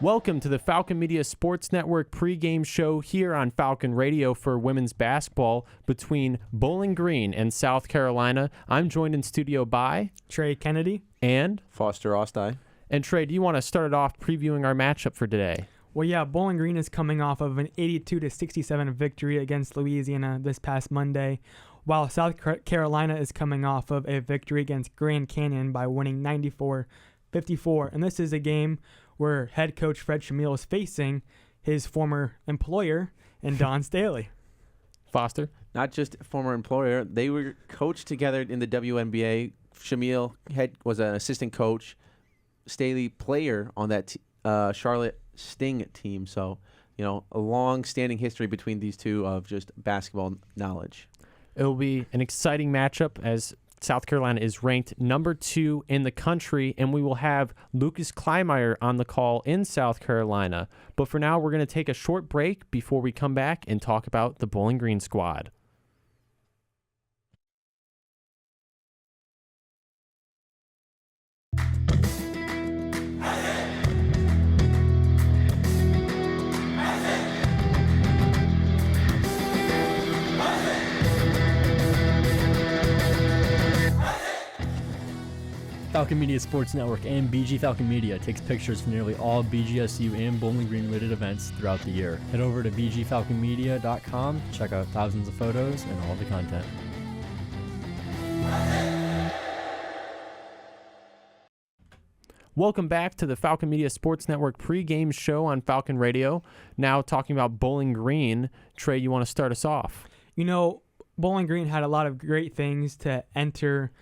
Welcome to the Falcon Media Sports Network pregame show here on Falcon Radio for women's basketball between Bowling Green and South Carolina. I'm joined in studio by Trey Kennedy and Foster Ostai. And Trey, do you want to start it off previewing our matchup for today? Well, yeah, Bowling Green is coming off of an 82-67 victory against Louisiana this past Monday, while South Carolina is coming off of a victory against Grand Canyon by winning 94-54. And this is a game where head coach Fred Shamil is facing his former employer in Don Staley. Foster? Not just former employer. They were coached together in the WNBA. Shamil was an assistant coach, Staley player on that Charlotte Sting team. So, a long-standing history between these two of just basketball knowledge. It will be an exciting matchup as South Carolina is ranked number 2 in the country, and we will have Lucas Kleinmeyer on the call in South Carolina. But for now, we're going to take a short break before we come back and talk about the Bowling Green squad. Falcon Media Sports Network and BG Falcon Media takes pictures for nearly all BGSU and Bowling Green related events throughout the year. Head over to bgfalconmedia.com to check out thousands of photos and all the content. Welcome back to the Falcon Media Sports Network pregame show on Falcon Radio. Now talking about Bowling Green. Trey, you want to start us off? Bowling Green had a lot of great things to enter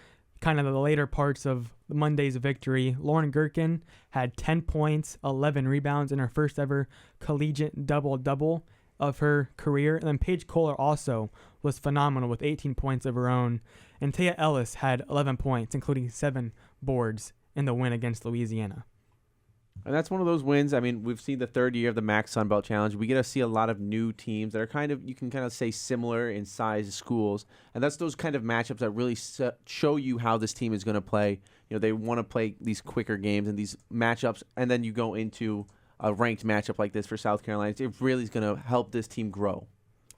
kind of the later parts of Monday's victory. Lauren Gherkin had 10 points, 11 rebounds in her first ever collegiate double-double of her career. And then Paige Kohler also was phenomenal with 18 points of her own. And Taya Ellis had 11 points, including 7 boards in the win against Louisiana. And that's one of those wins. I mean, we've seen the third year of the MAC Sun Belt Challenge. We get to see a lot of new teams that are you can kind of say similar in size schools. And that's those kind of matchups that really show you how this team is going to play. They want to play these quicker games and these matchups. And then you go into a ranked matchup like this for South Carolina. It really is going to help this team grow.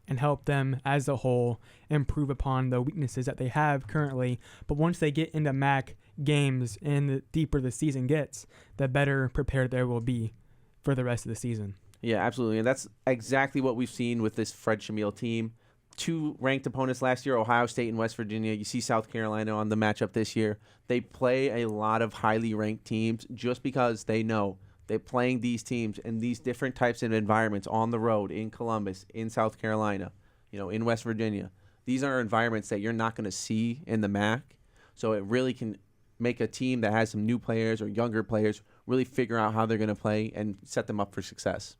And help them as a whole improve upon the weaknesses that they have currently. But once they get into MAC games and the deeper the season gets, the better prepared they will be for the rest of the season. Yeah, absolutely. And that's exactly what we've seen with this Fred Shamil team. 2 ranked opponents last year, Ohio State and West Virginia. You see South Carolina on the matchup this year. They play a lot of highly ranked teams just because they know they're playing these teams in these different types of environments on the road, in Columbus, in South Carolina, in West Virginia. These are environments that you're not going to see in the MAC. So it really can make a team that has some new players or younger players really figure out how they're going to play and set them up for success.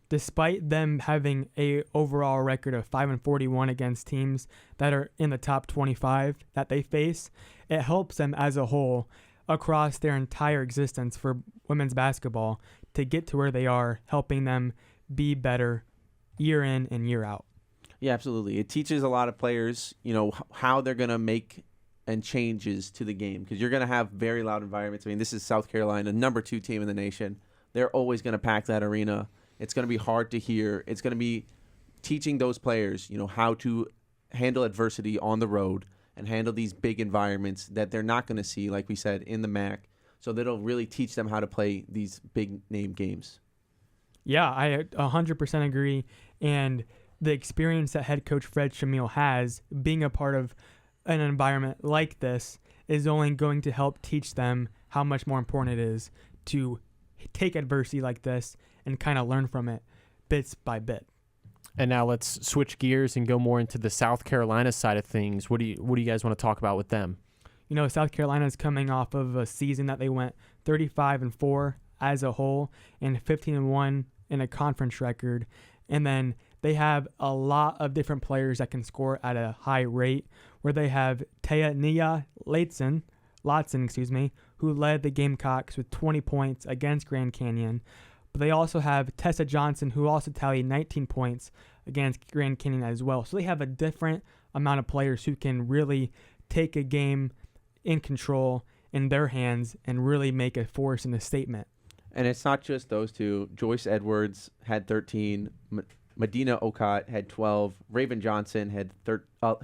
Despite them having a overall record of 5-41 against teams that are in the top 25 that they face, it helps them as a whole across their entire existence for women's basketball to get to where they are, helping them be better year in and year out. Yeah, absolutely. It teaches a lot of players, how they're going to make and changes to the game, because you're going to have very loud environments. I mean, this is South Carolina, number 2 team in the nation. They're always going to pack that arena. It's going to be hard to hear. It's going to be teaching those players, how to handle adversity on the road and handle these big environments that they're not going to see, like we said, in the MAC. So that'll really teach them how to play these big name games. Yeah, I 100% agree. And the experience that head coach Fred Shamil has being a part of an environment like this is only going to help teach them how much more important it is to take adversity like this and kind of learn from it bits by bit. And now let's switch gears and go more into the South Carolina side of things. What do you guys want to talk about with them? South Carolina is coming off of a season that they went 35-4 as a whole and 15-1 in a conference record. And then they have a lot of different players that can score at a high rate, where they have Nia Latson, who led the Gamecocks with 20 points against Grand Canyon. But they also have Tessa Johnson, who also tallied 19 points against Grand Canyon as well. So they have a different amount of players who can really take a game in control in their hands and really make a force and a statement. And it's not just those two. Joyce Edwards had 13. Medina Okot had 12. Raven Johnson had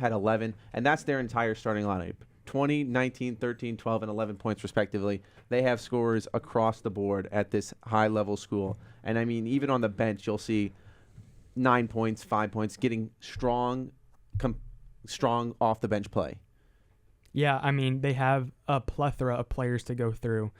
11. And that's their entire starting lineup. 20, 19, 13, 12, and 11 points respectively. They have scorers across the board at this high-level school. And, I mean, even on the bench, you'll see 9 points, 5 points, getting strong off-the-bench play. Yeah, I mean, they have a plethora of players to go through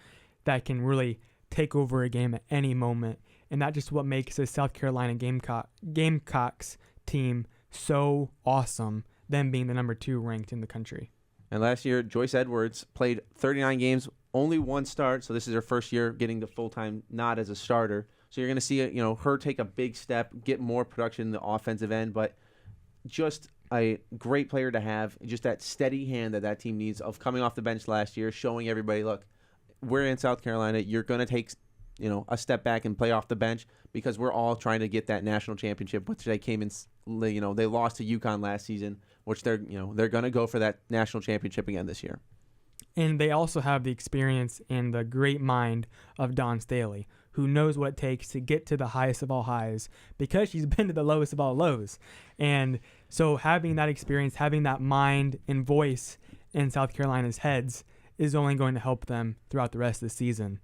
that can really take over a game at any moment. And that's just what makes the South Carolina Gamecocks team so awesome, them being the number 2 ranked in the country. And last year, Joyce Edwards played 39 games, only 1 start. So this is her first year getting the full-time nod as a starter. So you're going to see her take a big step, get more production in the offensive end, but just a great player to have, just that steady hand that team needs of coming off the bench last year, showing everybody, look, we're in South Carolina. You're going to take a step back and play off the bench because we're all trying to get that national championship, which they came in, they lost to UConn last season, which they're going to go for that national championship again this year. And they also have the experience and the great mind of Dawn Staley, who knows what it takes to get to the highest of all highs because she's been to the lowest of all lows. And so having that experience, having that mind and voice in South Carolina's heads is only going to help them throughout the rest of the season.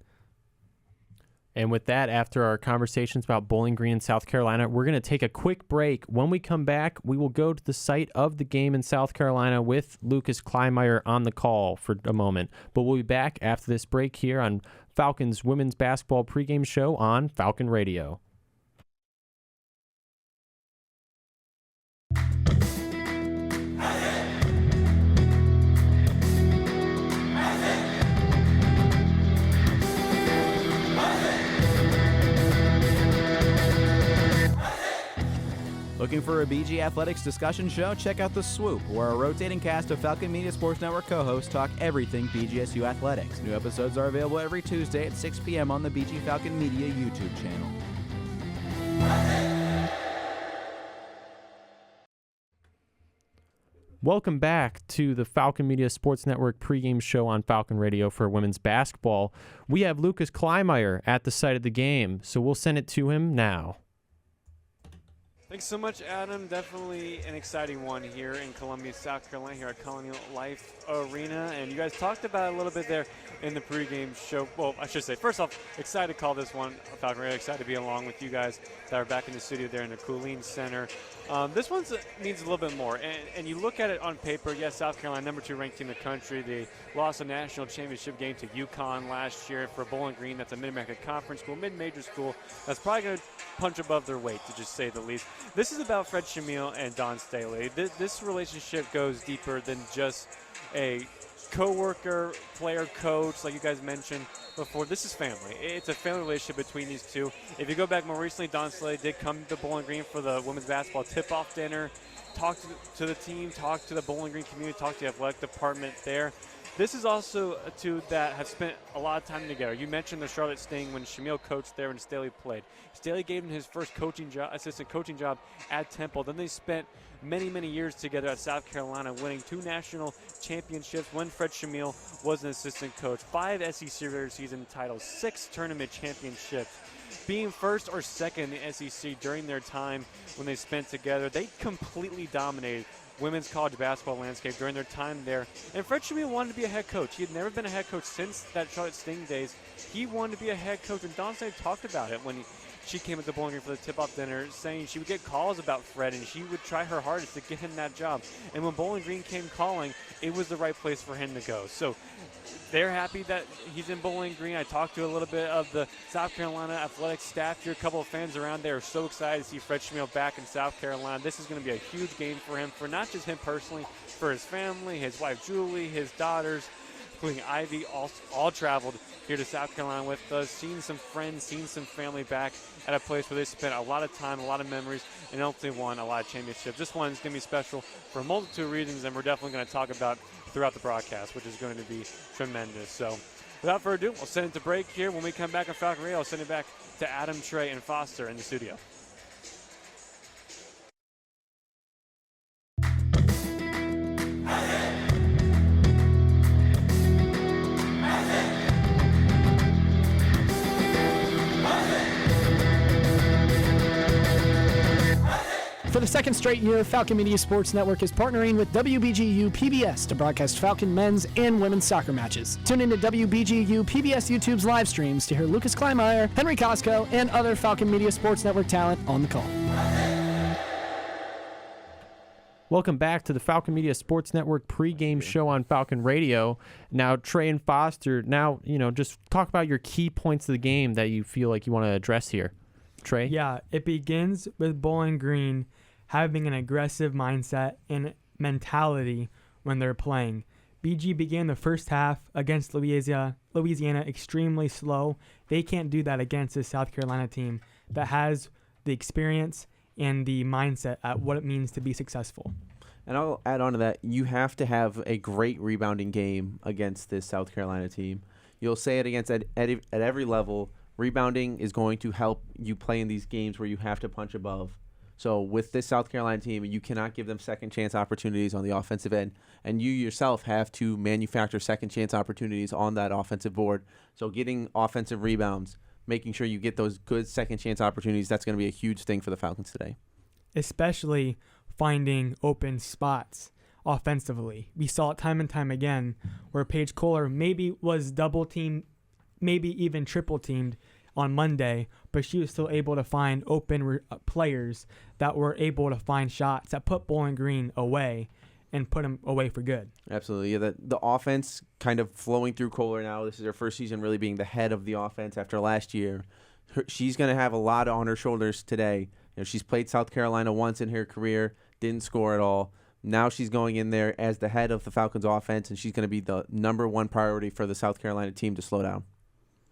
And with that, after our conversations about Bowling Green and South Carolina, we're going to take a quick break. When we come back, we will go to the site of the game in South Carolina with Lucas Kleinmeyer on the call for a moment. But we'll be back after this break here on Falcons women's basketball pregame show on Falcon Radio. Looking for a BG Athletics discussion show? Check out The Swoop, where a rotating cast of Falcon Media Sports Network co-hosts talk everything BGSU athletics. New episodes are available every Tuesday at 6 p.m. on the BG Falcon Media YouTube channel. Welcome back to the Falcon Media Sports Network pregame show on Falcon Radio for women's basketball. We have Lucas Kleinmeyer at the site of the game, so we'll send it to him now. Thanks so much, Adam. Definitely an exciting one here in Columbia, South Carolina, here at Colonial Life Arena. And you guys talked about it a little bit there in the pregame show. Well, I should say, first off, excited to call this one Falcon Radio. Excited to be along with you guys that are back in the studio there in the Cooling Center. This one means a little bit more. And you look at it on paper, yes, South Carolina, number 2 ranked team in the country. They lost a national championship game to UConn last year for Bowling Green. That's a Mid-America Conference school, mid-major school. That's probably going to punch above their weight, to just say the least. This is about Fred Shamil and Dawn Staley. This relationship goes deeper than just a co-worker, player, coach, like you guys mentioned before. This is family. It's a family relationship between these two. If you go back more recently, Dawn Staley did come to Bowling Green for the women's basketball tip-off dinner, talk to the team, talk to the Bowling Green community, talk to the athletic department there. This is also a two that have spent a lot of time together. You mentioned the Charlotte Sting when Shamil coached there and Staley played. Staley gave him his first assistant coaching job at Temple. Then they spent many, many years together at South Carolina, winning 2 national championships when Fred Shamil was an assistant coach, 5 SEC regular season titles, 6 tournament championships. Being first or second in the SEC during their time when they spent together, they completely dominated women's college basketball landscape during their time there. And Fred Shamil wanted to be a head coach. He had never been a head coach since that Charlotte Sting days. He wanted to be a head coach, and Dawn Staley talked about it when she came at the Bowling Green for the tip-off dinner, saying she would get calls about Fred, and she would try her hardest to get him that job. And when Bowling Green came calling, it was the right place for him to go. So they're happy that he's in Bowling Green. I talked to a little bit of the South Carolina athletics staff here. A couple of fans around there are so excited to see Fred Shamil back in South Carolina. This is going to be a huge game for him, for not just him personally, for his family, his wife Julie, his daughters, including Ivy, all traveled here to South Carolina with us, seeing some friends, seeing some family back at a place where they spent a lot of time, a lot of memories, and ultimately won a lot of championships. This one is going to be special for a multitude of reasons, and we're definitely going to talk about throughout the broadcast, which is going to be tremendous. So without further ado, we'll send it to break here. When we come back on Falcon Radio, I'll send it back to Adam, Trey, and Foster in the studio. For the second straight year, Falcon Media Sports Network is partnering with WBGU PBS to broadcast Falcon men's and women's soccer matches. Tune into WBGU PBS YouTube's live streams to hear Lucas Kleinmeyer, Henry Costco, and other Falcon Media Sports Network talent on the call. Welcome back to the Falcon Media Sports Network pregame show on Falcon Radio. Now, Trey and Foster, just talk about your key points of the game that you feel like you want to address here. Trey? Yeah, it begins with Bowling Green having an aggressive mindset and mentality when they're playing. BG began the first half against Louisiana extremely slow. They can't do that against a South Carolina team that has the experience and the mindset at what it means to be successful. And I'll add on to that, you have to have a great rebounding game against this South Carolina team. You'll say it against at every level. Rebounding is going to help you play in these games where you have to punch above. So with this South Carolina team, you cannot give them second chance opportunities on the offensive end. And you yourself have to manufacture second chance opportunities on that offensive board. So getting offensive rebounds, making sure you get those good second chance opportunities, that's going to be a huge thing for the Falcons today. Especially finding open spots offensively. We saw it time and time again where Paige Kohler maybe was double teamed, maybe even triple teamed on Monday, but she was still able to find open players that were able to find shots that put Bowling Green away and put them away for good. Absolutely. Yeah, the offense kind of flowing through Kohler now. This is her first season really being the head of the offense after last year. She's going to have a lot on her shoulders today. She's played South Carolina once in her career, didn't score at all. Now she's going in there as the head of the Falcons offense, and she's going to be the number one priority for the South Carolina team to slow down.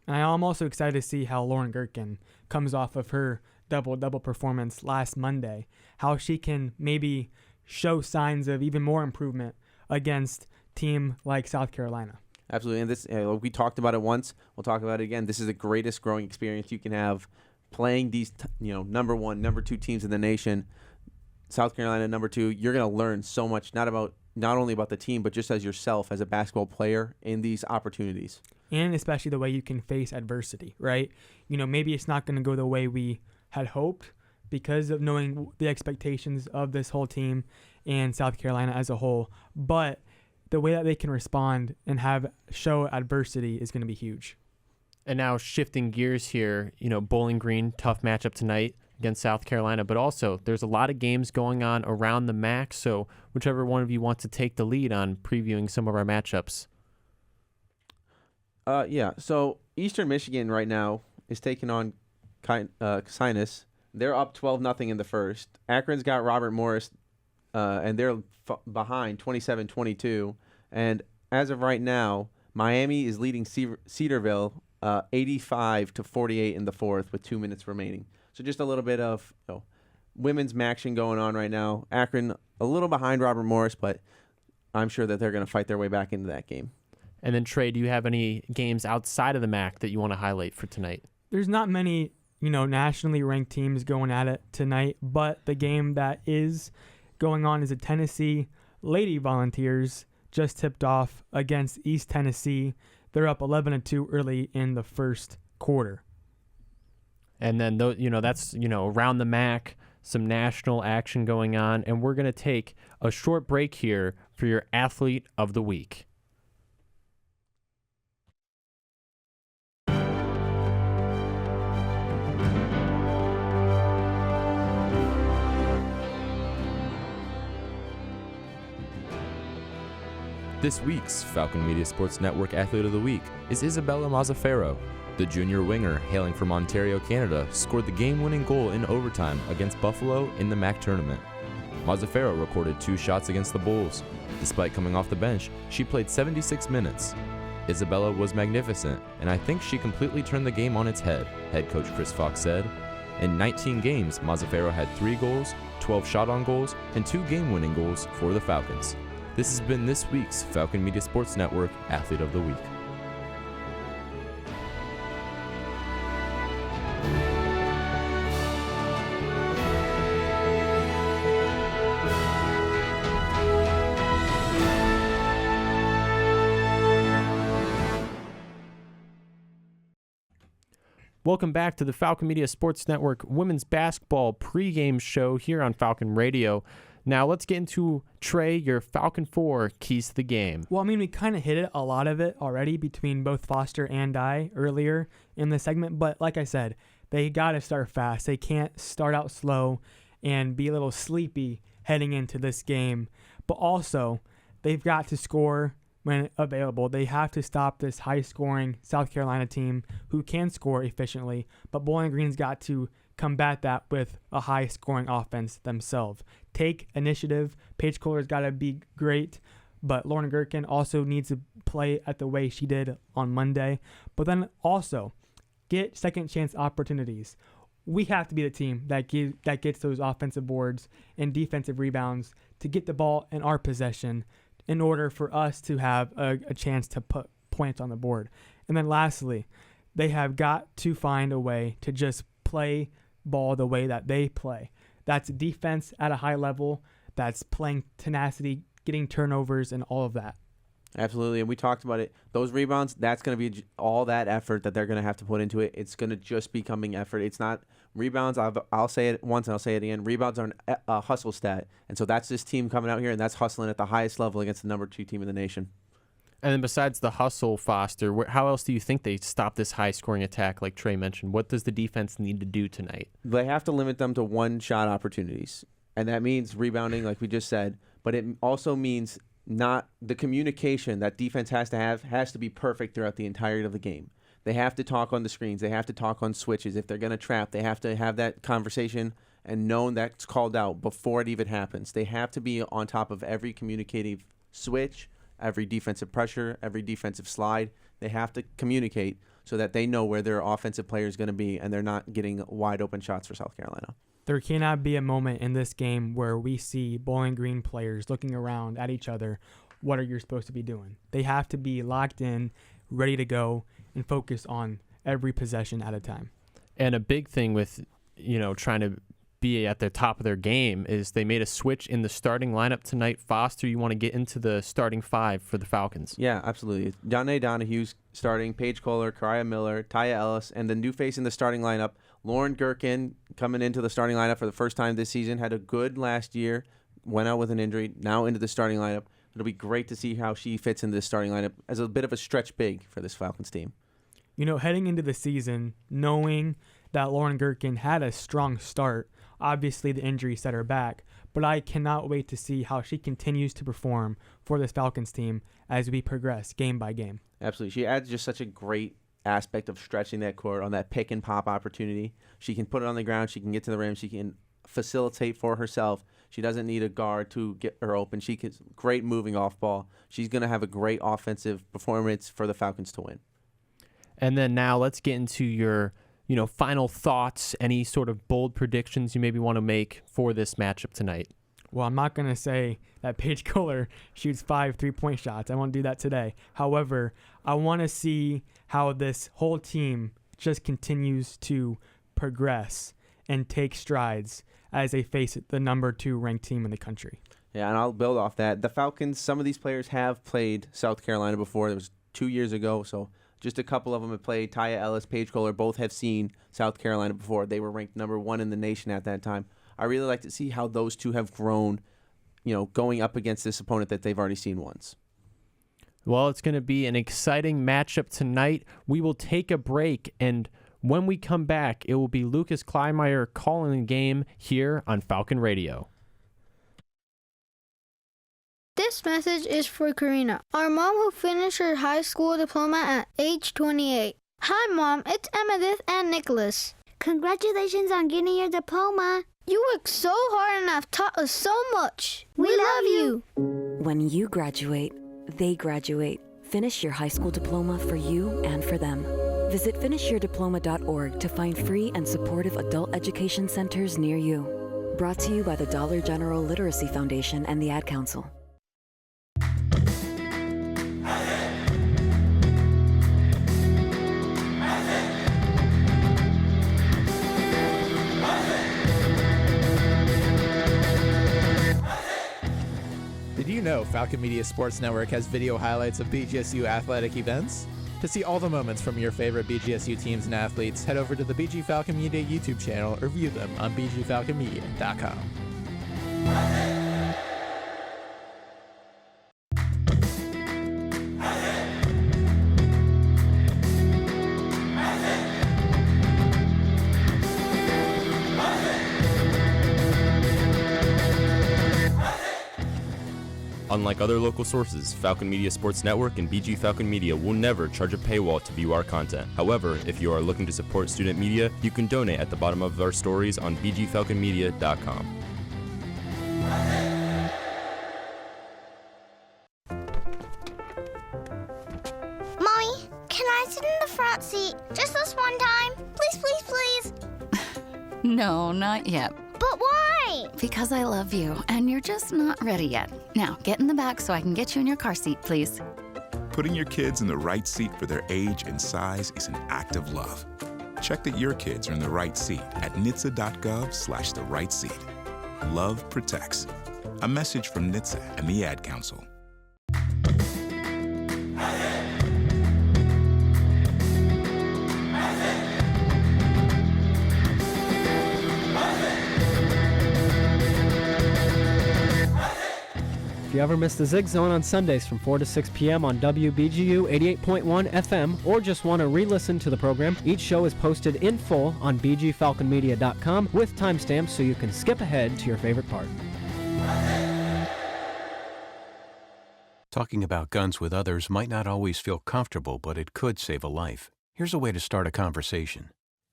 And I'm also excited to see how Lauren Gherkin comes off of her double-double performance last Monday, how she can maybe show signs of even more improvement against team like South Carolina. Absolutely. And this, we talked about it once. We'll talk about it again. This is the greatest growing experience you can have playing these, number one, number two teams in the nation. South Carolina, number two. You're going to learn so much, not only about the team, but just as yourself as a basketball player in these opportunities. And especially the way you can face adversity, right? Maybe it's not going to go the way we had hoped because of knowing the expectations of this whole team and South Carolina as a whole. But the way that they can respond and show adversity is going to be huge. And now shifting gears here, Bowling Green, tough matchup tonight against South Carolina, but also there's a lot of games going on around the MAC, so whichever one of you wants to take the lead on previewing some of our matchups. So Eastern Michigan right now is taking on Sinus. They're up 12-0 in the first. Akron's got Robert Morris, and they're behind 27-22. And as of right now, Miami is leading Cedarville 85-48 in the fourth with 2 minutes remaining. So just a little bit of women's action going on right now. Akron a little behind Robert Morris, but I'm sure that they're going to fight their way back into that game. And then, Trey, do you have any games outside of the MAC that you want to highlight for tonight? There's not many, nationally ranked teams going at it tonight, but the game that is going on is the Tennessee Lady Volunteers just tipped off against East Tennessee. They're up 11-2 early in the first quarter. And then, that's, around the MAC, some national action going on. And we're going to take a short break here for your Athlete of the Week. This week's Falcon Media Sports Network Athlete of the Week is Isabella Mazzaferro. The junior winger, hailing from Ontario, Canada, scored the game-winning goal in overtime against Buffalo in the MAC tournament. Mazzaferro recorded 2 shots against the Bulls. Despite coming off the bench, she played 76 minutes. Isabella was magnificent, and I think she completely turned the game on its head, head coach Chris Fox said. In 19 games, Mazzaferro had 3 goals, 12 shot-on goals, and 2 game-winning goals for the Falcons. This has been this week's Falcon Media Sports Network Athlete of the Week. Welcome back to the Falcon Media Sports Network women's basketball pregame show here on Falcon Radio. Now let's get into, Trey, your Falcon 4 keys to the game. Well, I mean, we kind of hit it, a lot of it already between both Foster and I earlier in the segment. But like I said, they got to start fast. They can't start out slow and be a little sleepy heading into this game. But also, they've got to score when available. They have to stop this high-scoring South Carolina team who can score efficiently, but Bowling Green's got to combat that with a high-scoring offense themselves. Take initiative. Paige Kohler's got to be great, but Lauren Gherkin also needs to play at the way she did on Monday. But then also, get second-chance opportunities. We have to be the team that gets those offensive boards and defensive rebounds to get the ball in our possession in order for us to have a chance to put points on the board. And then lastly, they have got to find a way to just play ball the way that they play. That's defense at a high level. That's playing tenacity, getting turnovers, and all of that. Absolutely, and we talked about it. Those rebounds, that's going to be all that effort that they're going to have to put into it. It's going to just be coming effort. It's not rebounds. I'll say it once and I'll say it again. Rebounds are a hustle stat, and so that's this team coming out here, and that's hustling at the highest level against the number 2 team in the nation. And then besides the hustle, Foster, how else do you think they stop this high-scoring attack like Trey mentioned? What does the defense need to do tonight? They have to limit them to one-shot opportunities, and that means rebounding, like we just said, but it also means not the communication that defense has to be perfect throughout the entirety of the game. They have to talk on the screens. They have to talk on switches. If they're going to trap, they have to have that conversation and know that's called out before it even happens. They have to be on top of every communicative switch, every defensive pressure, every defensive slide. They have to communicate so that they know where their offensive player is going to be and they're not getting wide open shots for South Carolina. There cannot be a moment in this game where we see Bowling Green players looking around at each other. What are you supposed to be doing? They have to be locked in, ready to go, and focus on every possession at a time. And a big thing with, trying to be at the top of their game is they made a switch in the starting lineup tonight. Foster, you want to get into the starting 5 for the Falcons? Yeah, absolutely. Donna Donahue's starting, Paige Kohler, Kariah Miller, Taya Ellis, and the new face in the starting lineup, Lauren Gherkin, coming into the starting lineup for the first time this season, had a good last year, went out with an injury, now into the starting lineup. It'll be great to see how she fits into the starting lineup as a bit of a stretch big for this Falcons team. Heading into the season, knowing that Lauren Gherkin had a strong start, obviously the injury set her back, but I cannot wait to see how she continues to perform for this Falcons team as we progress game by game. Absolutely. She adds just such a great aspect of stretching that court on that pick and pop opportunity. She can put it on the ground. She can get to the rim. She can facilitate for herself. She doesn't need a guard to get her open. She can great moving off ball. She's going to have a great offensive performance for the Falcons to win. And then now let's get into your final thoughts, any sort of bold predictions you maybe want to make for this matchup tonight. Well, I'm not going to say that Paige Kohler shoots 5 3-point shots. I won't do that today. However, I want to see how this whole team just continues to progress and take strides as they face the number 2 ranked team in the country. Yeah, and I'll build off that. The Falcons, some of these players have played South Carolina before. It was 2 years ago, so just a couple of them have played. Taya Ellis, Paige Kohler, both have seen South Carolina before. They were ranked number 1 in the nation at that time. I really like to see how those two have grown, going up against this opponent that they've already seen once. Well, it's going to be an exciting matchup tonight. We will take a break, and when we come back, it will be Lucas Kleinmeyer calling the game here on Falcon Radio. This message is for Karina, our mom who finished her high school diploma at age 28. Hi, Mom. It's Emmettith and Nicholas. Congratulations on getting your diploma. You worked so hard and have taught us so much. We love you. When you graduate, they graduate. Finish your high school diploma for you and for them. Visit finishyourdiploma.org to find free and supportive adult education centers near you. Brought to you by the Dollar General Literacy Foundation and the Ad Council. Did you know Falcon Media Sports Network has video highlights of BGSU athletic events? To see all the moments from your favorite BGSU teams and athletes, head over to the BG Falcon Media YouTube channel or view them on bgfalconmedia.com. Unlike other local sources, Falcon Media Sports Network and BG Falcon Media will never charge a paywall to view our content. However, if you are looking to support student media, you can donate at the bottom of our stories on bgfalconmedia.com. Mommy, can I sit in the front seat just this one time? Please, please, please. No, not yet. But why? Because I love you, and you're just not ready yet. Now, get in the back so I can get you in your car seat, please. Putting your kids in the right seat for their age and size is an act of love. Check that your kids are in the right seat at nhtsa.gov/the right seat. Love protects. A message from NHTSA and the Ad Council. If you ever miss the Zig Zone on Sundays from 4 to 6 p.m. on WBGU 88.1 FM or just want to re-listen to the program, each show is posted in full on bgfalconmedia.com with timestamps so you can skip ahead to your favorite part. Talking about guns with others might not always feel comfortable, but it could save a life. Here's a way to start a conversation.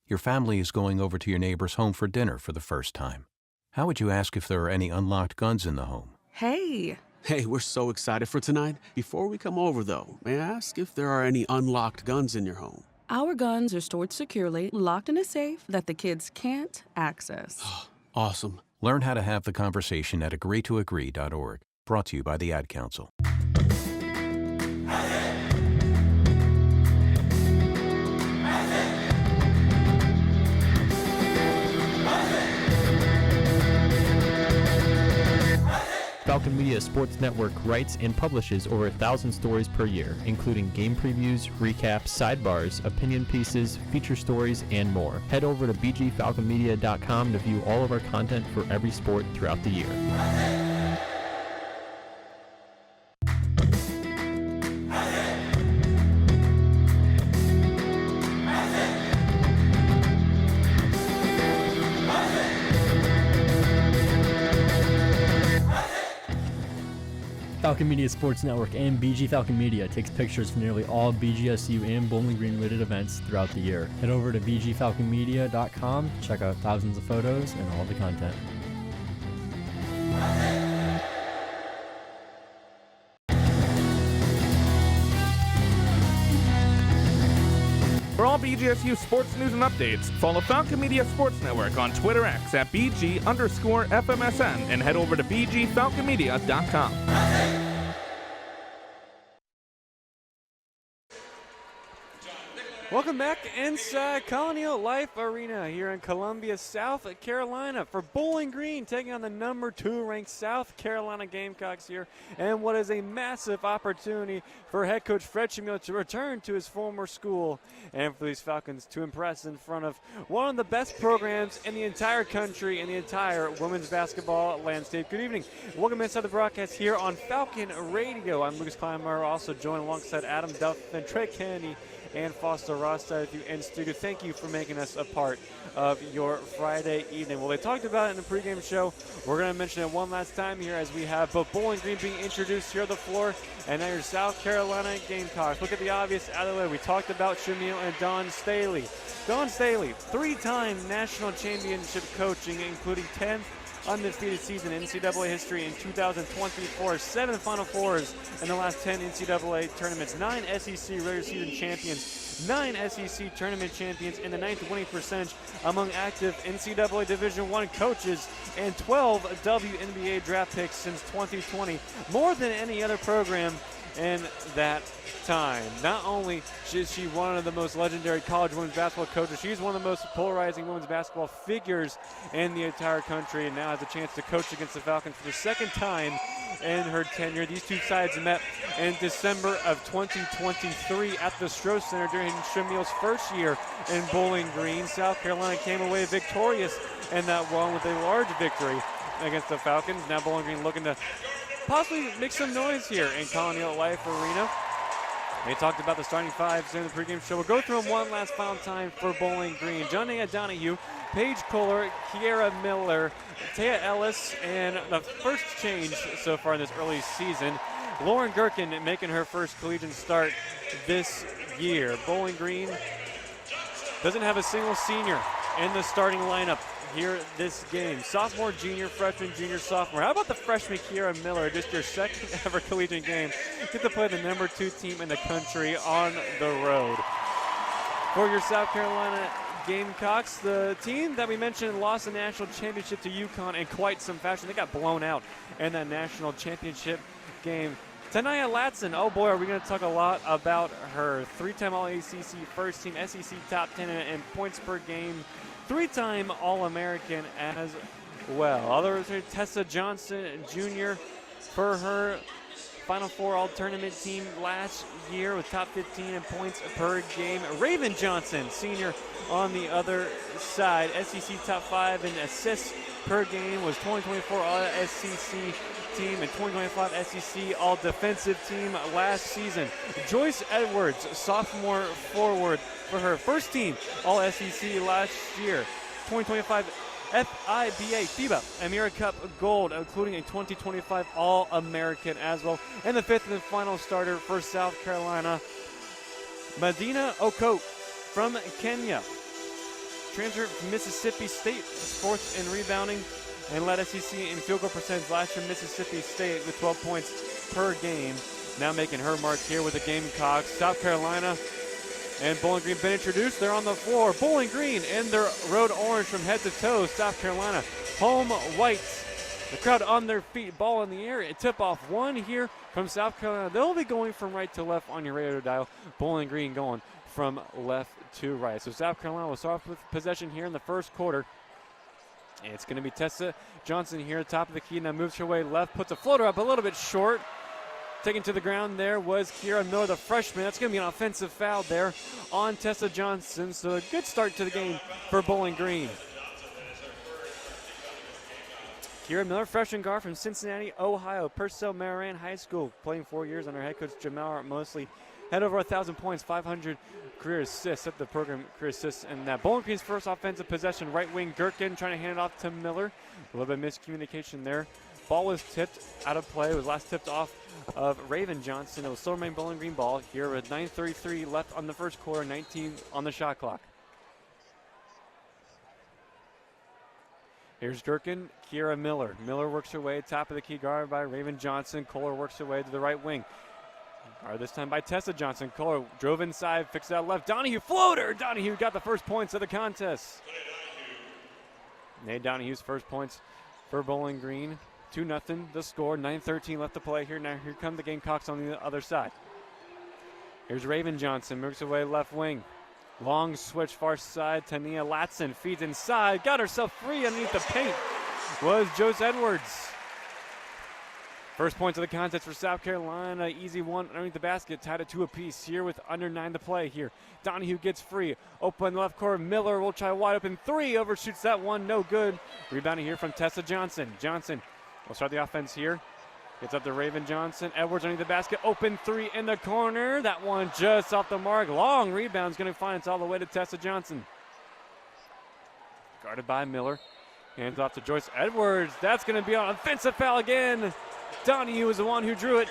Your family is going over to your neighbor's home for dinner for the first time. How would you ask if there are any unlocked guns in the home? Hey, we're so excited for tonight. Before we come over, though, may I ask if there are any unlocked guns in your home? Our guns are stored securely, locked in a safe that the kids can't access. Awesome. Learn how to have the conversation at agreetoagree.org. Brought to you by the Ad Council. Falcon Media Sports Network writes and publishes over 1,000 stories per year, including game previews, recaps, sidebars, opinion pieces, feature stories, and more. Head over to bgfalconmedia.com to view all of our content for every sport throughout the year. Falcon Media Sports Network and BG Falcon Media takes pictures for nearly all BGSU and Bowling Green related events throughout the year. Head over to bgfalconmedia.com to check out thousands of photos and all the content. For all BGSU sports news and updates, follow Falcon Media Sports Network on Twitter X at BG_FMSN and head over to bgfalconmedia.com. Welcome back inside Colonial Life Arena here in Columbia, South Carolina for Bowling Green taking on the number 2 ranked South Carolina Gamecocks here, and what is a massive opportunity for head coach Fred Chimio to return to his former school and for these Falcons to impress in front of one of the best programs in the entire country and the entire women's basketball landscape. Good evening. Welcome inside the broadcast here on Falcon Radio. I'm Lucas Kleinmeyer, also joined alongside Adam Duff and Trey Kennedy and Foster Rothstein with you in studio. Thank you for making us a part of your Friday evening. Well, they talked about it in the pregame show. We're going to mention it one last time here as we have both Bowling Green being introduced here on the floor and now your South Carolina Gamecocks. Look at the obvious out of the way. We talked about Shamil and Dawn Staley. Dawn Staley, 3-time national championship coaching, including 10 undefeated season in NCAA history in 2024, 7 Final Fours in the last 10 NCAA tournaments, 9 SEC regular season champions, 9 SEC tournament champions, and the 9th winning percentage among active NCAA Division I coaches, and 12 WNBA draft picks since 2020, more than any other program in that time. Not only is she one of the most legendary college women's basketball coaches, she's one of the most polarizing women's basketball figures in the entire country, and now has a chance to coach against the Falcons for the second time in her tenure. These two sides met in December of 2023 at the Stroh Center during Shamil's first year in Bowling Green. South Carolina came away victorious in that one with a large victory against the Falcons. Now Bowling Green looking to possibly make some noise here in Colonial Life Arena. They talked about the starting fives in the pregame show. We'll go through them one last final time for Bowling Green. Johnny Donahue, Paige Kohler, Kiera Miller, Taya Ellis, and the first change so far in this early season, Lauren Gherkin making her first collegiate start this year. Bowling Green doesn't have a single senior in the starting lineup here this game. Sophomore, junior, freshman, junior, sophomore. How about the freshman Kiera Miller, just your second ever collegiate game? Get to play the number 2 team in the country on the road. For your South Carolina Gamecocks, the team that we mentioned lost the national championship to UConn in quite some fashion. They got blown out in that national championship game. Tanaya Latson, oh boy, are we going to talk a lot about her. 3-time All-ACC first team, SEC top 10 in points per game, 3-time All-American as well. Others are Tessa Johnson Jr. for her Final Four All-Tournament team last year with top 15 in points per game. Raven Johnson, senior on the other side. SEC top 5 in assists per game, was 2024 All-SEC team and 2025 SEC All-Defensive team last season. Joyce Edwards, sophomore forward for her first team All-SEC last year. 2025 FIBA Amira Cup Gold, including a 2025 All-American as well. And the fifth and final starter for South Carolina, Medina Okoth from Kenya. Transfer from Mississippi State, 4th in rebounding and led SEC in field goal percentage last year. Mississippi State with 12 points per game. Now making her mark here with the Gamecocks. South Carolina and Bowling Green been introduced. They're on the floor. Bowling Green in their road orange from head to toe. South Carolina home white. The crowd on their feet, ball in the air. A tip-off one here from South Carolina. They'll be going from right to left on your radio dial. Bowling Green going from left to right. So South Carolina will start off with possession here in the first quarter. And it's going to be Tessa Johnson here, top of the key. Now moves her way left, puts a floater up a little bit short. Taken to the ground there was Kiera Miller, the freshman. That's going to be an offensive foul there on Tessa Johnson. So a good start to the game for Bowling Green. Kiera Miller, freshman guard from Cincinnati, Ohio, Purcell Marian High School, playing 4 years under head coach Jamal Mosley. Had over 1,000 points, 500 career assists at the program, career assists. And that Bowling Green's first offensive possession, right wing Gherkin trying to hand it off to Miller. A little bit of miscommunication there. Ball was tipped out of play. It was last tipped off of Raven Johnson. It will still remain Bowling Green ball here with 9:33 left on the first quarter, 19 on the shot clock. Here's Gherkin, Kiera Miller. Miller works her way, top of the key, guarded by Raven Johnson. Kohler works her way to the right wing. Guarded this time by Tessa Johnson. Kohler drove inside, fixed it out left. Donahue floater. Donahue got the first points of the contest. Nate Donahue's first points for Bowling Green. 2-0 the score, 9:13 left to play here. Now here come the Gamecocks on the other side. Here's Raven Johnson, moves away left wing. Long switch far side, Tania Latson feeds inside, got herself free underneath the paint. Was Joyce Edwards. First points of the contest for South Carolina, easy one underneath the basket, tied it 2 apiece here with under 9 to play here. Donahue gets free, open left corner, Miller will try wide open 3, overshoots that one, no good. Rebounding here from Tessa Johnson. Johnson will start the offense here. Gets up to Raven Johnson. Edwards underneath the basket. Open 3 in the corner. That one just off the mark. Long rebound's going to find it all the way to Tessa Johnson. Guarded by Miller. Hands off to Joyce Edwards. That's going to be an offensive foul again. Donahue was the one who drew it.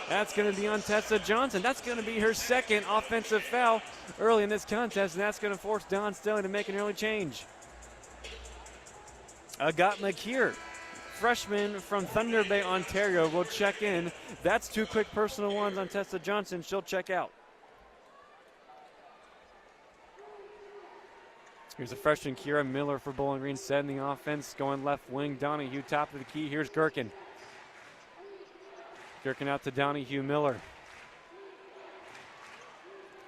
That's going to be on Tessa Johnson. That's going to be her second offensive foul early in this contest, and that's going to force Don Stelling to make an early change. Agat McKeer, freshman from Thunder Bay, Ontario, will check in. That's 2 quick personal ones on Tessa Johnson. She'll check out. Here's a freshman, Kiera Miller for Bowling Green, setting the offense, going left wing. Donahue, top of the key. Here's Gherkin. Jerking out to Donahue. Miller.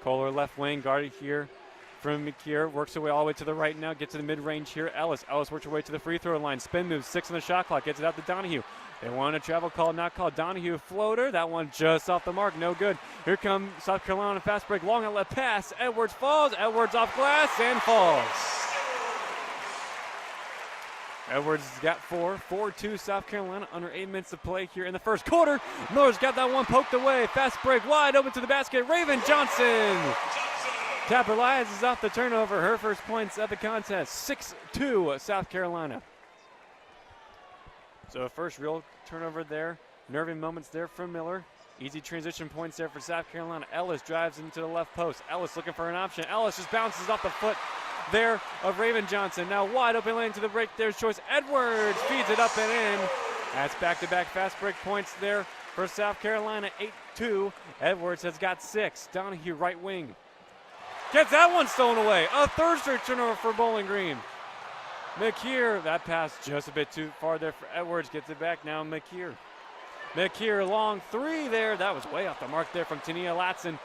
Kohler left wing, guarded here from McKeer. Works her way all the way to the right now. Gets to the mid-range here. Ellis works her way to the free throw line. Spin move, 6 on the shot clock. Gets it out to Donahue. They want a travel call, not called. Donahue floater. That one just off the mark, no good. Here comes South Carolina on a fast break. Long outlet pass. Edwards falls. Edwards off glass and falls. Edwards has got 4-2 South Carolina, under 8 minutes to play here in the first quarter. Miller's got that one poked away. Fast break wide open to the basket. Raven Johnson capitalizes off the turnover. Her first points of the contest. 6-2 South Carolina. So a first real turnover there. Nerving moments there from Miller. Easy transition points there for South Carolina. Ellis drives into the left post. Ellis looking for an option. Ellis just bounces off the foot there of Raven Johnson. Now wide open lane to the break. There's choice. Edwards feeds it up and in. That's back-to-back fast break points there for South Carolina. 8-2. Edwards has got 6. Donahue right wing. Gets that one stolen away. A third straight turnover for Bowling Green. McKeer, that pass just a bit too far there for Edwards. Gets it back now, McKeer. McKeer, long 3 there. That was way off the mark there from Tania Latson.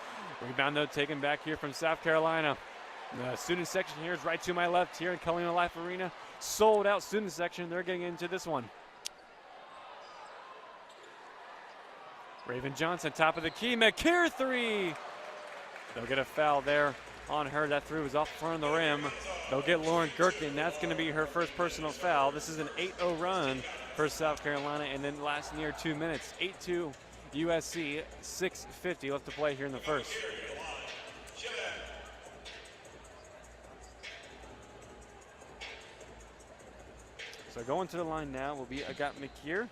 Rebound, though, taken back here from South Carolina. The student section here is right to my left here in Colonial Life Arena. Sold out student section. They're getting into this one. Raven Johnson, top of the key. McKeer 3. They'll get a foul there on her. That 3 was off front of the rim. They'll get Lauren Gherkin. That's going to be her first personal foul. This is an 8-0 run for South Carolina, and then last near 2 minutes. 8-2 USC, 6:50 left to play here in the first. So going to the line now will be Agat McKeer.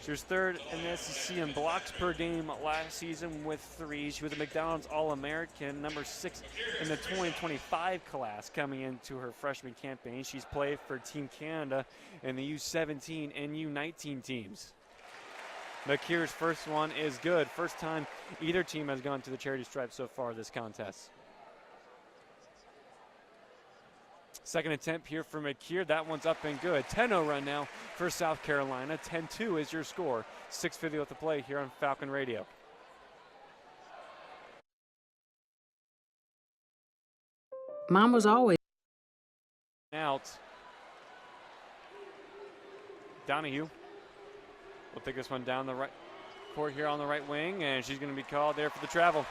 She was 3rd in the SEC in blocks per game last season with 3. She was a McDonald's All-American, number 6 in the 2025 class coming into her freshman campaign. She's played for Team Canada in the U17 and U19 teams. McKeer's first one is good. First time either team has gone to the charity stripe so far this contest. Second attempt here for McKeer. That one's up and good. 10-0 run now for South Carolina. 10-2 is your score. 6:50 left to play here on Falcon Radio. Mom was always Out. Donahue will take this one down the right court here on the right wing, and she's going to be called there for the travel.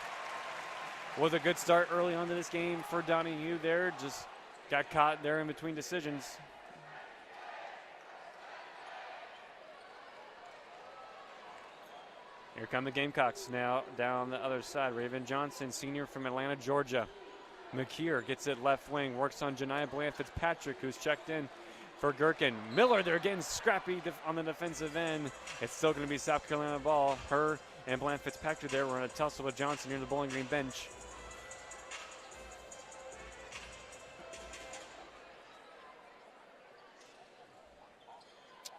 Was a good start early on to this game for Donahue there. Just got caught there in between decisions. Here come the Gamecocks now down the other side. Raven Johnson, senior from Atlanta, Georgia. McKeer gets it left wing, works on Janiah Bland Fitzpatrick, who's checked in for Gherkin. Miller, they're getting scrappy on the defensive end. It's still going to be South Carolina ball. Her and Bland Fitzpatrick there were in a tussle with Johnson near the Bowling Green bench.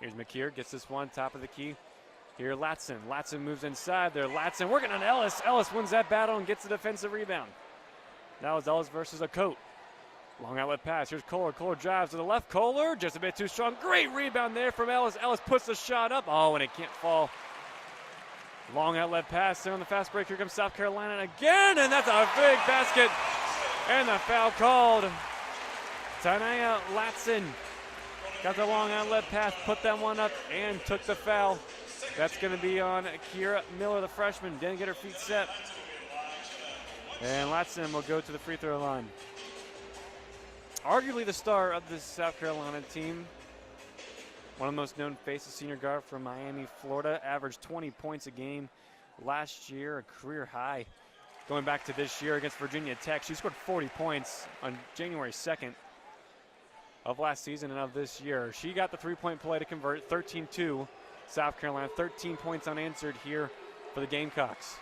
Here's McKeer, gets this one, top of the key. Here, Latson. Latson moves inside there. Latson working on Ellis. Ellis wins that battle and gets the defensive rebound. That was Ellis versus a coat. Long outlet pass. Here's Kohler. Kohler drives to the left. Kohler just a bit too strong. Great rebound there from Ellis. Ellis puts the shot up. Oh, and it can't fall. Long outlet pass there on the fast break. Here comes South Carolina again, and that's a big basket. And the foul called. Tania Latson got the long outlet pass, put that one up, and took the foul. That's going to be on Kira Miller, the freshman. Didn't get her feet set. And Latson will go to the free throw line. Arguably the star of this South Carolina team. One of the most known faces, senior guard from Miami, Florida. Averaged 20 points a game last year, a career high. Going back to this year against Virginia Tech, she scored 40 points on January 2nd. Of last season and of this year. She got the three-point play to convert. 13-2 South Carolina. 13 points unanswered here for the Gamecocks.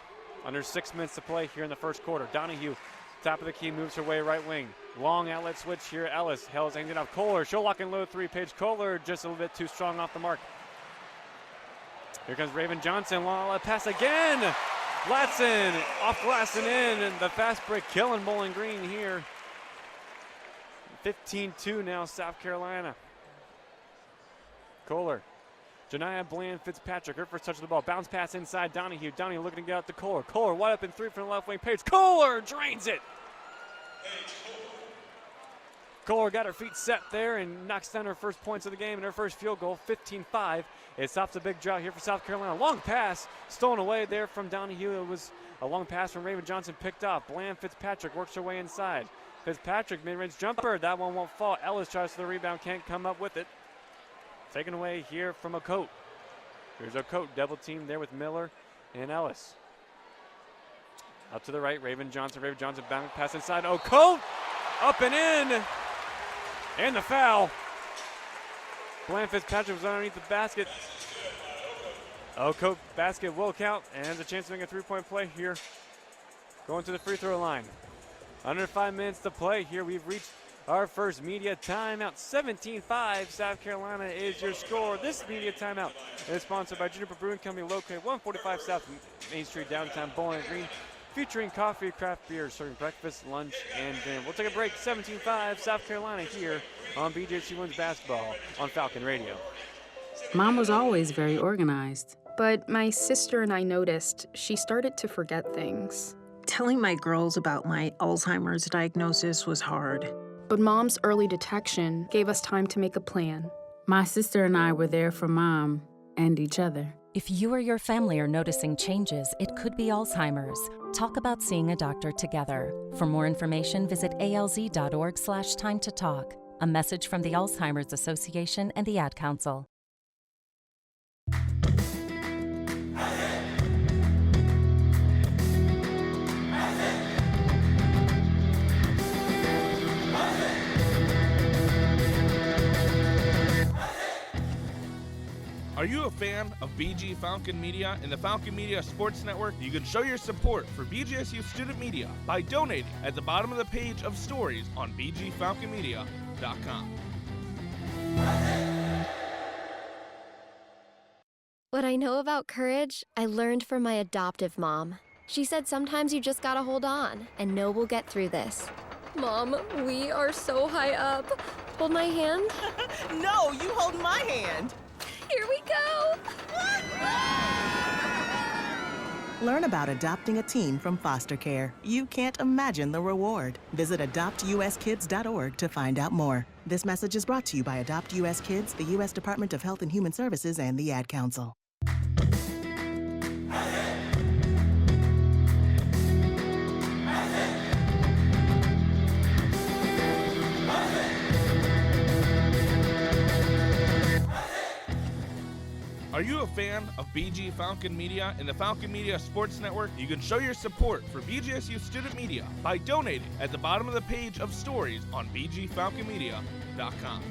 Under 6 minutes to play here in the first quarter. Donahue, top of the key, moves her way right wing. Long outlet switch here. Ellis held hanging off Kohler. She'll lock and load 3. Paige Kohler just a little bit too strong off the mark. Here comes Raven Johnson. Long outlet pass again. Latson off glass and in. And the fast break killing Bowling Green here. 15-2 now, South Carolina. Kohler Janiyah Bland Fitzpatrick, her first touch of the ball. Bounce pass inside Donahue. Donahue looking to get out to Kohler. Kohler wide open three from the left wing. Page. Kohler drains it. Kohler got her feet set there and knocks down her first points of the game and her first field goal, 15-5. It stops a big drought here for South Carolina. Long pass stolen away there from Donahue. It was a long pass from Raven Johnson picked off. Bland Fitzpatrick works her way inside. Fitzpatrick mid-range jumper. That one won't fall. Ellis tries for the rebound, can't come up with it. Taken away here from Ocote. Here's Ocote, double team there with Miller and Ellis. Up to the right, Raven Johnson. Raven Johnson bounce pass inside. Ocote up and in. And the foul. Bland Fitzpatrick was underneath the basket. Ocote basket will count, and a chance to make a three-point play here. Going to the free throw line. Under 5 minutes to play here. We've reached our first media timeout. 17-5. South Carolina is your score. This media timeout is sponsored by Juniper Brewing Company, located 145 South Main Street, downtown Bowling Green, featuring coffee, craft beer, serving breakfast, lunch, and dinner. We'll take a break. 17-5 South Carolina here on BGSU Women's Basketball on Falcon Radio. Mom was always very organized. But my sister and I noticed she started to forget things. Telling my girls about my Alzheimer's diagnosis was hard. But Mom's early detection gave us time to make a plan. My sister and I were there for Mom and each other. If you or your family are noticing changes, it could be Alzheimer's. Talk about seeing a doctor together. For more information, visit alz.org/time to talk. A message from the Alzheimer's Association and the Ad Council. Are you a fan of BG Falcon Media and the Falcon Media Sports Network? You can show your support for BGSU student media by donating at the bottom of the page of stories on bgfalconmedia.com. What I know about courage, I learned from my adoptive mom. She said sometimes you just gotta hold on and know we'll get through this. Mom, we are so high up. Hold my hand. No, you hold my hand. Here we go! Learn about adopting a teen from foster care. You can't imagine the reward. Visit adoptuskids.org to find out more. This message is brought to you by Adopt U.S. Kids, the U.S. Department of Health and Human Services, and the Ad Council. Are you a fan of BG Falcon Media and the Falcon Media Sports Network? You can show your support for BGSU student media by donating at the bottom of the page of stories on bgfalconmedia.com.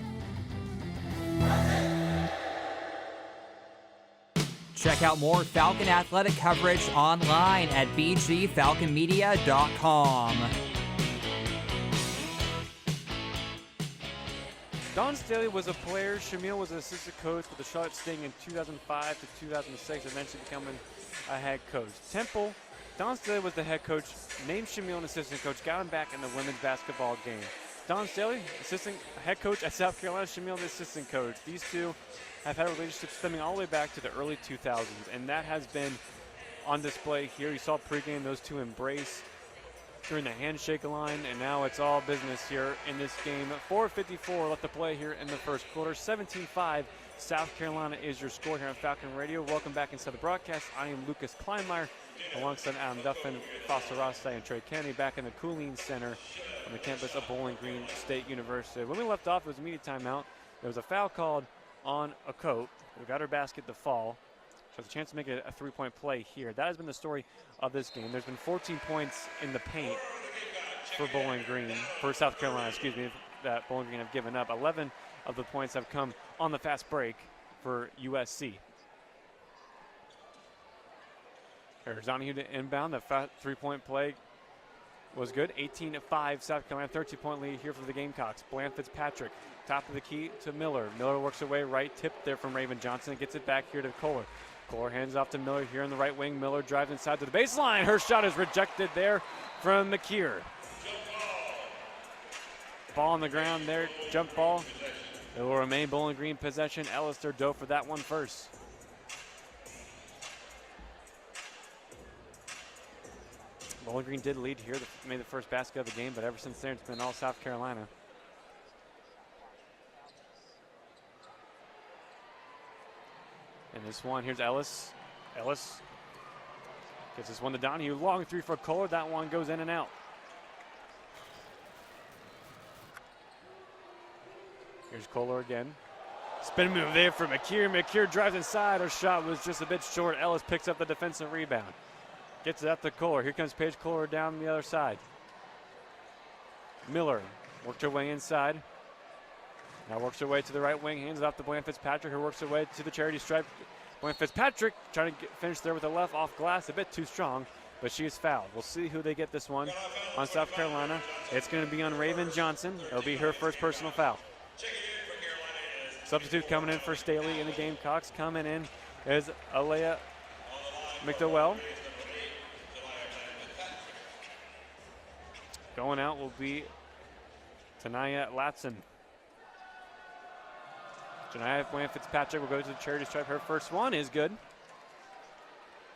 Check out more Falcon athletic coverage online at bgfalconmedia.com. Dawn Staley was a player. Shamil was an assistant coach with the Charlotte Sting in 2005 to 2006, eventually becoming a head coach. Temple, Dawn Staley was the head coach, named Shamil an assistant coach, got him back in the women's basketball game. Dawn Staley, head coach at South Carolina, Shamil the assistant coach. These two have had a relationship stemming all the way back to the early 2000s, and that has been on display here. You saw pregame those two embrace during the handshake line, and now it's all business here in this game. 4:54 left to play here in the first quarter. 17-5, South Carolina is your score here on Falcon Radio. Welcome back inside the broadcast. I am Lucas Kleinmeyer, alongside Adam Duffin, Foster Rossi, and Trey Kennedy back in the Cooling Center on the campus of Bowling Green State University. When we left off, it was a media timeout. There was a foul called on Ocote. We got her basket to fall. So a chance to make a three-point play here. That has been the story of this game. There's been 14 points in the paint for South Carolina, that Bowling Green have given up. 11 of the points have come on the fast break for USC. There's Donahue to inbound. The three-point play was good. 18-5, South Carolina, 13-point lead here for the Gamecocks. Bland Fitzpatrick, top of the key to Miller. Miller works away right, tipped there from Raven Johnson, gets it back here to Kohler. Kohler hands off to Miller here on the right wing. Miller drives inside to the baseline. Her shot is rejected there from McKeer. Ball on the ground there, jump ball. It will remain Bowling Green possession. Ellis their dough for that one first. Bowling Green did lead here, made the first basket of the game, but ever since then it's been all South Carolina. And this one, here's Ellis. Ellis gets this one to Donahue. Long three for Kohler. That one goes in and out. Here's Kohler again. Spin move there for McKeer. McKeer drives inside. Her shot was just a bit short. Ellis picks up the defensive rebound. Gets it up to Kohler. Here comes Paige Kohler down the other side. Miller worked her way inside. Now works her way to the right wing. Hands it off to Bland Fitzpatrick, who works her way to the charity stripe. Bland Fitzpatrick trying to finish there with the left off glass. A bit too strong, but she is fouled. We'll see who they get this one on South Carolina. It's going to be on Raven Johnson. It'll be her first personal foul. Substitute coming in for Staley in the Gamecocks. Coming in is Alea McDowell. Going out will be Tanaya Latson. Janaya Bland Fitzpatrick will go to the charity stripe. Her first one is good.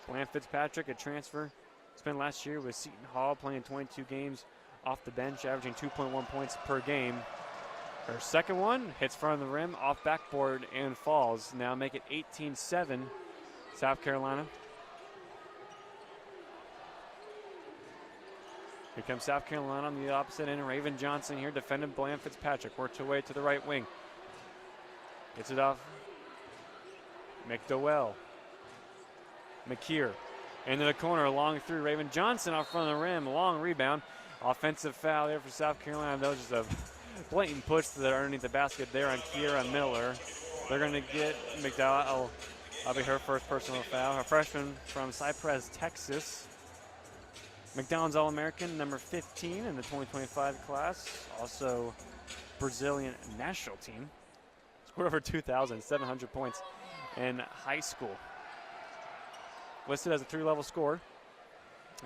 Bland Fitzpatrick, a transfer. Spent last year with Seton Hall, playing 22 games off the bench, averaging 2.1 points per game. Her second one hits front of the rim, off backboard, and falls. Now make it 18-7, South Carolina. Here comes South Carolina on the opposite end. Raven Johnson here defending Bland Fitzpatrick. Works her way to the right wing. Gets it off McDowell. McKeer into the corner, long through. Raven Johnson off front of the rim. Long rebound. Offensive foul there for South Carolina. That was just a blatant push to the underneath the basket there on Kiera Miller. They're going to get McDowell. That'll be her first personal foul. Her freshman from Cypress, Texas. McDowell's All-American, number 15 in the 2025 class. Also Brazilian national team. Scored over 2,700 points in high school. Listed as a 3-level scorer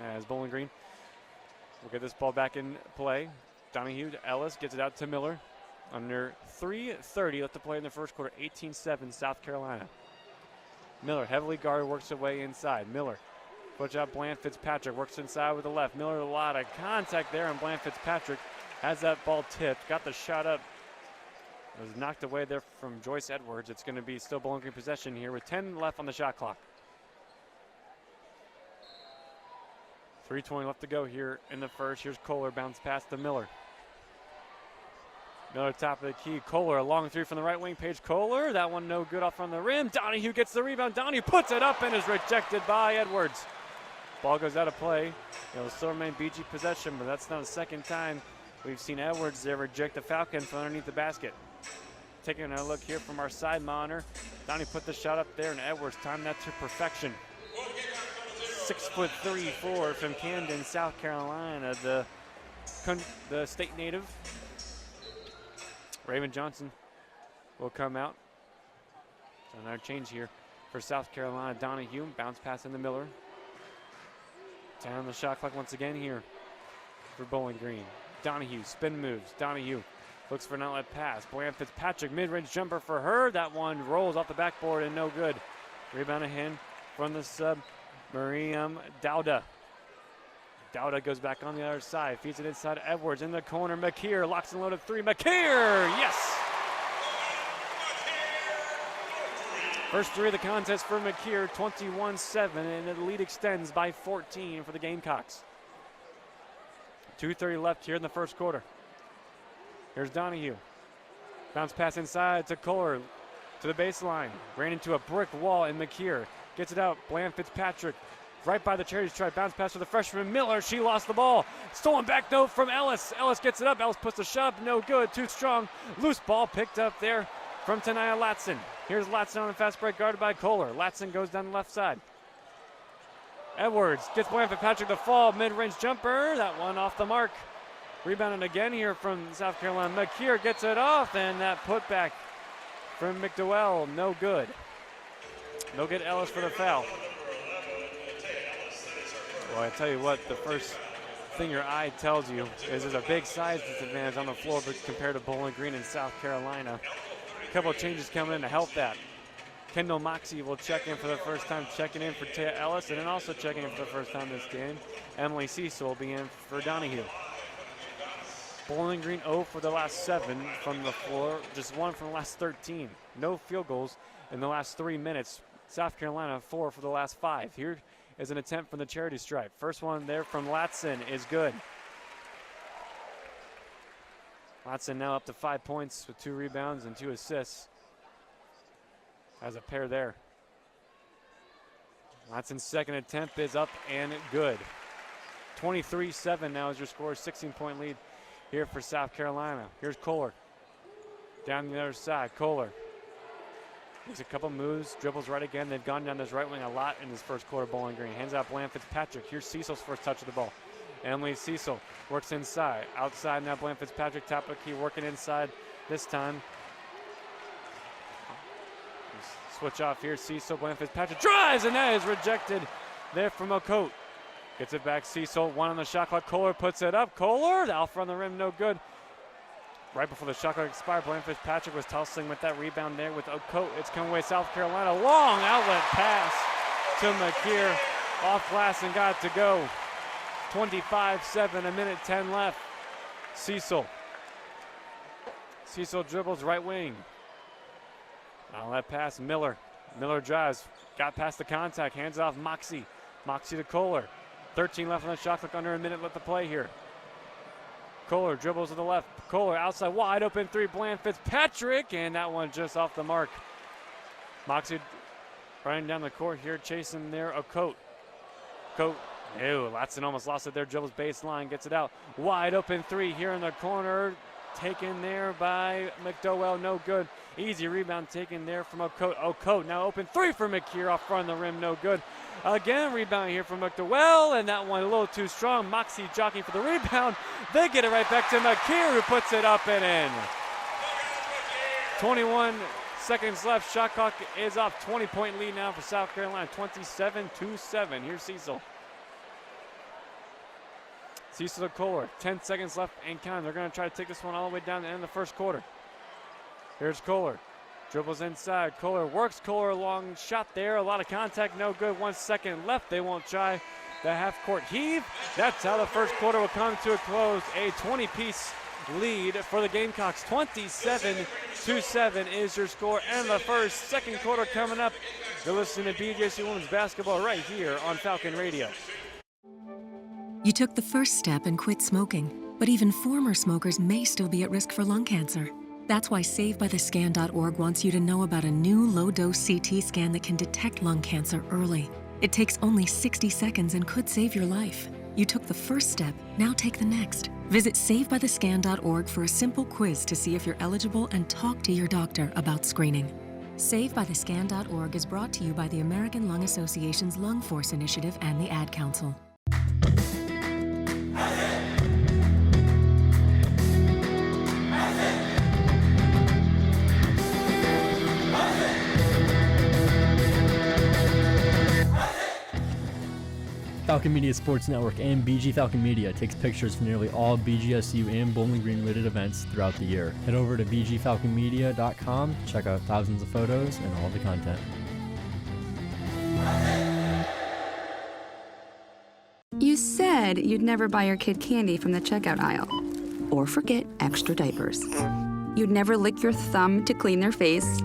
as Bowling Green will get this ball back in play. Donahue to Ellis, gets it out to Miller. Under 3:30 left to play in the first quarter, 18-7 South Carolina. Miller, heavily guarded, works her way inside. Miller, push out Bland Fitzpatrick, works inside with the left. Miller, a lot of contact there, and Bland Fitzpatrick has that ball tipped, got the shot up. It was knocked away there from Joyce Edwards. It's going to be still Bowling Green possession here with 10 left on the shot clock. 3:20 left to go here in the first. Here's Kohler, bounce pass to Miller. Miller top of the key. Kohler, a long three from the right wing. Paige Kohler, that one no good off from the rim. Donahue gets the rebound. Donahue puts it up and is rejected by Edwards. Ball goes out of play. It'll still remain BG possession, but that's not the second time we've seen Edwards there reject the Falcon from underneath the basket. Taking a look here from our side monitor. Donnie put the shot up there, and Edwards timed that to perfection. 6'3" forward from Camden, South Carolina, the state native. Raven Johnson will come out. So another change here for South Carolina. Donahue, bounce pass into Miller. 10 on the shot clock once again here for Bowling Green. Donahue, spin moves. Donahue looks for an outlet pass. Bland Fitzpatrick, mid-range jumper for her. That one rolls off the backboard and no good. Rebound ahead from the sub, Miriam Dowda. Dowda goes back on the other side, feeds it inside Edwards in the corner. McKeer locks and loaded three. McKeer, yes! First three of the contest for McKeer, 21-7, and the lead extends by 14 for the Gamecocks. 2:30 left here in the first quarter. Here's Donahue. Bounce pass inside to Kohler to the baseline. Ran into a brick wall, and McKeer gets it out. Bland Fitzpatrick right by the charity stripe. Bounce pass to the freshman Miller. She lost the ball. Stolen back though from Ellis. Ellis gets it up. Ellis puts the shot. No good. Too strong. Loose ball picked up there from Tanaya Latson. Here's Latson on a fast break guarded by Kohler. Latson goes down the left side. Edwards gets Bland Fitzpatrick to fall. Mid-range jumper. That one off the mark. Rebounding again here from South Carolina. McKeer gets it off, and that putback from McDowell, no good. No good Ellis for the foul. Well, I tell you what, the first thing your eye tells you is there's a big size disadvantage on the floor compared to Bowling Green and South Carolina. A couple of changes coming in to help that. Kendall Moxie will check in for the first time, checking in for Taya Ellis, and then also checking in for the first time this game. Emily Cecil will be in for Donahue. Bowling Green 0 for the last 7 from the floor, just 1 from the last 13. No field goals in the last 3 minutes. South Carolina 4 for the last 5. Here is an attempt from the charity stripe. First one there from Latson is good. Latson now up to 5 points with 2 rebounds and 2 assists. Has a pair there. Latson's second attempt is up and good. 23-7 now is your score, 16-point lead here for South Carolina. Here's Kohler. Down the other side, Kohler. Makes a couple moves, dribbles right again. They've gone down this right wing a lot in this first quarter, Bowling Green. Hands out Bland Fitzpatrick. Here's Cecil's first touch of the ball. Emily Cecil works inside. Outside now, Bland Fitzpatrick, top of the key, working inside this time. Switch off here, Cecil, Bland Fitzpatrick drives, and that is rejected there from Okote. Gets it back, Cecil, 1 on the shot clock. Kohler puts it up. Kohler, out from the rim, no good. Right before the shot clock expired, Bland Fitzpatrick was tussling with that rebound there with Okote. It's coming away, South Carolina. Long outlet pass to McKeer. Off glass and got it to go. 25-7, a minute 10 left. Cecil. Cecil dribbles right wing. Now that pass, Miller. Miller drives, got past the contact, hands off Moxie. Moxie to Kohler. 13 left on the shot clock, under a minute left to play here. Kohler dribbles to the left. Kohler outside, wide open 3, Bland Fitzpatrick, and that one just off the mark. Moxie running down the court here, chasing there, Okote. Okote, ew, Latson almost lost it there, dribbles baseline, gets it out. Wide open 3 here in the corner, taken there by McDowell, no good. Easy rebound taken there from Okote. Okote now open 3 for McKeer off front of the rim, no good. Again, rebound here from McDowell, and that one a little too strong. Moxie jockeying for the rebound. They get it right back to McKeer, who puts it up and in. 21 seconds left. Shot clock is off. 20-point lead now for South Carolina. 27-7. Here's Cecil. Cecil to Kohler. 10 seconds left and counting. They're going to try to take this one all the way down to the end of the first quarter. Here's Kohler. Dribbles inside. Kohler works. Kohler long shot there. A lot of contact. No good. 1 second left. They won't try the half-court heave. That's how the first quarter will come to a close. A 20-piece lead for the Gamecocks. 27-7 is your score. And the second quarter coming up. You're listening to BGSU Women's Basketball right here on Falcon Radio. You took the first step and quit smoking, but even former smokers may still be at risk for lung cancer. That's why SaveByTheScan.org wants you to know about a new low-dose CT scan that can detect lung cancer early. It takes only 60 seconds and could save your life. You took the first step, now take the next. Visit SaveByTheScan.org for a simple quiz to see if you're eligible and talk to your doctor about screening. SaveByTheScan.org is brought to you by the American Lung Association's Lung Force Initiative and the Ad Council. Falcon Media Sports Network and BG Falcon Media takes pictures for nearly all BGSU and Bowling Green related events throughout the year. Head over to bgfalconmedia.com, check out thousands of photos and all the content. You said you'd never buy your kid candy from the checkout aisle, or forget extra diapers. You'd never lick your thumb to clean their face.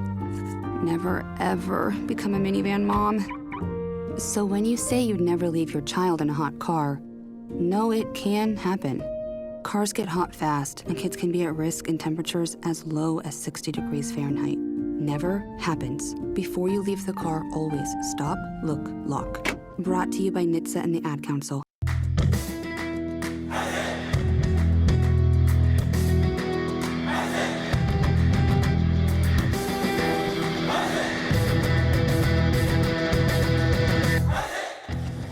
Never, ever become a minivan mom. So when you say you'd never leave your child in a hot car, know it can happen. Cars get hot fast, and kids can be at risk in temperatures as low as 60 degrees Fahrenheit. Never happens. Before you leave the car, always stop, look, lock. Brought to you by NHTSA and the Ad Council.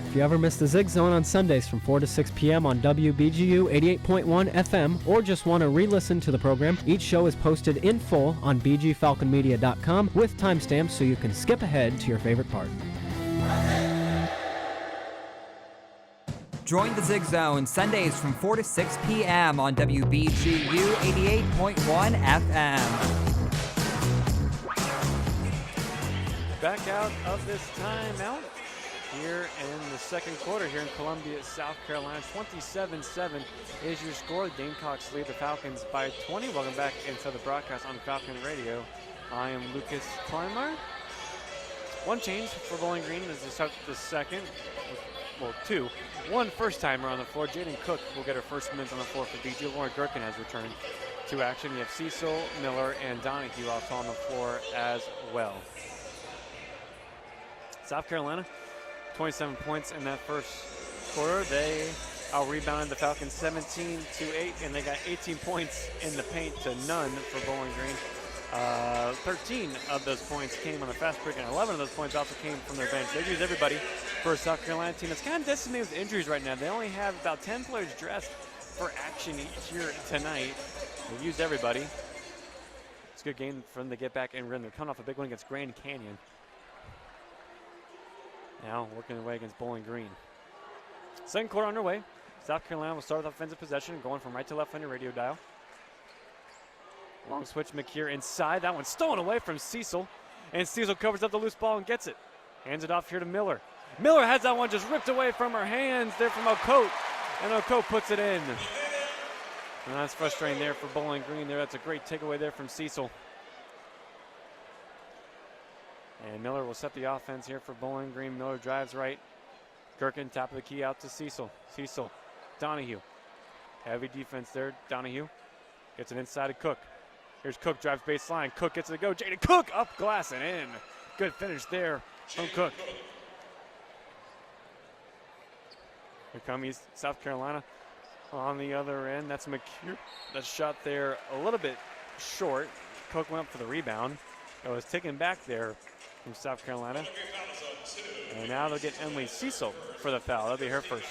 If you ever miss the Zig Zone on Sundays from 4 to 6 p.m. on WBGU 88.1 FM or just want to re-listen to the program, each show is posted in full on bgfalconmedia.com with timestamps so you can skip ahead to your favorite part. Join the Zig Zone Sundays from 4 to 6 p.m. on WBGU 88.1 FM. Back out of this timeout here in the second quarter here in Columbia, South Carolina. 27-7 is your score. The Gamecocks lead the Falcons by 20. Welcome back into the broadcast on Falcon Radio. I am Lucas Kleinmeyer. One change for Bowling Green as they start the second. Well, two. One first-timer on the floor. Jaden Cook will get her first minutes on the floor for BG. Lauren Gherkin has returned to action. You have Cecil, Miller, and Donahue also on the floor as well. South Carolina, 27 points in that first quarter. They out-rebounded the Falcons 17-8, and they got 18 points in the paint to none for Bowling Green. 13 of those points came on the fast break, and 11 of those points also came from their bench. They used everybody for a South Carolina team that's kind of decimated with injuries right now. They only have about 10 players dressed for action here tonight. They've used everybody. It's a good game for them to get back and run. They're coming off a big one against Grand Canyon. Now working their way against Bowling Green. Second quarter underway. South Carolina will start with offensive possession, going from right to left on your radio dial. Long switch, McKeer inside. That one's stolen away from Cecil. And Cecil covers up the loose ball and gets it. Hands it off here to Miller. Miller has that one just ripped away from her hands there from Okote. And Okote puts it in. And that's frustrating there for Bowling Green there. That's a great takeaway there from Cecil. And Miller will set the offense here for Bowling Green. Miller drives right. Gherkin, top of the key out to Cecil. Cecil, Donahue. Heavy defense there. Donahue gets it inside to Cook. Here's Cook, drives baseline. Cook gets it to go. Jaden Cook up glass and in. Good finish there from Cook. Here comes South Carolina on the other end. That's McKeer. That shot there a little bit short. Cook went up for the rebound. It was taken back there from South Carolina. And now they'll get Emily Cecil for the foul. That'll be her first.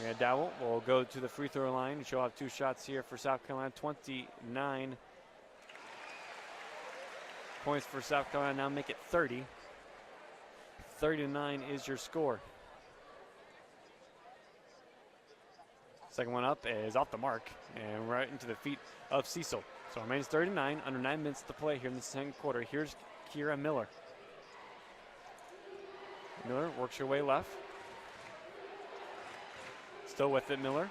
Maria Dowell will go to the free throw line. She'll have 2 shots here for South Carolina. 29 points for South Carolina. Now make it 30. 30-9 is your score. Second one up is off the mark and right into the feet of Cecil. So it remains 39, under 9 minutes to play here in the second quarter. Here's Kira Miller. Miller works her way left. Still with it, Miller.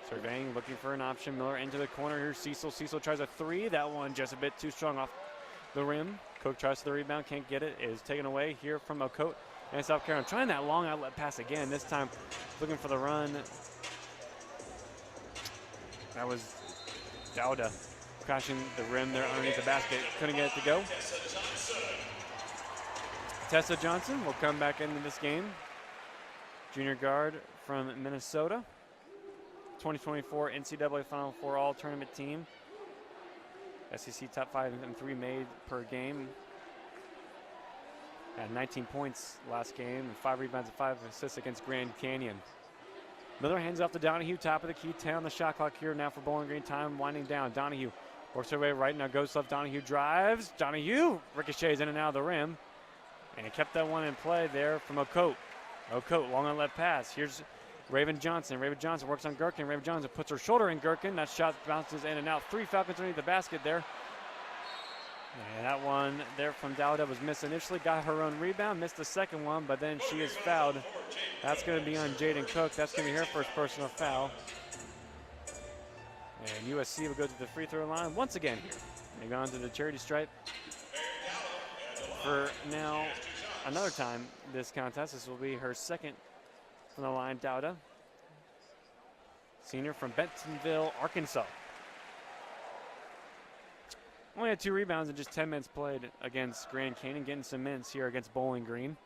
Surveying, looking for an option. Miller into the corner. Here's Cecil. Cecil tries a 3. That one just a bit too strong off the rim. Cook tries the rebound, can't get it. Is taken away here from Okote and South Carolina. Trying that long outlet pass again. This time looking for the run. That was Dowda crashing the rim there underneath the basket. Couldn't get it to go. Tessa Johnson will come back into this game. Junior guard from Minnesota. 2024 NCAA Final Four All-Tournament team. SEC top 5 and 3 made per game. Had 19 points last game and 5 rebounds and 5 assists against Grand Canyon. Miller hands off to Donahue, top of the key, 10 on the shot clock here now for Bowling Green. Time winding down. Donahue works her way right, now goes left. Donahue drives. Donahue ricochets in and out of the rim. And he kept that one in play there from Okote. Okote, long on left pass. Here's Raven Johnson. Raven Johnson works on Gherkin. Raven Johnson puts her shoulder in Gherkin. That shot bounces in and out. 3 Falcons underneath the basket there. And that one there from Dowda was missed initially. Got her own rebound. Missed the second one, but then she is fouled. That's going to be on Jaden Cook. That's going to be her first personal foul. And USC will go to the free throw line once again here. They go on to the charity stripe for now another time this contest. This will be her second from the line, Dowda. Senior from Bentonville, Arkansas. Only had 2 rebounds in just 10 minutes played against Grand Canyon, getting some minutes here against Bowling Green.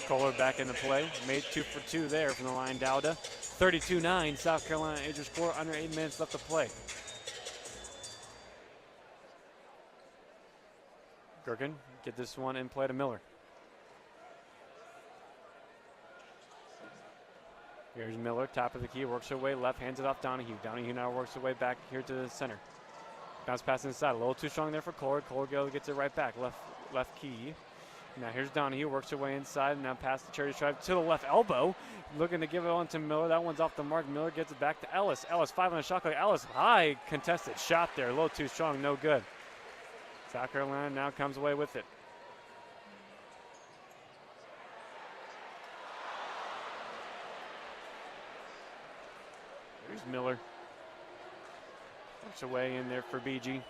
Kohler back into play. Made 2 for 2 there from the line, Dowda. 32-9, South Carolina age your score, under 8 minutes left to play. Gherkin get this one in play to Miller. Here's Miller, top of the key, works her way left, hands it off Donahue. Donahue now works her way back here to the center. Bounce pass inside, a little too strong there for Kohler. Kohler gets it right back, left key. Now here's Donahue, works her way inside, and now pass the charity stripe to the left elbow. Looking to give it on to Miller. That one's off the mark. Miller gets it back to Ellis. Ellis 5 on the shot clock. Ellis, high contested shot there. A little too strong, no good. South Carolina now comes away with it. There's Miller. Works away in there for BG.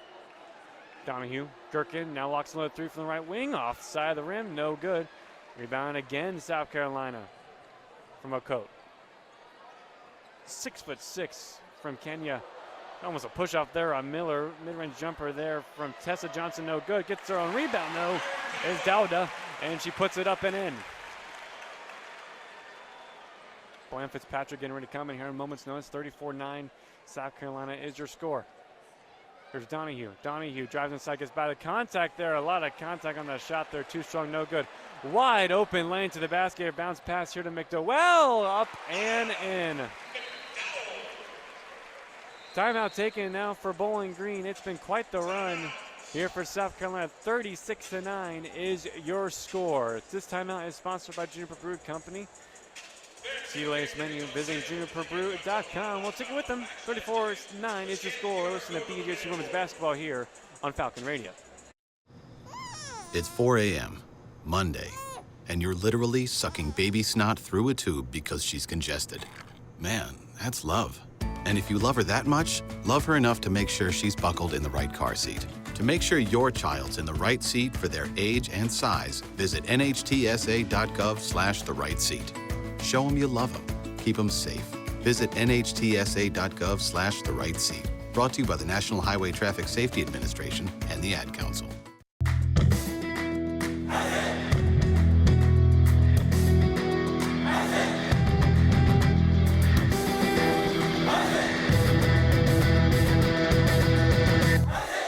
Donahue, Gherkin now locks another 3 from the right wing, off the side of the rim, no good. Rebound again, South Carolina from Okote. 6'6" from Kenya. Almost a push off there on Miller. Mid-range jumper there from Tessa Johnson, no good. Gets her own rebound, though, is Dowda, and she puts it up and in. Boyan Fitzpatrick getting ready to come in here in a moment's notice. 34-9, South Carolina is your score. Here's Donahue. Donahue drives inside, gets by the contact there. A lot of contact on that shot there. Too strong, no good. Wide open lane to the basket. Bounce pass here to McDowell. Up and in. Timeout taken now for Bowling Green. It's been quite the run here for South Carolina. 36-9 is your score. This timeout is sponsored by Juniper Brew Company. See you latest menu visiting juniperbrew.com. We'll take it with them. 34-9 is your score. Listen to BGSU Women's Basketball here on Falcon Radio. It's 4 a.m., Monday, and you're literally sucking baby snot through a tube because she's congested. Man, that's love. And if you love her that much, love her enough to make sure she's buckled in the right car seat. To make sure your child's in the right seat for their age and size, visit nhtsa.gov/the right seat. Show them you love them. Keep them safe. Visit nhtsa.gov/the right seat. Brought to you by the National Highway Traffic Safety Administration and the Ad Council.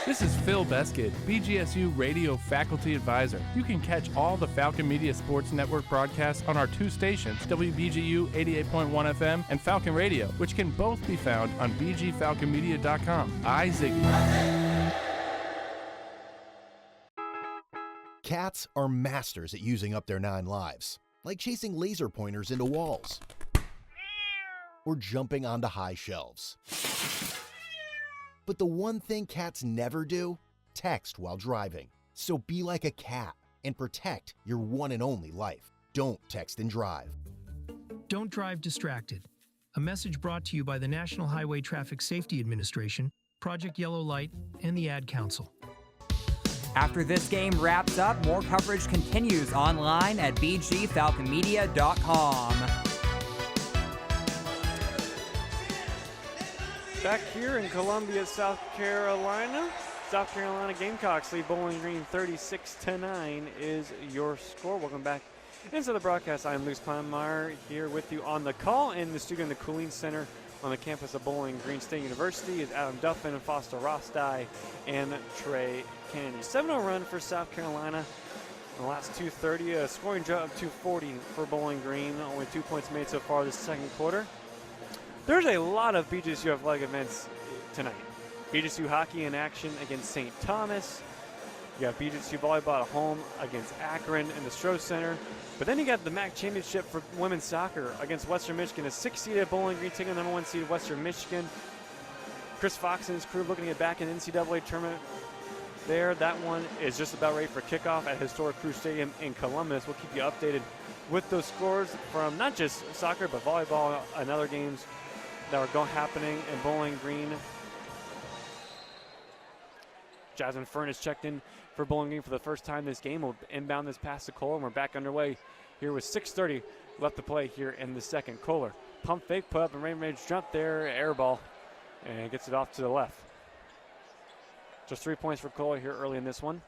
This is Phil Beskid, BGSU Radio Faculty Advisor. You can catch all the Falcon Media Sports Network broadcasts on our 2 stations, WBGU 88.1 FM and Falcon Radio, which can both be found on bgfalconmedia.com. Ziggy. Cats are masters at using up their 9 lives, like chasing laser pointers into walls or jumping onto high shelves. But the one thing cats never do? Text while driving. So be like a cat and protect your one and only life. Don't text and drive. Don't drive distracted. A message brought to you by the National Highway Traffic Safety Administration, Project Yellow Light, and the Ad Council. After this game wraps up, more coverage continues online at bgfalconmedia.com. Back here in Columbia, South Carolina. South Carolina Gamecocks lead Bowling Green 36-9 is your score. Welcome back into the broadcast. I'm Luke Kleinmeyer here with you on the call in the studio in the Cooling Center on the campus of Bowling Green State University is Adam Duffin and Foster Rostai and Trey Kennedy. 7-0 run for South Carolina. In the last 2:30, a scoring drought of 240 for Bowling Green. Only 2 points made so far this second quarter. There's a lot of BGSU athletic events tonight. BGSU hockey in action against St. Thomas. You got BGSU volleyball at home against Akron in the Stroh Center. But then you got the MAC championship for women's soccer against Western Michigan. A 6-seeded Bowling Green taking the number 1 seed Western Michigan. Chris Fox and his crew looking to get back in the NCAA tournament there. That one is just about ready for kickoff at Historic Crew Stadium in Columbus. We'll keep you updated with those scores from not just soccer, but volleyball and other games that are happening in Bowling Green. Jasmine Fern is checked in for Bowling Green for the first time this game. We'll inbound this pass to Kohler, and we're back underway here with 6:30 left to play here in the second. Kohler, pump fake, put up a range jump there, air ball, and gets it off to the left. Just 3 points for Kohler here early in this one.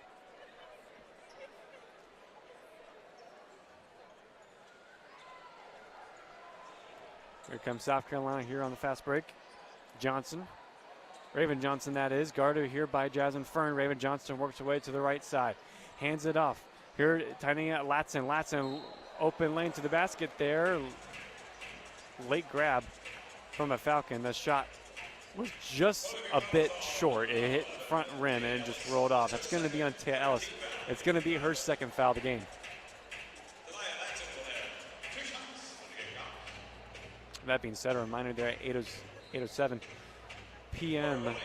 Here comes South Carolina here on the fast break. Johnson. Raven Johnson, that is. Guarded here by Jasmine Fern. Raven Johnson works her way to the right side. Hands it off. Here, tightening out Latson. Latson, open lane to the basket there. Late grab from a Falcon. The shot was just a bit short. It hit front rim and it just rolled off. That's going to be on Tia Ellis. It's going to be her second foul of the game. That being said, a reminder there at 8:07 p.m.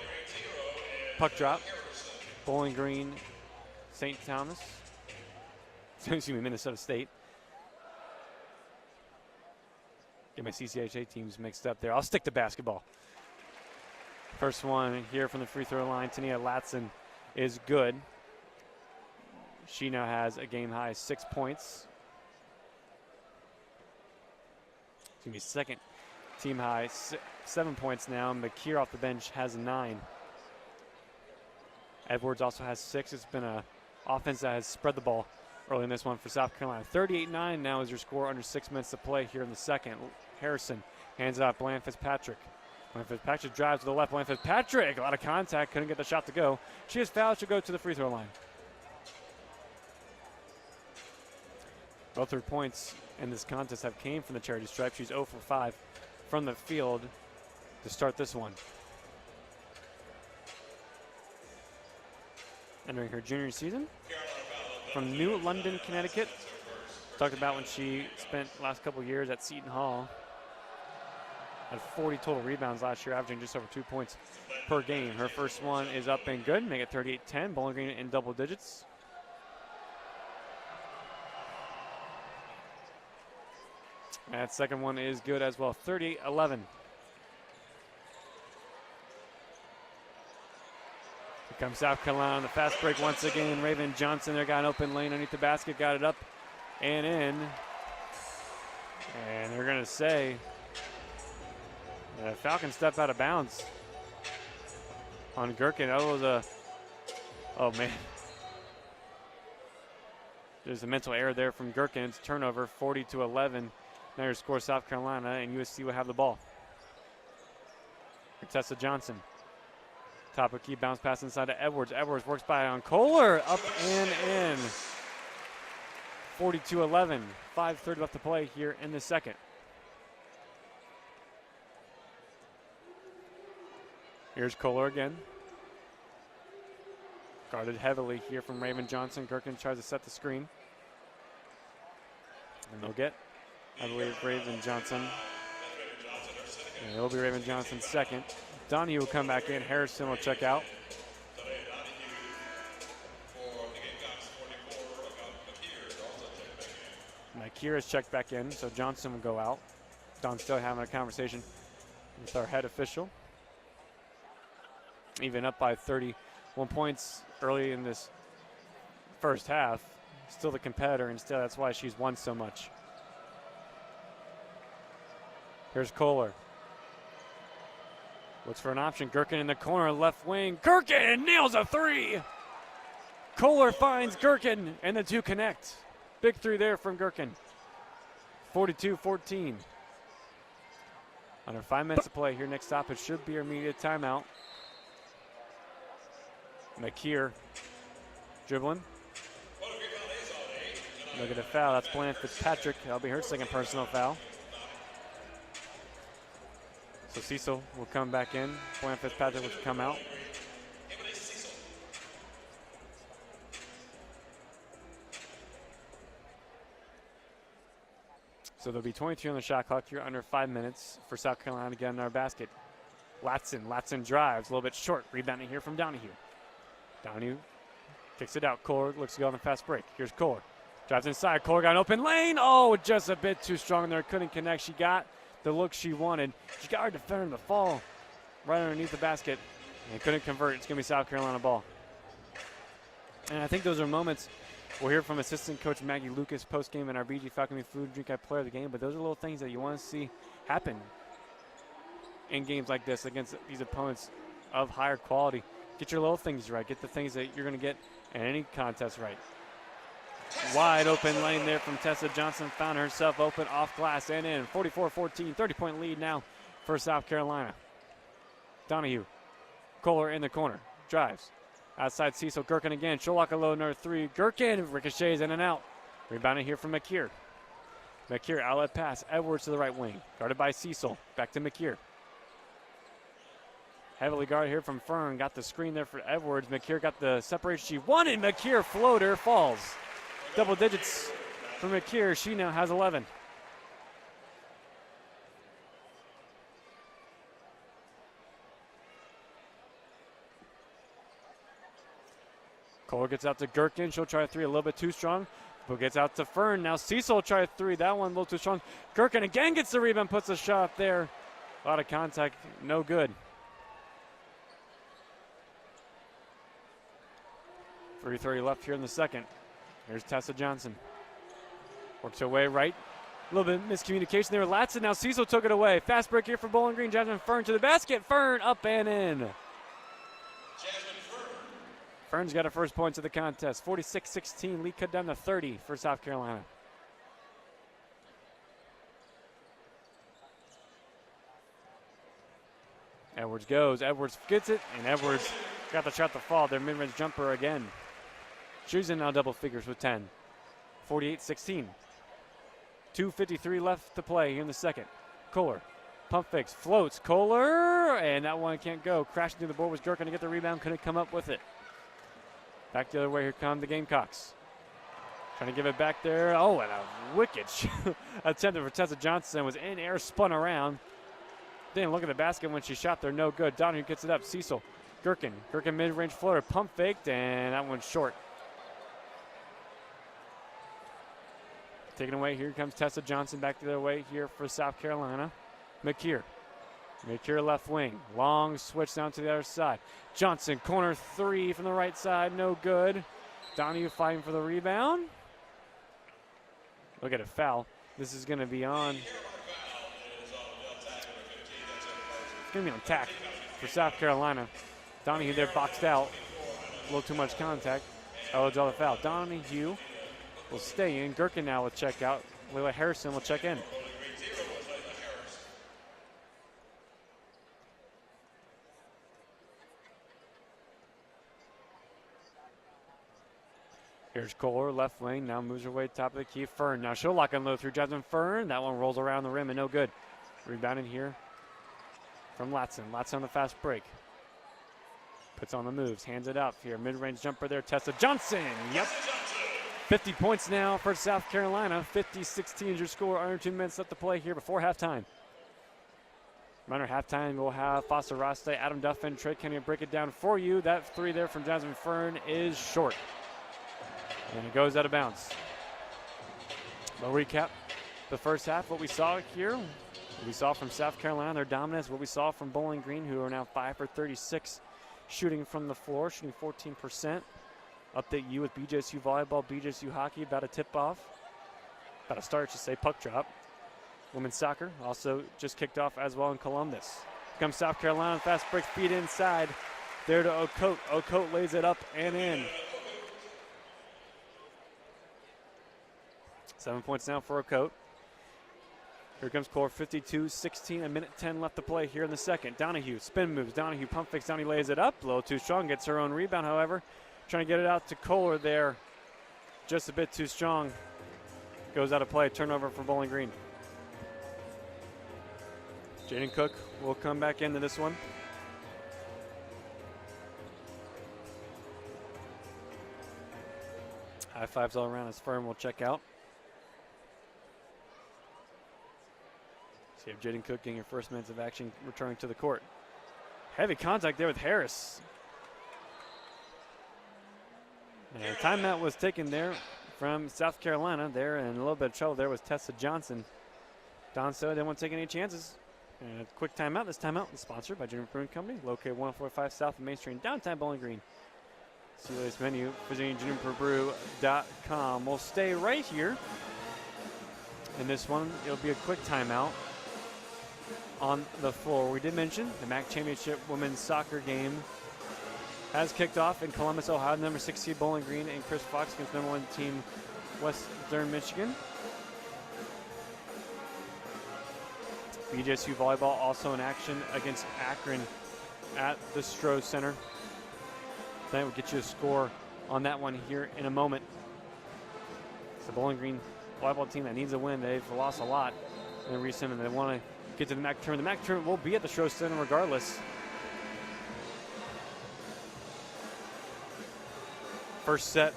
puck drop. Bowling Green, St. Thomas. Excuse me, Minnesota State. Get my CCHA teams mixed up there. I'll stick to basketball. First one here from the free throw line. Tania Latson is good. She now has a game high 6 points. Excuse me, second team high 7 points now. McKeer off the bench has 9. Edwards also has 6. It's been an offense that has spread the ball early in this one for South Carolina. 38-9 now is your score under 6 minutes to play here in the second. Harrison hands it out Bland Fitzpatrick. Bland Fitzpatrick drives to the left. Bland Fitzpatrick, a lot of contact, couldn't get the shot to go. She is fouled, she'll go to the free throw line. Both her points in this contest have came from the charity stripe. She's 0 for 5 from the field to start this one. Entering her junior season from New London, Connecticut. Talked about when she spent the last couple years at Seton Hall. Had 40 total rebounds last year, averaging just over 2 points per game. Her first one is up and good, make it 38-10. Bowling Green in double digits. That second one is good as well, 38-11. Here comes South Carolina on the fast break once again. Raven Johnson there got an open lane underneath the basket, got it up and in. And they're going to say Falcon stepped out of bounds on Gherkin. That was oh man. There's a mental error there from Gherkin. It's turnover, 40-11. Now your score, South Carolina, and USC will have the ball. Tessa Johnson. Top of key, bounce pass inside to Edwards. Edwards works by on Kohler, up and in. 42-11, 5:30 left to play here in the second. Here's Kohler again. Guarded heavily here from Raven Johnson. Gherkin tries to set the screen. And they'll get, I believe, Raven Johnson. And it'll be Raven Johnson second. Donahue will come back in. Harrison will check out. Kira's checked back in, so Johnson will go out. Don's still having a conversation with our head official. Even up by 31 points early in this first half. Still the competitor, and still that's why she's won so much. Here's Kohler. Looks for an option. Gherkin in the corner, left wing. Gherkin nails a three. Kohler finds Gherkin, and the two connect. Big three there from Gherkin. 42-14. Under 5 minutes to play here. Next stop, it should be our immediate timeout. McKeer dribbling. Look at the foul. That's Bland Fitzpatrick. That'll be her second personal foul. So Cecil will come back in. Bland Fitzpatrick will come out. So there'll be 23 on the shot clock here, under 5 minutes for South Carolina to get in our basket. Latson drives, a little bit short. Rebounding here from Donahue. Donahue kicks it out. Kohler looks to go on the fast break. Here's Kohler. Drives inside. Kohler got an open lane. Oh, just a bit too strong there. Couldn't connect. She got the look she wanted. She got her defender to fall right underneath the basket and couldn't convert. It's going to be South Carolina ball. And I think those are moments. We'll hear from assistant coach Maggie Lucas post-game in our BG Falcon Food Drink Guy player of the game, but those are little things that you want to see happen in games like this against these opponents of higher quality. Get your little things right. Get the things that you're going to get in any contest right. Wide open lane there from Tessa Johnson. Found herself open off glass and in. 44-14, 30-point lead now for South Carolina. Donahue. Kohler in the corner. Drives. Outside Cecil. Gherkin again. Sholaka low, number 3. Gherkin ricochets in and out. Rebounding here from McKeer. McKeer outlet pass. Edwards to the right wing. Guarded by Cecil. Back to McKeer. Heavily guarded here from Fern. Got the screen there for Edwards. McKeer got the separation she wanted. McKeer floater falls. Double digits for McKeer. She now has 11. Kohler gets out to Gherkin. She'll try a three a little bit too strong. But gets out to Fern. Now Cecil will try a three. That one a little too strong. Gherkin again gets the rebound. Puts a shot up there. A lot of contact. No good. 3:30 left here in the second. Here's Tessa Johnson. Works her way right. A little bit of miscommunication there with Latson. Now Cecil took it away. Fast break here for Bowling Green. Jasmine Fern to the basket. Fern up and in. Fern's got her first points of the contest. 46-16. Lead cut down to 30 for South Carolina. Edwards goes. Edwards gets it. And Edwards got the shot to fall. Their mid-range jumper again. She's in now double figures with 10. 48-16. 2:53 left to play here in the second. Kohler. Pump fakes. Floats. Kohler. And that one can't go. Crashing through the board was Gherkin to get the rebound. Couldn't come up with it. Back the other way. Here come the Gamecocks. Trying to give it back there. Oh, and a wicked attempt for Tessa Johnson. Was in air, spun around. Didn't look at the basket when she shot there. No good. Donahue gets it up. Cecil. Gherkin. Gherkin mid-range floater. Pump faked, and that one's short. Taken away. Here comes Tessa Johnson back the other way here for South Carolina. McKeer. McKeer left wing. Long switch down to the other side. Johnson, corner three from the right side. No good. Donahue fighting for the rebound. Look at it, foul. This is going to be on. It's going to be on tack for South Carolina. Donahue there boxed out. A little too much contact. Oh, draw the foul. Donahue will stay in. Gherkin now will check out. Layla Harrison will check in. Here's Kohler, left wing, now moves her way top of the key. Fern, now she'll lock and load through Jasmine Fern. That one rolls around the rim and no good. Rebounding here from Latson. Latson on the fast break. Puts on the moves, hands it up here. Mid-range jumper there, Tessa Johnson. Yep. 50 points now for South Carolina. 50-16 is your score. Under 2 minutes left to play here before halftime. Under halftime, we'll have Foster Roste, Adam Duffin, Trey Kenny break it down for you. That three there from Jasmine Fern is short. And it goes out of bounds. We'll recap the first half. What we saw here, what we saw from South Carolina, their dominance. What we saw from Bowling Green, who are now 5 for 36 shooting from the floor, shooting 14%. Update you with BGSU volleyball, BGSU hockey, about a tip-off. About to start, should say, puck drop. Women's soccer also just kicked off as well in Columbus. Here comes South Carolina, fast break, feed inside. There to Ocote. Ocote lays it up and in. 7 points now for Ocote. Here comes Kohler, 52-16, a minute 10 left to play here in the second. Donahue, spin moves. Donahue pump fakes. Donahue lays it up. A little too strong, gets her own rebound, however. Trying to get it out to Kohler there. Just a bit too strong. Goes out of play. Turnover for Bowling Green. Jaden Cook will come back into this one. High fives all around as Fern will check out. See if Jaden Cook getting her first minutes of action returning to the court. Heavy contact there with Harris. And timeout was taken there from South Carolina there, and a little bit of trouble there was Tessa Johnson. Don So didn't want to take any chances. And a quick timeout. This timeout is sponsored by Juniper Brewing Company, located 145 South of Main Street in downtown Bowling Green. See the latest menu, visiting juniperbrew.com. We'll stay right here. In this one, it'll be a quick timeout on the floor. We did mention the MAC Championship women's soccer game has kicked off in Columbus, Ohio. Number 6 seed Bowling Green and Chris Fox against number 1 team Western Michigan. BGSU volleyball also in action against Akron at the Stroh Center. Tonight we'll get you a score on that one here in a moment. It's the Bowling Green volleyball team that needs a win. They've lost a lot in recent, and they want to get to the MAC tournament. The MAC tournament will be at the Stroh Center regardless. first set.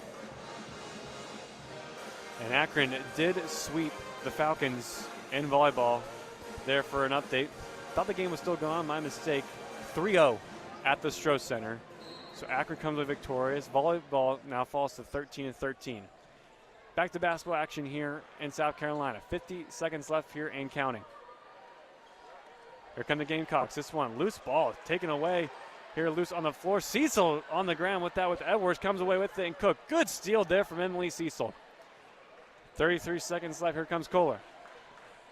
And Akron did sweep the Falcons in volleyball. There for an update. Thought the game was still going on, my mistake. 3-0 at the Stroh Center. So Akron comes away victorious. Volleyball now falls to 13-13. Back to basketball action here in South Carolina. 50 seconds left here and counting. Here come the Gamecocks. This one, loose ball taken away. Here loose on the floor. Cecil on the ground with that with Edwards. Comes away with it and Cook. Good steal there from Emily Cecil. 33 seconds left. Here comes Kohler.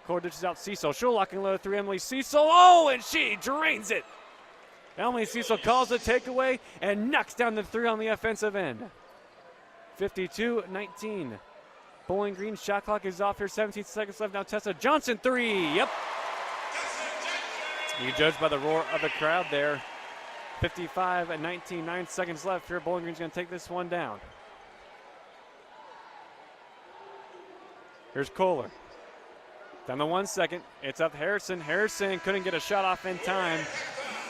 Kohler ditches out Cecil. She'll lock and load through Emily Cecil. Oh, and she drains it. Emily Cecil calls the takeaway and knocks down the three on the offensive end. 52-19. Bowling Green shot clock is off here. 17 seconds left. Now Tessa Johnson three. Yep. You judge by the roar of the crowd there. 55-19. 9 seconds left here. Bowling Green's going to take this one down. Here's Kohler. Down to 1 second. It's up Harrison. Harrison couldn't get a shot off in time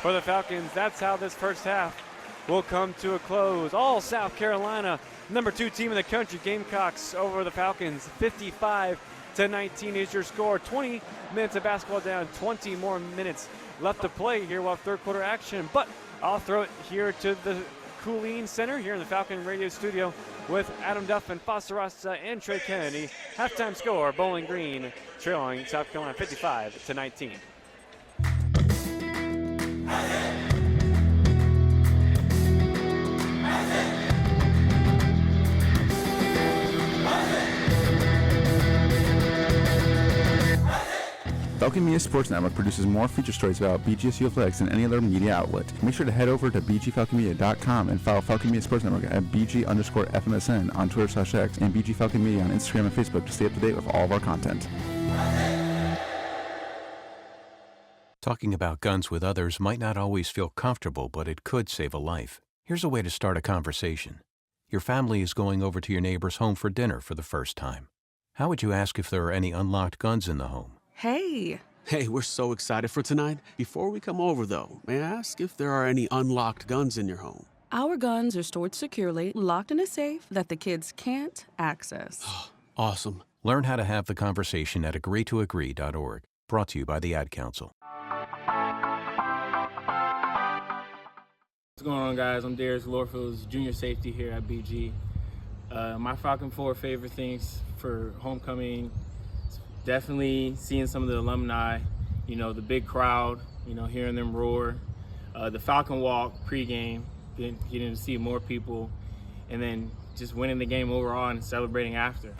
for the Falcons. That's how this first half will come to a close. All South Carolina, number 2 team in the country, Gamecocks over the Falcons. 55-19 is your score. 20 minutes of basketball down. 20 more minutes left to play here. We'll have third quarter action. But I'll throw it here to the Cooling Center here in the Falcon Radio Studio with Adam Duffin, Foster Rasta, and Trey Kennedy. Halftime score, Bowling Green trailing South Carolina 55-19. Falcon Media Sports Network produces more feature stories about BGSU athletics than any other media outlet. Make sure to head over to bgfalconmedia.com and follow Falcon Media Sports Network at BG_FMSN on Twitter/X and BG Falcon Media on Instagram and Facebook to stay up to date with all of our content. Talking about guns with others might not always feel comfortable, but it could save a life. Here's a way to start a conversation. Your family is going over to your neighbor's home for dinner for the first time. How would you ask if there are any unlocked guns in the home? Hey. Hey, we're so excited for tonight. Before we come over, though, may I ask if there are any unlocked guns in your home? Our guns are stored securely, locked in a safe that the kids can't access. Awesome. Learn how to have the conversation at agreetoagree.org. Brought to you by the Ad Council. What's going on, guys? I'm Darius Lorfields, junior safety here at BG. My Falcon 4 favorite things for homecoming, definitely seeing some of the alumni, the big crowd, hearing them roar. The Falcon Walk pregame, getting to see more people, and then just winning the game overall and celebrating after.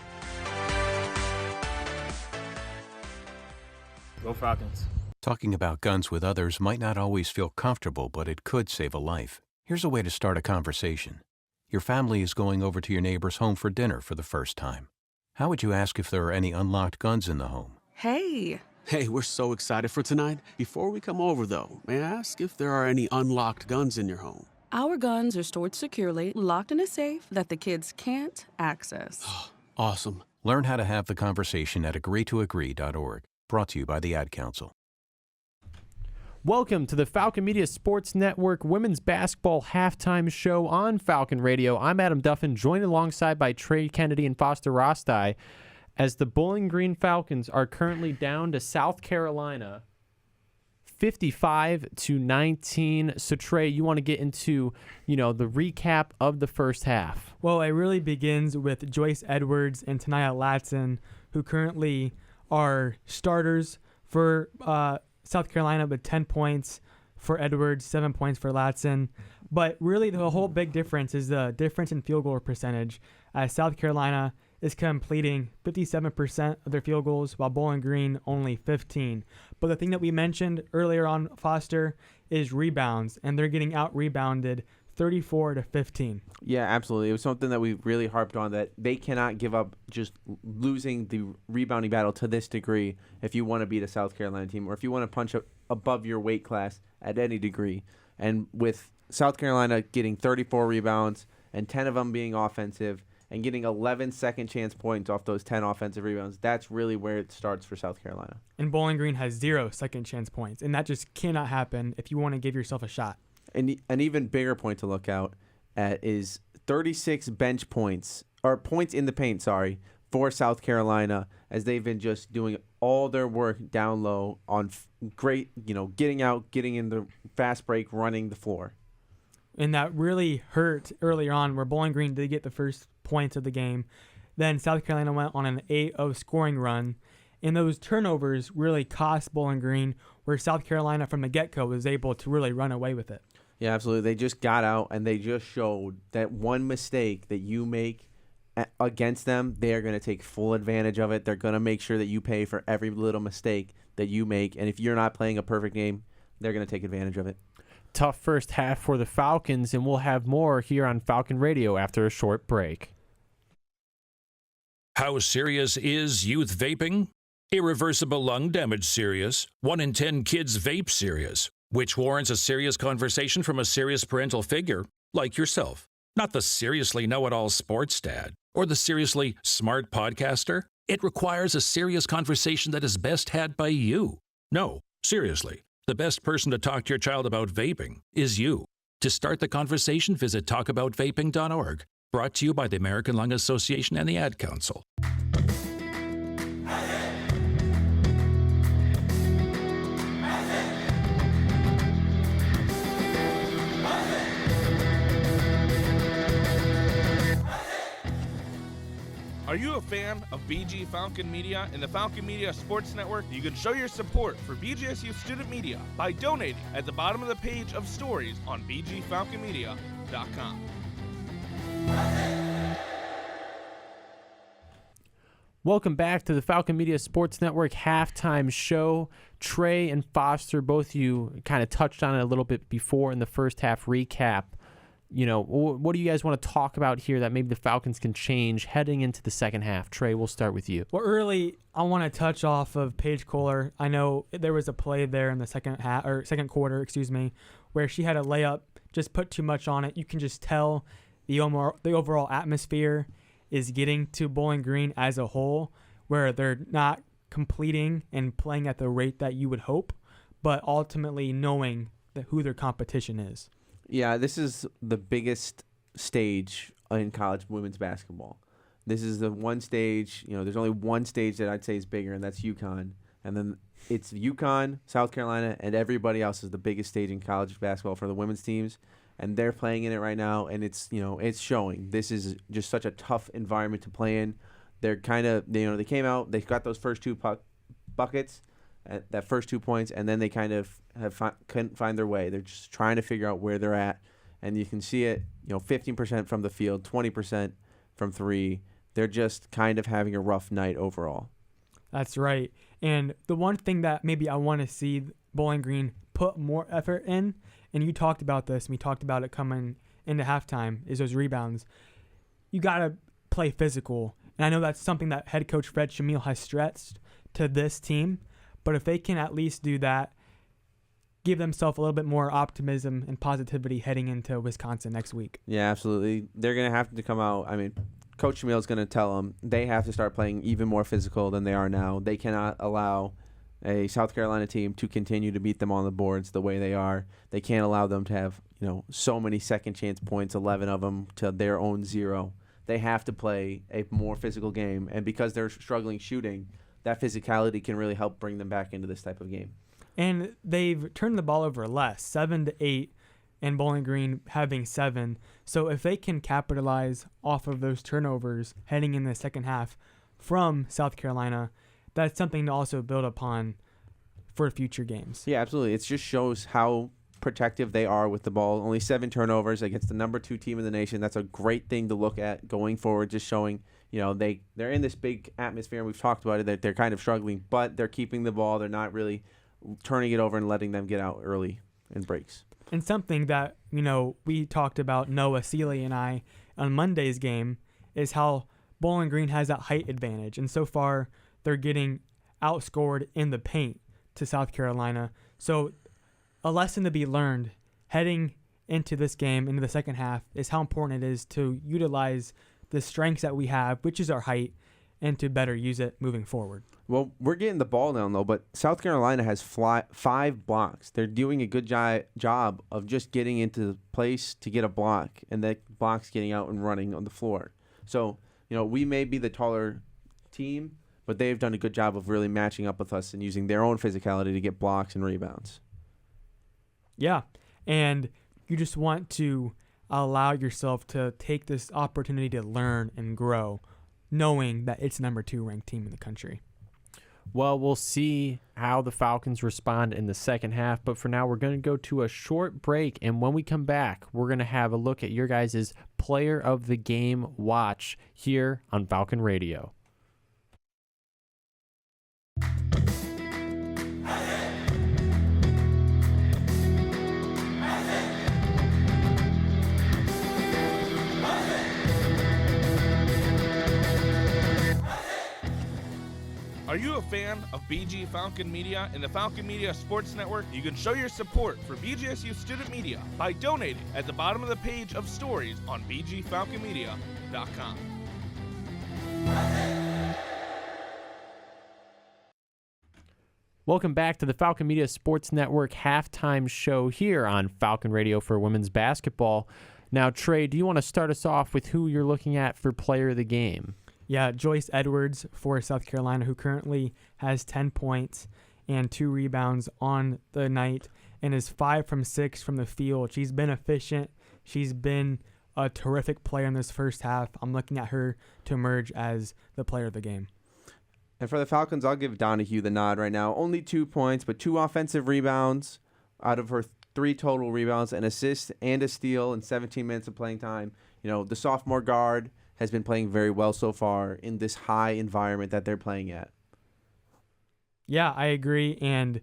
Go Falcons. Talking about guns with others might not always feel comfortable, but it could save a life. Here's a way to start a conversation. Your family is going over to your neighbor's home for dinner for the first time. How would you ask if there are any unlocked guns in the home? Hey. Hey, we're so excited for tonight. Before we come over, though, may I ask if there are any unlocked guns in your home? Our guns are stored securely, locked in a safe that the kids can't access. Awesome. Learn how to have the conversation at agreetoagree.org. Brought to you by the Ad Council. Welcome to the Falcon Media Sports Network Women's Basketball Halftime Show on Falcon Radio. I'm Adam Duffin, joined alongside by Trey Kennedy and Foster Rostai, as the Bowling Green Falcons are currently down to South Carolina 55-19. So Trey, you want to get into, the recap of the first half? Well, it really begins with Joyce Edwards and Tanaya Latson, who currently are starters for South Carolina with 10 points for Edwards, 7 points for Latson. But really the whole big difference is the difference in field goal percentage, as South Carolina is completing 57% of their field goals, while Bowling Green only 15. But the thing that we mentioned earlier on, Foster, is rebounds, and they're getting out-rebounded 34-15. Yeah, absolutely. It was something that we really harped on, that they cannot give up just losing the rebounding battle to this degree if you want to beat a South Carolina team, or if you want to punch above your weight class at any degree. And with South Carolina getting 34 rebounds and 10 of them being offensive and getting 11 second chance points off those 10 offensive rebounds, that's really where it starts for South Carolina. And Bowling Green has 0 second chance points, and that just cannot happen if you want to give yourself a shot. And an even bigger point to look out at is 36 bench points, or points in the paint, sorry, for South Carolina, as they've been just doing all their work down low on great, getting out, getting in the fast break, running the floor. And that really hurt earlier on, where Bowling Green did get the first points of the game. Then South Carolina went on an 8-0 scoring run. And those turnovers really cost Bowling Green, where South Carolina from the get-go was able to really run away with it. Yeah, absolutely. They just got out, and they just showed that one mistake that you make against them, they're going to take full advantage of it. They're going to make sure that you pay for every little mistake that you make. And if you're not playing a perfect game, they're going to take advantage of it. Tough first half for the Falcons, and we'll have more here on Falcon Radio after a short break. How serious is youth vaping? Irreversible lung damage serious. 1 in 10 kids vape serious, which warrants a serious conversation from a serious parental figure like yourself. Not the seriously know-it-all sports dad or the seriously smart podcaster. It requires a serious conversation that is best had by you. No, seriously, the best person to talk to your child about vaping is you. To start the conversation, visit talkaboutvaping.org. Brought to you by the American Lung Association and the Ad Council. Are you a fan of BG Falcon Media and the Falcon Media Sports Network? You can show your support for BGSU student media by donating at the bottom of the page of stories on bgfalconmedia.com. Welcome back to the Falcon Media Sports Network halftime show. Trey and Foster, both of you kind of touched on it a little bit before in the first half recap. What do you guys want to talk about here that maybe the Falcons can change heading into the second half? Trey, we'll start with you. Well, early, I want to touch off of Paige Kohler. I know there was a play there in the second quarter, where she had a layup, just put too much on it. You can just tell the overall atmosphere is getting to Bowling Green as a whole, where they're not completing and playing at the rate that you would hope, but ultimately knowing who their competition is. Yeah, this is the biggest stage in college women's basketball. This is the one stage, there's only one stage that I'd say is bigger, and that's UConn. And then it's UConn, South Carolina, and everybody else is the biggest stage in college basketball for the women's teams. And they're playing in it right now, and it's showing. This is just such a tough environment to play in. They're kind of, they came out, they got those first two buckets, that first 2 points, and then they kind of couldn't find their way. They're just trying to figure out where they're at, and you can see it, 15% from the field, 20% from three. They're just kind of having a rough night overall. That's right. And the one thing that maybe I want to see Bowling Green put more effort in, and you talked about this, and we talked about it coming into halftime, is those rebounds. You got to play physical, and I know that's something that head coach Fred Shamil has stressed to this team. But if they can at least do that, give themselves a little bit more optimism and positivity heading into Wisconsin next week. Yeah, absolutely. They're going to have to come out. I mean, Coach Shamil is going to tell them they have to start playing even more physical than they are now. They cannot allow a South Carolina team to continue to beat them on the boards the way they are. They can't allow them to have, so many second chance points, 11 of them to their own 0. They have to play a more physical game. And because they're struggling shooting, that physicality can really help bring them back into this type of game. And they've turned the ball over less, 7-8, and Bowling Green having 7. So if they can capitalize off of those turnovers heading in the second half from South Carolina, that's something to also build upon for future games. Yeah, absolutely. It just shows how protective they are with the ball. Only 7 turnovers against the number 2 team in the nation. That's a great thing to look at going forward, just showing they're in this big atmosphere, and we've talked about it, that they're kind of struggling, but they're keeping the ball. They're not really turning it over and letting them get out early in breaks. And something that, we talked about, Noah Seeley and I, on Monday's game, is how Bowling Green has that height advantage. And so far, they're getting outscored in the paint to South Carolina. So a lesson to be learned heading into this game, into the second half, is how important it is to utilize the strengths that we have, which is our height, and to better use it moving forward. Well, we're getting the ball down, though, but South Carolina has 5 blocks. They're doing a good job of just getting into place to get a block, and that block's getting out and running on the floor. So, we may be the taller team, but they've done a good job of really matching up with us and using their own physicality to get blocks and rebounds. Yeah, and you just want to allow yourself to take this opportunity to learn and grow, knowing that it's number 2 ranked team in the country. Well, we'll see how the Falcons respond in the second half, but for now we're going to go to a short break, and when we come back, we're going to have a look at your guys' Player of the Game watch here on Falcon Radio. Are you a fan of BG Falcon Media and the Falcon Media Sports Network? You can show your support for BGSU student media by donating at the bottom of the page of stories on bgfalconmedia.com. Welcome back to the Falcon Media Sports Network halftime show here on Falcon Radio for women's basketball. Now, Trey, do you want to start us off with who you're looking at for Player of the Game? Yeah, Joyce Edwards for South Carolina, who currently has 10 points and 2 rebounds on the night and is 5 from 6 from the field. She's been efficient. She's been a terrific player in this first half. I'm looking at her to emerge as the player of the game. And for the Falcons, I'll give Donahue the nod right now. Only 2 points, but 2 offensive rebounds out of her 3 total rebounds, an assist and a steal in 17 minutes of playing time. The sophomore guard has been playing very well so far in this high environment that they're playing at. Yeah, I agree. And,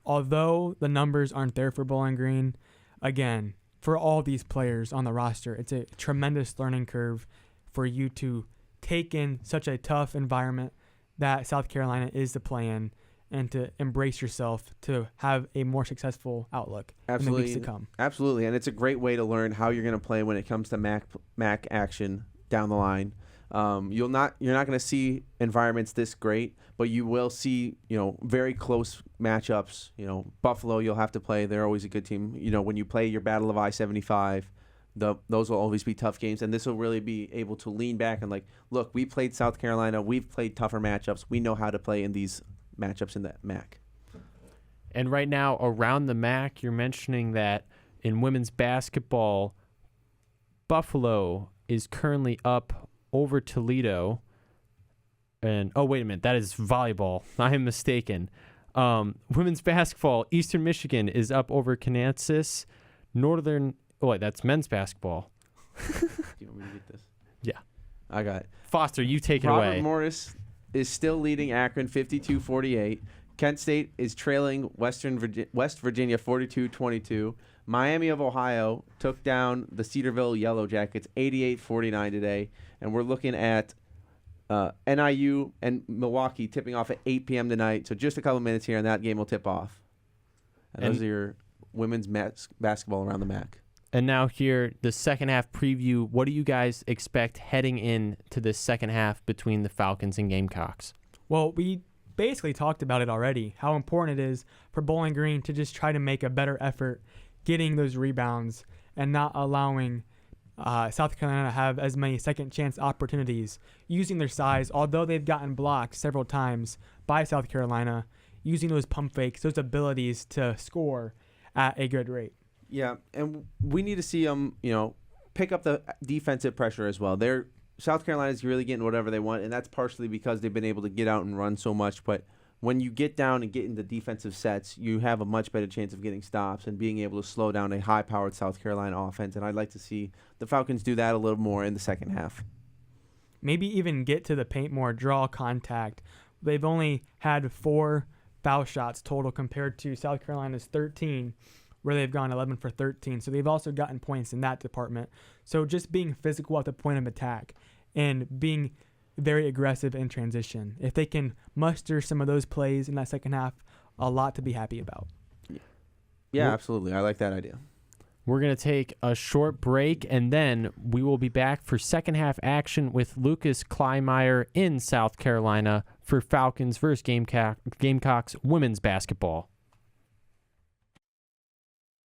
although the numbers aren't there for Bowling Green, again, for all these players on the roster, it's a tremendous learning curve for you to take in such a tough environment that South Carolina is to play in and to embrace yourself to have a more successul outlook in the weeks to come. Absolutely, and it's a great way to learn how you're going to play when it comes to MAC action down the line. You're not going to see environments this great, but you will see very close matchups. Buffalo, you'll have to play. They're always a good team. When you play your Battle of I-75, those will always be tough games, and this will really be able to lean back and look, we played South Carolina. We've played tougher matchups. We know how to play in these matchups in the MAC. And right now around the MAC, you're mentioning that in women's basketball, Buffalo is currently up over Toledo. And wait a minute, that is volleyball. I am mistaken. Women's basketball, Eastern Michigan is up over Kansas. That's men's basketball. Do you want me to get this? Yeah. I got it. Foster, you take it Robert away. Morris is still leading Akron 52-48. Kent State is trailing West Virginia 42-22. Miami of Ohio took down the Cedarville Yellow Jackets 88-49 today. And we're looking at NIU and Milwaukee tipping off at 8 p.m. tonight. So just a couple minutes here, and that game will tip off. And those are your women's basketball around the MAC. And now here, the second half preview. What do you guys expect heading into the second half between the Falcons and Gamecocks? Well, we basically talked about it already, how important it is for Bowling Green to just try to make a better effort getting those rebounds and not allowing South Carolina to have as many second chance opportunities using their size, although they've gotten blocked several times by South Carolina, using those pump fakes, those abilities to score at a good rate. Yeah, and we need to see them, pick up the defensive pressure as well. South Carolina's really getting whatever they want, and that's partially because they've been able to get out and run so much. But when you get down and get into defensive sets, you have a much better chance of getting stops and being able to slow down a high-powered South Carolina offense. And I'd like to see the Falcons do that a little more in the second half. Maybe even get to the paint more, draw contact. They've only had 4 foul shots total compared to South Carolina's 13, where they've gone 11 for 13. So they've also gotten points in that department. So just being physical at the point of attack and being very aggressive in transition. If they can muster some of those plays in that second half, a lot to be happy about. Yeah, absolutely. I like that idea. We're going to take a short break, and then we will be back for second half action with Lucas Kleinmeyer in South Carolina for Falcons versus Gamecocks women's basketball.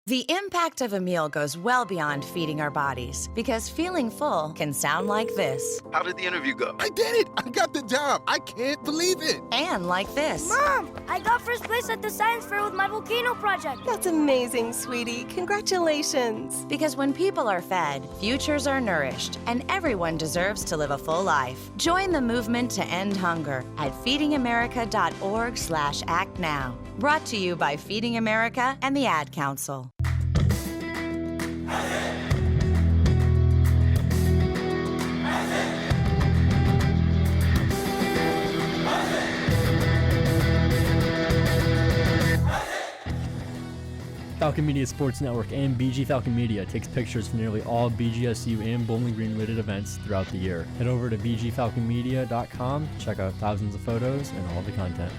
The impact of a meal goes well beyond feeding our bodies, because feeling full can sound like this. How did the interview go? I did it! I got the job! I can't believe it! And like this. Mom, I got first place at the science fair with my volcano project. That's amazing, sweetie. Congratulations. Because when people are fed, futures are nourished, and everyone deserves to live a full life. Join the movement to end hunger at feedingamerica.org/act now. Brought to you by Feeding America and the Ad Council. Falcon Media Sports Network and BG Falcon Media takes pictures for nearly all BGSU and Bowling Green related events throughout the year. Head over to bgfalconmedia.com, check out thousands of photos and all the content.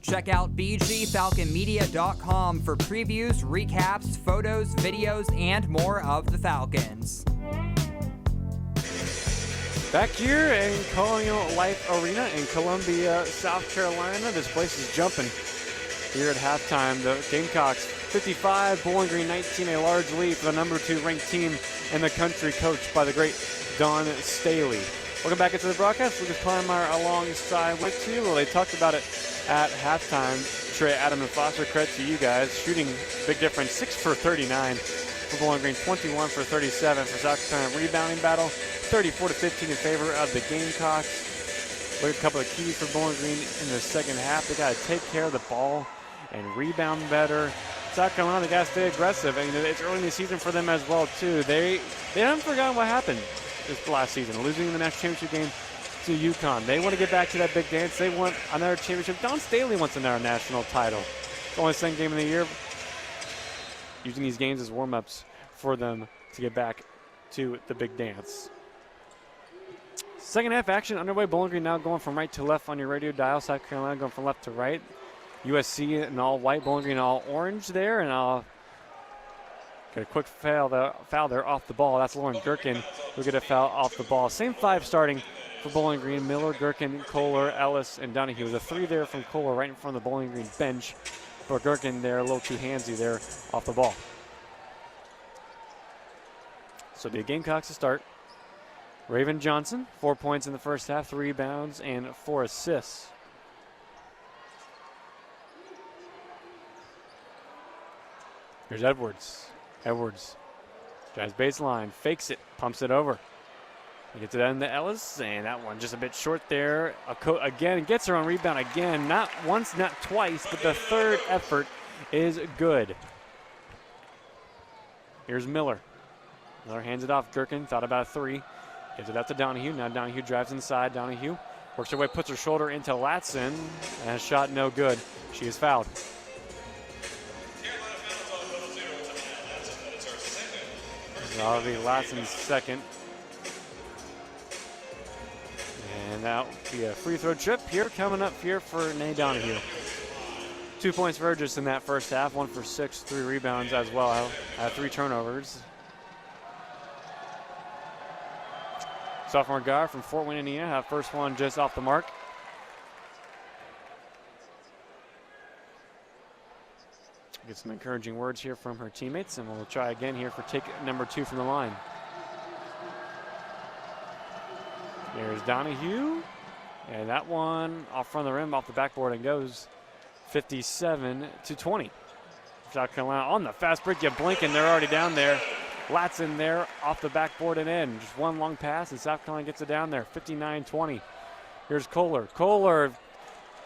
Check out bgfalconmedia.com for previews, recaps, photos, videos, and more of the Falcons. Back here in Colonial Life Arena in Columbia, South Carolina. This place is jumping here at halftime. The Gamecocks 55, Bowling Green 19, a large lead for the number 2 ranked team in the country, coached by the great Don Staley. Welcome back into the broadcast. Lucas Kleinmeyer alongside with you. Well, they talked about it at halftime. Trey, Adam, and Foster, credit to you guys. Shooting big difference, 6 for 39 for Bowling Green, 21 for 37 for South Carolina. Rebounding battle, 34-15 in favor of the Gamecocks. Look at a couple of keys for Bowling Green in the second half. They got to take care of the ball and rebound better. South Carolina, they got to stay aggressive. And it's early in the season for them as well, too. They haven't forgotten what happened this last season, losing in the national championship game to UConn. They want to get back to that big dance. They want another championship. Don Staley wants another national title. It's the only second game of the year. Using these games as warm-ups for them to get back to the big dance. Second half action underway. Bowling Green now going from right to left on your radio dial. South Carolina going from left to right. USC in all white, Bowling Green all orange there. And I'll get a quick foul there off the ball. That's Lauren Gherkin who get a foul off the ball. Same 5 starting for Bowling Green. Miller, Gherkin, Kohler, Ellis, and Donahue. The 3 there from Kohler right in front of the Bowling Green bench. But Gherkin there a little too handsy there off the ball. So the Gamecocks to start. Raven Johnson, 4 points in the first half, 3 rebounds, and 4 assists. Here's Edwards. Edwards drives baseline, fakes it, pumps it over. He gets it into Ellis, and that one just a bit short there. Again, gets her on rebound again. Not once, not twice, but the third effort is good. Here's Miller. Miller hands it off. Gherkin thought about a 3. Gives it out to Donahue. Now Donahue drives inside. Donahue works her way, puts her shoulder into Latson, and a shot no good. She is fouled. That'll be Latson's second. And that will be a free throw trip here coming up here for Nay Donahue. 2 points for her just in that first half. 1 for 6, 3 rebounds as well. 3 turnovers. Sophomore guard from Fort Wayne, Indiana. First one just off the mark. Get some encouraging words here from her teammates, and we'll try again here for take number 2 from the line. There's Donahue, and that one off front of the rim, off the backboard, and goes 57-20. South Carolina on the fast break. You blink, and they're already down there. Latson there off the backboard and in. Just one long pass, and South Carolina gets it down there, 59-20. Here's Kohler. Kohler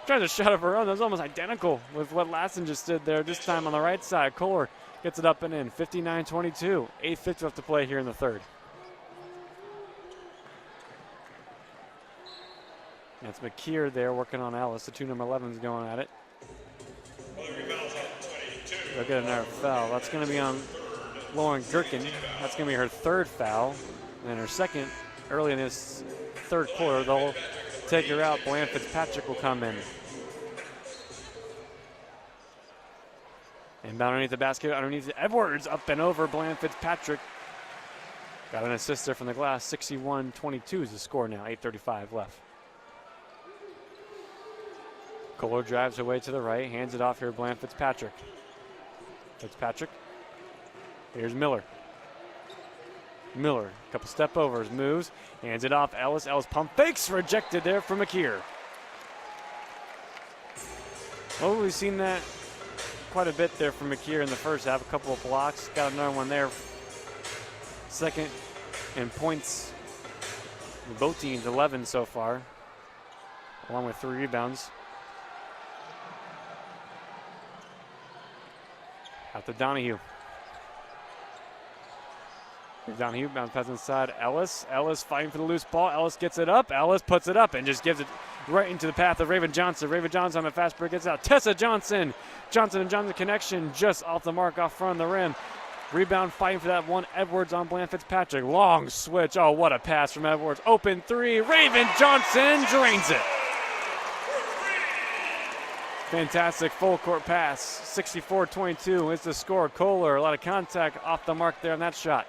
tries a shot of her own. That was almost identical with what Latson just did there, this time on the right side. Kohler gets it up and in, 59-22. 8:50 left to play here in the third. That's McKeer there working on Ellis. The 2 number 11s going at it. They'll get another foul. That's going to be on Lauren Gherkin. That's going to be her 3rd foul. And her 2nd early in this 3rd quarter. They'll take her out. Boyan Fitzpatrick will come in. Inbound underneath the basket, underneath Edwards, up and over Bland Fitzpatrick. Got an assist there from the glass. 61-22 is the score now. 8:35 left. Kohler drives away to the right, hands it off here to Bland Fitzpatrick. Fitzpatrick. Here's Miller. Miller, a couple step overs, moves, hands it off. Ellis. Ellis pump fakes, rejected there from McKeer. Well, we've seen that quite a bit there from McKeer in the first half. A couple of blocks, got another one there. Second in points. Both teams 11 so far, along with 3 rebounds. Out to Donahue. Here's Donahue, bounce pass inside. Ellis. Ellis fighting for the loose ball. Ellis gets it up. Ellis puts it up and just gives it right into the path of Raven Johnson. Raven Johnson on the fast break gets out. Tessa Johnson. Johnson and Johnson connection just off the mark, off front of the rim. Rebound fighting for that one. Edwards on Bland Fitzpatrick. Long switch. Oh, what a pass from Edwards. Open 3. Raven Johnson drains it. Fantastic full court pass. 64-22 is the score. Kohler, a lot of contact off the mark there on that shot.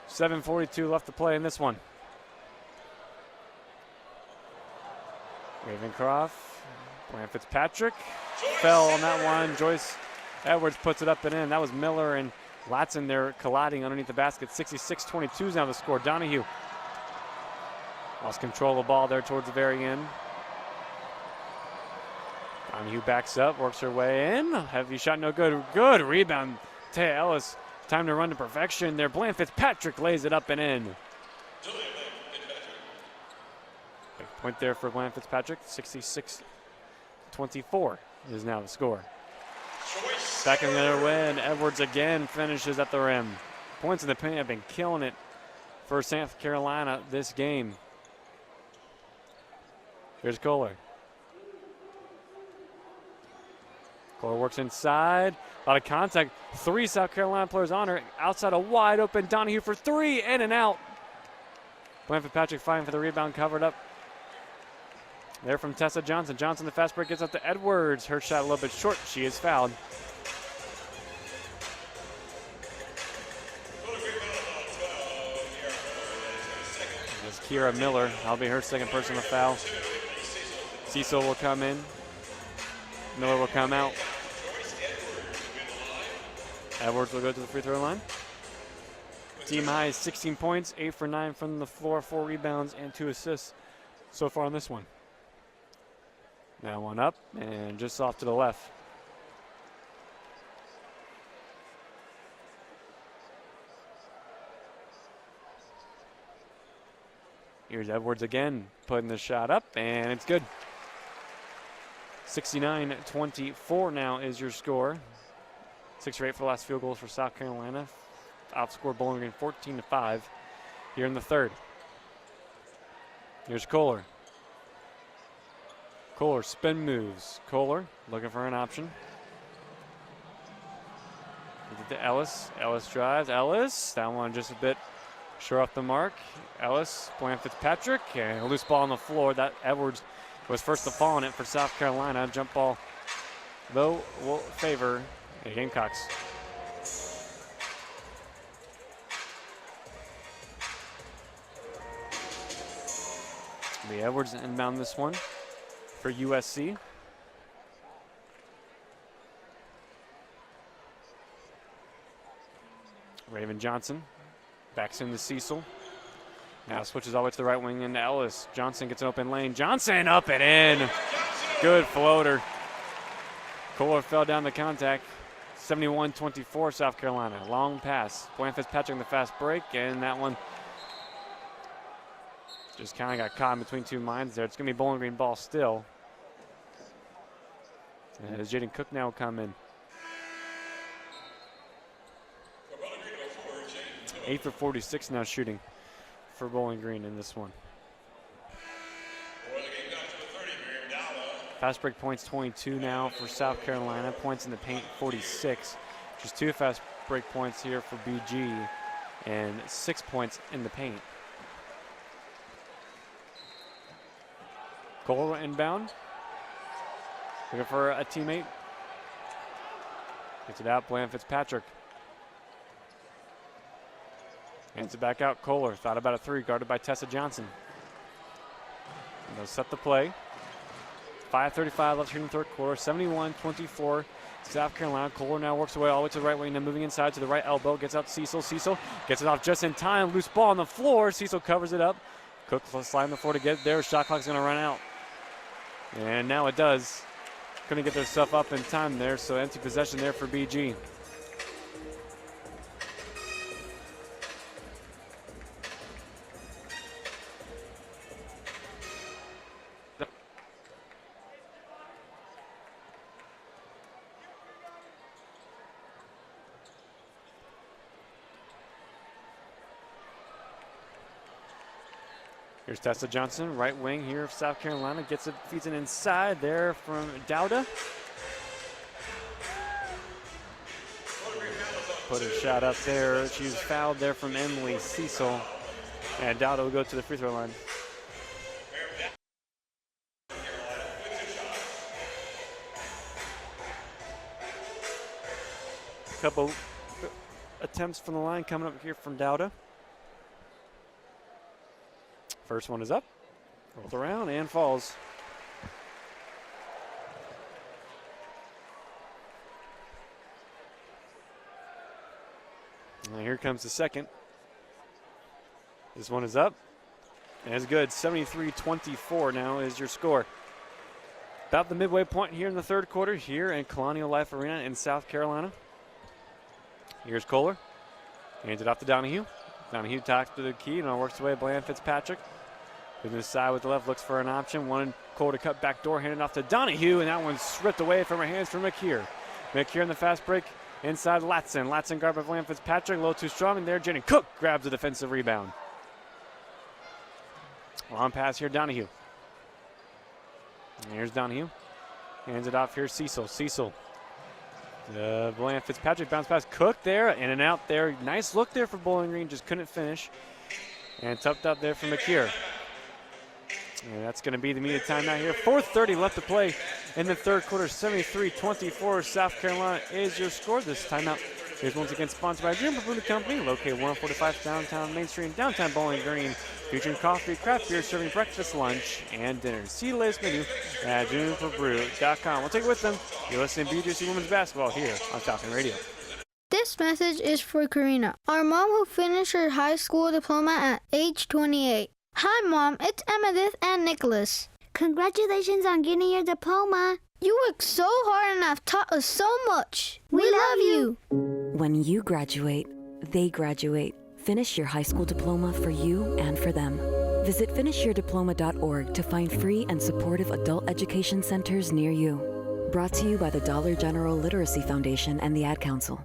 7:42 left to play in this one. Ravencroft, Bland Fitzpatrick fell on that one. Joyce Edwards puts it up and in. That was Miller and Latson there colliding underneath the basket. 66-22 is now the score. Donahue lost control of the ball there towards the very end. Donahue backs up, works her way in. Heavy shot, no good. Good rebound. Taya Ellis, time to run to perfection there. Bland Fitzpatrick lays it up and in. Big point there for Bland Fitzpatrick. 66-24 is now the score. Back in the other way, and Edwards again finishes at the rim. Points in the paint have been killing it for South Carolina this game. Here's Kohler. Kohler works inside. A lot of contact. 3 South Carolina players on her. Outside a wide open Donahue for 3. In and out. Bland Fitzpatrick fighting for the rebound, covered up. There from Tessa Johnson. Johnson, the fast break, gets up to Edwards. Her shot a little bit short. She is fouled. There's Kira Miller. That'll be her second personal foul. Cecil will come in. Miller will come out. Edwards will go to the free throw line. Team high is 16 points, 8 for 9 from the floor, 4 rebounds and 2 assists so far on this one. Now one up and just off to the left. Here's Edwards again, putting the shot up, and it's good. 69-24 now is your score. 6 or 8 for the last field goals for South Carolina. Outscored Bowling Green 14-5 here in the third. Here's Kohler. Kohler spin moves. Kohler looking for an option. Gives it to Ellis. Ellis drives. Ellis, that one just a bit short off the mark. Ellis, Bland Fitzpatrick, and a loose ball on the floor. That Edwards was first to fall on it for South Carolina. Jump ball, though, will favor the Gamecocks. The Edwards inbound this one for USC. Raven Johnson backs into Cecil. Now switches all the way to the right wing into Ellis. Johnson gets an open lane. Johnson up and in. Good floater. Kohler fell down the contact. 71-24 South Carolina. Long pass. Bland Fitzpatrick in the fast break, and that one just kind of got caught in between two minds there. It's going to be Bowling Green ball still. And as Jaden Cook now will come in. 8 for 46 now shooting for Bowling Green in this one. Fast break points 22 now for South Carolina. Points in the paint 46. Just 2 fast break points here for BG and 6 points in the paint. Kohler inbound. Looking for a teammate. Gets it out, Bland Fitzpatrick. Hands it back out, Kohler. Thought about a three, guarded by Tessa Johnson. And they'll set the play. 5:35 left here in the third quarter. 71-24. South Carolina. Kohler now works away all the way to the right wing, then moving inside to the right elbow. Gets out Cecil. Cecil gets it off just in time. Loose ball on the floor. Cecil covers it up. Cook sliding the floor to get there. Shot clock's going to run out. And now it does. Couldn't get their stuff up in time there, so empty possession there for BG. Here's Tessa Johnson, right wing here of South Carolina. Gets it, feeds it inside there from Dowda. Put a shot up there. She was fouled there from Emily Cecil. And Dowda will go to the free throw line. A couple attempts from the line coming up here from Dowda. First one is up, rolls around and falls. And here comes the second. This one is up and it's good. 73-24 now is your score. About the midway point here in the third quarter here in Colonial Life Arena in South Carolina. Here's Kohler. Hands it off to Donahue. Donahue talks to the key and works away. Bland Fitzpatrick. Moving aside with the left, looks for an option. One Kohler to cut back door, handed off to Donahue, and that one's ripped away from her hands from McKeer. McKeer in the fast break inside Latson. Latson guard by Bland Fitzpatrick, a little too strong, and there Jenny Cook grabs the defensive rebound. Long pass here, Donahue. And here's Donahue. Hands it off here, Cecil. Cecil. Bland Fitzpatrick bounce pass. Cook there, in and out there. Nice look there for Bowling Green, just couldn't finish. And tucked up there for McKeer. And that's going to be the media timeout here. 4:30 left to play in the third quarter. 73-24. South Carolina is your score. This timeout is once again sponsored by Juniper Brewing Company, located 145 downtown Main Street in downtown Bowling Green, featuring coffee, craft beer, serving breakfast, lunch, and dinner. See the latest menu at juniperbrew.com. We'll take it with them. You're listening to BGSU Women's Basketball here on Falcon Radio. This message is for Karina, our mom who finished her high school diploma at age 28. Hi, Mom. It's Emmettith and Nicholas. Congratulations on getting your diploma. You worked so hard and have taught us so much. We love you. When you graduate, they graduate. Finish your high school diploma for you and for them. Visit finishyourdiploma.org to find free and supportive adult education centers near you. Brought to you by the Dollar General Literacy Foundation and the Ad Council.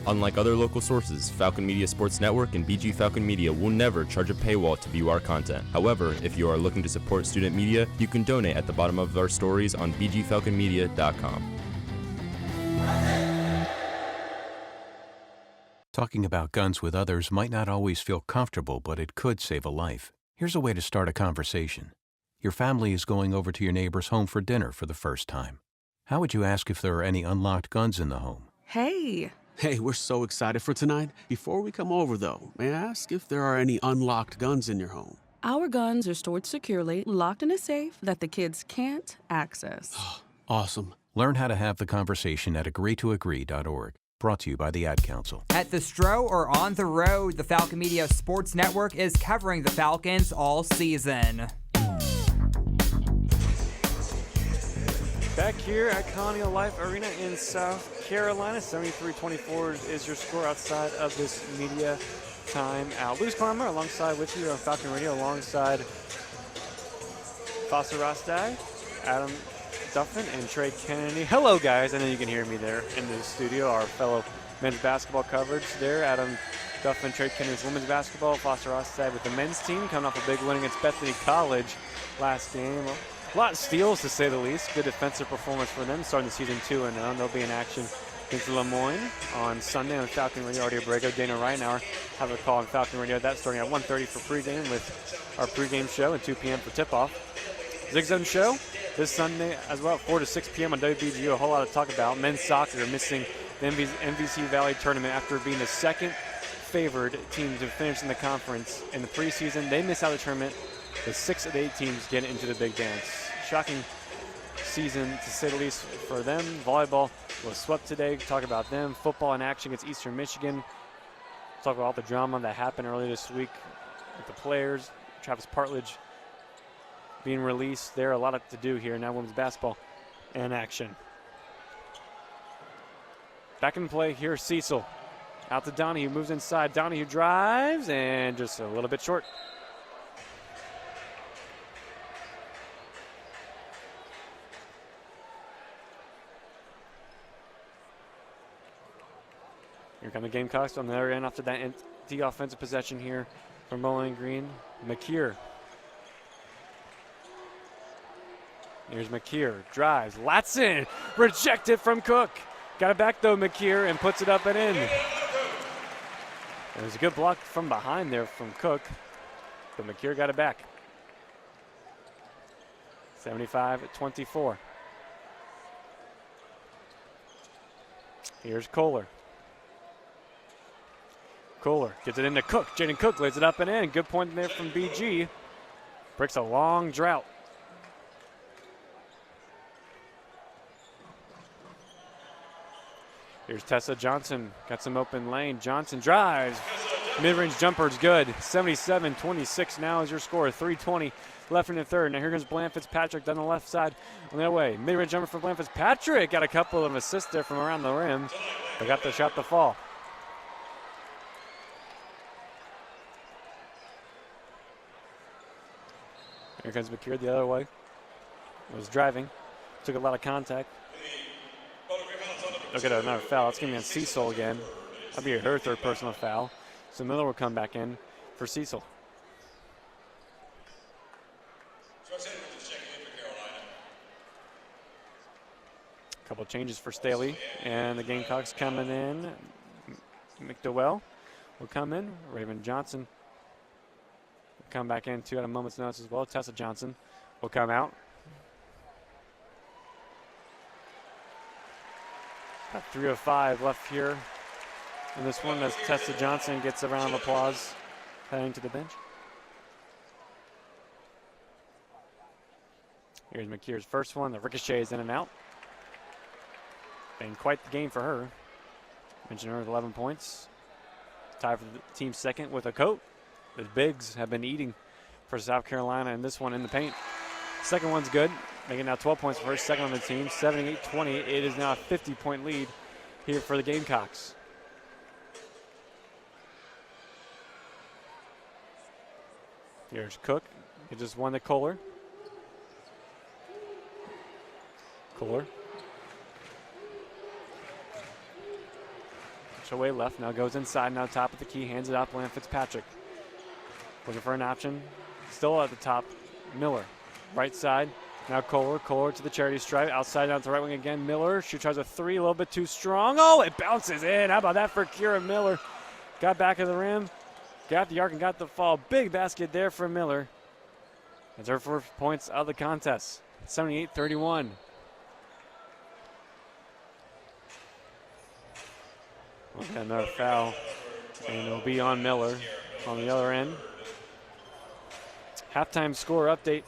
Unlike other local sources, Falcon Media Sports Network and BG Falcon Media will never charge a paywall to view our content. However, if you are looking to support student media, you can donate at the bottom of our stories on bgfalconmedia.com. Talking about guns with others might not always feel comfortable, but it could save a life. Here's a way to start a conversation. Your family is going over to your neighbor's home for dinner for the first time. How would you ask if there are any unlocked guns in the home? Hey, we're so excited for tonight. Before we come over, though, may I ask if there are any unlocked guns in your home? Our guns are stored securely, locked in a safe that the kids can't access. Awesome. Learn how to have the conversation at agreetoagree.org. Brought to you by the Ad Council. At the Stro or on the road, the Falcon Media Sports Network is covering the Falcons all season. Back here at Colonial Life Arena in South Carolina, 73-24 is your score outside of this media timeout. Luz Clymer alongside with you on Falcon Radio, alongside Foster Rostai, Adam Duffin, and Trey Kennedy. Hello, guys. I know you can hear me there in the studio. Our fellow men's basketball coverage there. Adam Duffin, Trey Kennedy's women's basketball. Foster Rostai with the men's team coming off a big win against Bethany College last game. A lot of steals, to say the least. Good defensive performance for them, starting the season 2-0. They'll be in action against Lemoyne on Sunday on Falcon Radio. Audio Brago, Dana Reinauer have a call on Falcon Radio. That's starting at 1:30 for pregame with our pregame show and 2 p.m. for tip-off. Zig Zone show this Sunday as well, 4 to 6 p.m. on WBGU. A whole lot to talk about. Men's soccer missing the MVC Valley tournament after being the second favored team to finish in the conference in the preseason. They miss out the tournament. The 6 of the 8 teams get into the big dance. Shocking season, to say the least, for them. Volleyball was swept today. Talk about them. Football in action against Eastern Michigan. Talk about all the drama that happened earlier this week with the players. Travis Partridge being released. There, a lot to do here. Now women's basketball in action. Back in play, here's Cecil. Out to Donahue, moves inside. Donahue drives and just a little bit short. Here come the Gamecocks on the other end after that empty offensive possession here from Bowling Green. McKeer. Here's McKeer, drives, Latson, rejected from Cook. Got it back though, McKeer, and puts it up and in. It was a good block from behind there from Cook, but McKeer got it back. 75-24. Here's Kohler. Kohler gets it into Cook. Jaden Cook lays it up and in. Good point there from BG. Breaks a long drought. Here's Tessa Johnson. Got some open lane. Johnson drives. Mid-range jumper is good. 77-26 now is your score. 3:20 left in the third. Now here comes Bland Fitzpatrick down the left side on the other way. Mid-range jumper for Bland Fitzpatrick. Got a couple of assists there from around the rim. But got the shot to fall. Here comes McKeer the other way. Was driving. Took a lot of contact. Look at another foul. That's going to be on Cecil again. That'll be her third personal foul. So Miller will come back in for Cecil. A couple changes for Staley. And the Gamecocks coming in. McDowell will come in. Raven Johnson will come back in too at a moment's notice as well. Tessa Johnson will come out. About 3:05 left here in this one as Tessa Johnson gets a round of applause heading to the bench. Here's McKeer's first one. The ricochet is in and out. Been quite the game for her. Mentioned her with 11 points. Tied for the team second with a coat. The bigs have been eating for South Carolina in this one in the paint. Second one's good. Making now 12 points for her, second on the team, 78-20. It is now a 50-point lead here for the Gamecocks. Here's Cook. He just won the Kohler. Kohler. Push away left, now goes inside, now top of the key, hands it out, Bland Fitzpatrick. Looking for an option. Still at the top, Miller. Right side. Now Kohler to the charity stripe. Outside down to the right wing again. Miller. She tries a three, a little bit too strong. Oh, it bounces in. How about that for Kira Miller? Got back of the rim. Got the arc and got the fall. Big basket there for Miller. That's her first points of the contest. 78-31. Okay, another foul. And it'll be on Miller on the other end. Halftime score update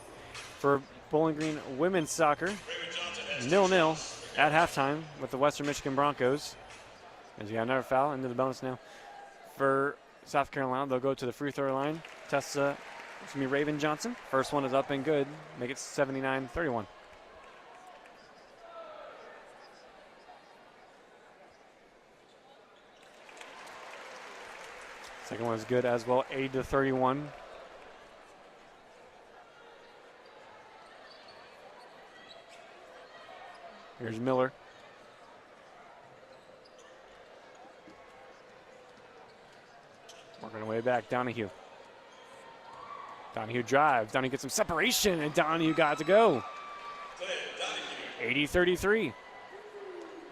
for Bowling Green women's soccer. 0-0 at halftime with the Western Michigan Broncos. As you got another foul into the bonus now for South Carolina. They'll go to the free throw line. Tessa, it's going to be Raven Johnson. First one is up and good. Make it 79-31. Second one is good as well, 80-31. Here's Miller. Working her way back, Donahue. Donahue drives. Donahue gets some separation, and Donahue got to go. 80-33.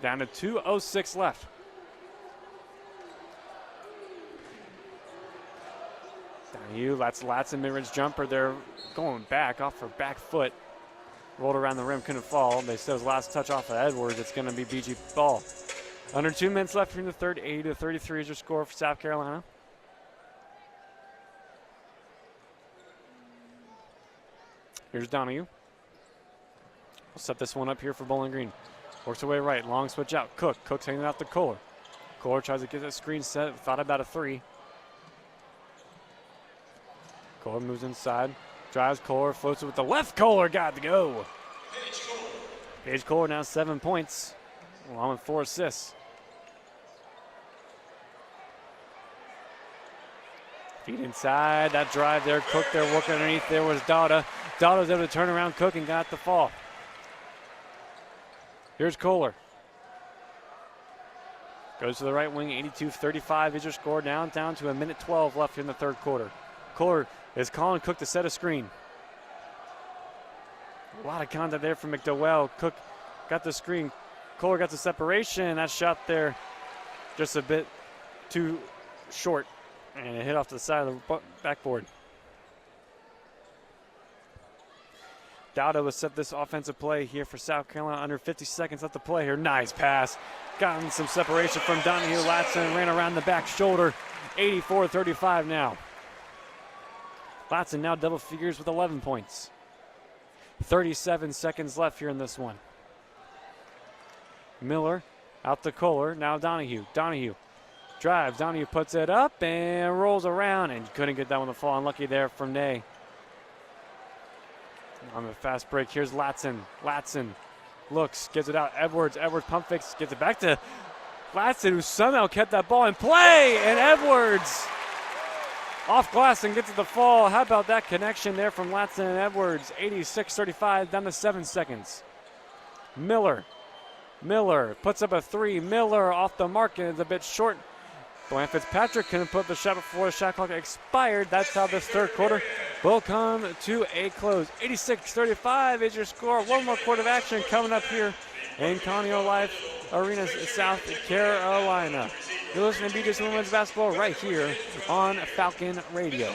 Down to 2:06 left. Donahue, that's Latson mid-range jumper. They're going back off her back foot. Rolled around the rim, couldn't fall. They said it was last touch off of Edwards. It's going to be BG ball. Under 2 minutes left in the third. 80-33 is your score for South Carolina. Here's Donahue. We'll set this one up here for Bowling Green. Works away right, long switch out. Cook's hanging out to Kohler. Kohler tries to get that screen set, thought about a three. Kohler moves inside, drives Kohler, floats it with the left. Kohler got to go. Paige Kohler now 7 points, along with 4 assists. Feet inside, that drive there, Cook there working underneath. There was Dada. Dada was able to turn around Cook and got the fall. Here's Kohler. Goes to the right wing, 82-35 is your score. Down to a minute 12 left in the third quarter. Kohler is calling Cook to set a screen. A lot of contact there from McDowell. Cook got the screen. Kohler got the separation. That shot there just a bit too short. And it hit off to the side of the backboard. Dowda will set this offensive play here for South Carolina. Under 50 seconds left to play here. Nice pass. Gotten some separation from Donahue. Latson ran around the back shoulder. 84-35 now. Latson now double figures with 11 points. 37 seconds left here in this one. Miller out to Kohler. Now Donahue. Donahue drives. Donahue puts it up and rolls around and couldn't get that one to fall. Unlucky there from Ney. On the fast break, here's Latson. Latson looks, gets it out. Edwards pump fakes, gets it back to Latson, who somehow kept that ball in play. And Edwards off glass and gets it to fall. How about that connection there from Latson and Edwards? 86-35, down to 7 seconds. Miller puts up a three. Miller off the mark and is a bit short. Dwayne Fitzpatrick couldn't put the shot before the shot clock expired. That's how this third quarter will come to a close. 86-35 is your score. One more quarter of action coming up here in Colonial Life Arena, South Carolina. You're listening to BGSU Women's Basketball right here on Falcon Radio.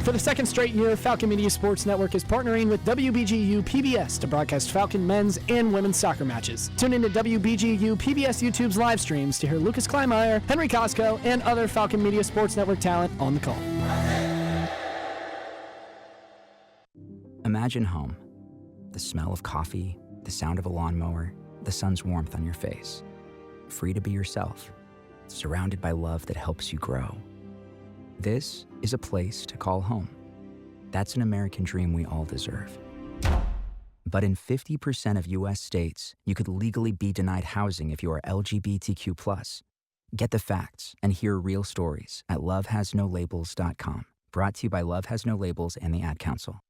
For the second straight year, Falcon Media Sports Network is partnering with WBGU PBS to broadcast Falcon men's and women's soccer matches. Tune into WBGU PBS YouTube's live streams to hear Lucas Kleinmeyer, Henry Costco, and other Falcon Media Sports Network talent on the call. Imagine home. The smell of coffee, the sound of a lawnmower, the sun's warmth on your face. Free to be yourself, surrounded by love that helps you grow. This is a place to call home. That's an American dream we all deserve. But in 50% of U.S. states, you could legally be denied housing if you are LGBTQ+. Get the facts and hear real stories at lovehasnolabels.com. Brought to you by Love Has No Labels and the Ad Council.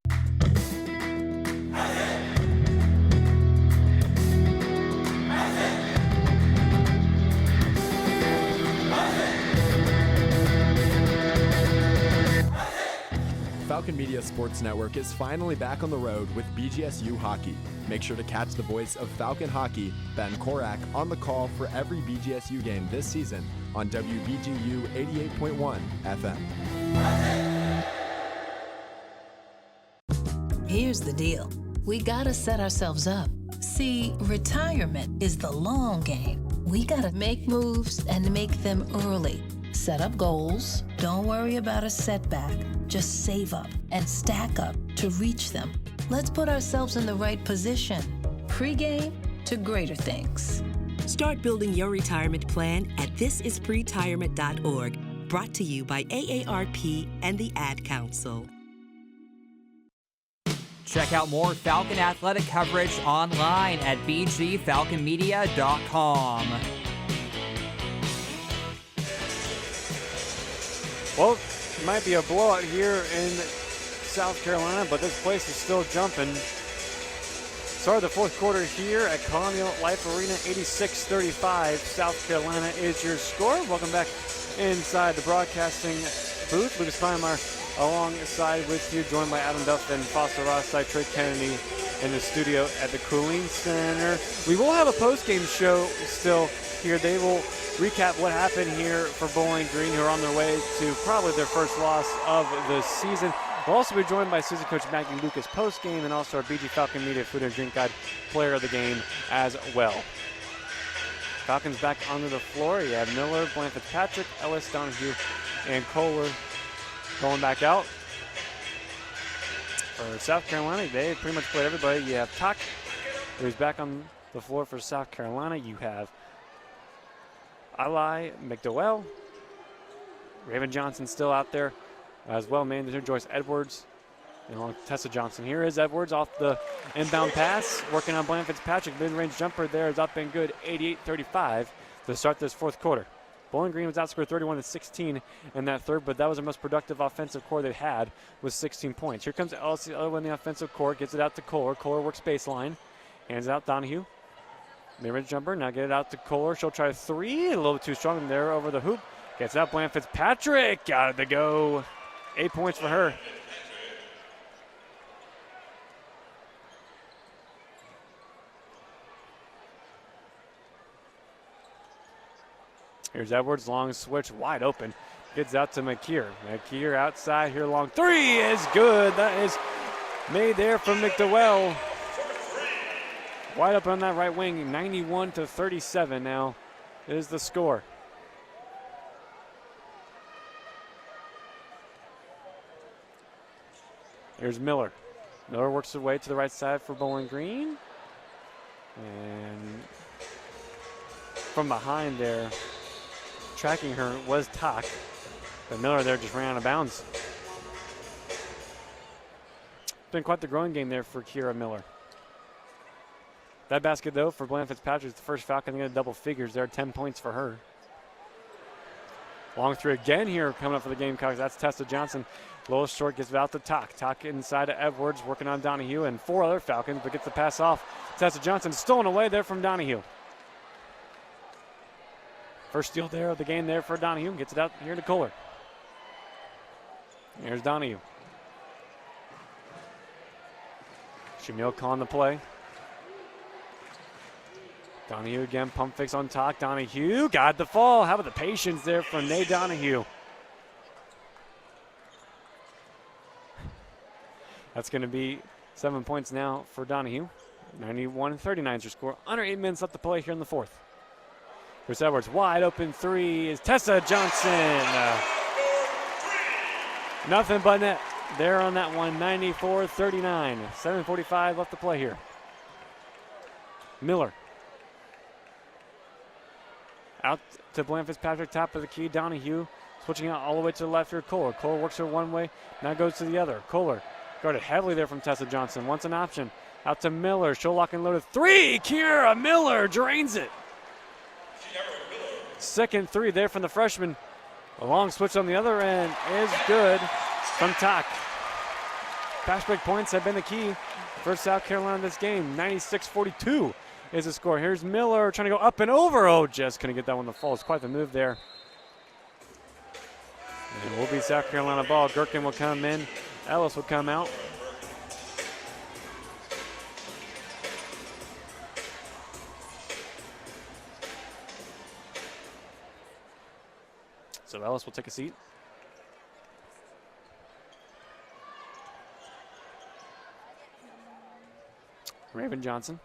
Falcon Media Sports Network is finally back on the road with BGSU hockey. Make sure to catch the voice of Falcon Hockey, Ben Korak, on the call for every BGSU game this season on WBGU 88.1 FM. Here's the deal. We gotta set ourselves up. See, retirement is the long game. We gotta make moves and make them early. Set up goals. Don't worry about a setback. Just save up and stack up to reach them. Let's put ourselves in the right position. Pre-game to greater things. Start building your retirement plan at thisispretirement.org. Brought to you by AARP and the Ad Council. Check out more Falcon athletic coverage online at bgfalconmedia.com. Well, it might be a blowout here in South Carolina, but this place is still jumping. Start the fourth quarter here at Colonial Life Arena, 86-35. South Carolina is your score. Welcome back inside the broadcasting booth. Lucas Kleinmeyer alongside with you, joined by Adam Duff and Foster Rothside, Trey Kennedy in the studio at the Cooling Center. We will have a post-game show still here. They will recap what happened here for Bowling Green, who are on their way to probably their first loss of the season. We'll also be joined by assistant coach Maggie Lucas post-game, and also our BG Falcon Media Food and Drink Guide player of the game as well. Falcons back onto the floor. You have Miller, Bland Fitzpatrick, Ellis, Donahue, and Kohler going back out. For South Carolina, they pretty much played everybody. You have Tak, who's back on the floor for South Carolina. You have Ali McDowell. Raven Johnson still out there as well. Manager Joyce Edwards and along Tessa Johnson. Here is Edwards off the inbound pass, working on Bland Fitzpatrick. Mid-range jumper there is up and good, 88-35 to start this fourth quarter. Bowling Green was outscored 31-16 in that third, but that was the most productive offensive core they've had with 16 points. Here comes LCO in the offensive court, gets it out to Kohler. Kohler works baseline, hands it out Donahue. Mid-range jumper, now get it out to Kohler. She'll try three, a little bit too strong there over the hoop. Gets out Bland Fitzpatrick, got it to go. 8 points for her. Here's Edwards, long switch, wide open. Gets out to McKeer. McKeer outside here, long three is good. That is made there from McDowell. Wide up on that right wing, 91-37 now is the score. Here's Miller. Miller works her way to the right side for Bowling Green. And from behind there, tracking her was Tak. But Miller there just ran out of bounds. It's been quite the growing game there for Kira Miller. That basket, though, for Bland Fitzpatrick is the first Falcon to get double figures. There are 10 points for her. Long three again here coming up for the Gamecocks. That's Tessa Johnson. Lowest short gets it out to Tak. Tak inside to Edwards, working on Donahue and four other Falcons, but gets the pass off. Tessa Johnson stolen away there from Donahue. First steal there of the game there for Donahue. Gets it out here to Kohler. Here's Donahue. Shamil calling the play. Donahue again, pump fakes on Tak. Donahue got the fall. How about the patience there from Nate Donahue? That's going to be 7 points now for Donahue. 91-39 is your score. Under 8 minutes left to play here in the fourth. Chris Edwards, wide open three is Tessa Johnson. Nothing but net there on that one, 94-39. 7:45 left to play here. Miller. Out to Bland Fitzpatrick, top of the key. Donahue switching out all the way to the left here. Kohler. Kohler works her one way, now goes to the other. Kohler guarded heavily there from Tessa Johnson. Wants an option. Out to Miller. She'll lock and loaded three. Kira Miller drains it. Second three there from the freshman. A long switch on the other end is good from Tak. Fast break points have been the key for South Carolina in this game. 96-42 is the score. Here's Miller trying to go up and over. Oh, just couldn't get that one to fall. It's quite the move there. And will be South Carolina ball. Gherkin will come in. Ellis will come out. So Ellis will take a seat. Raven Johnson.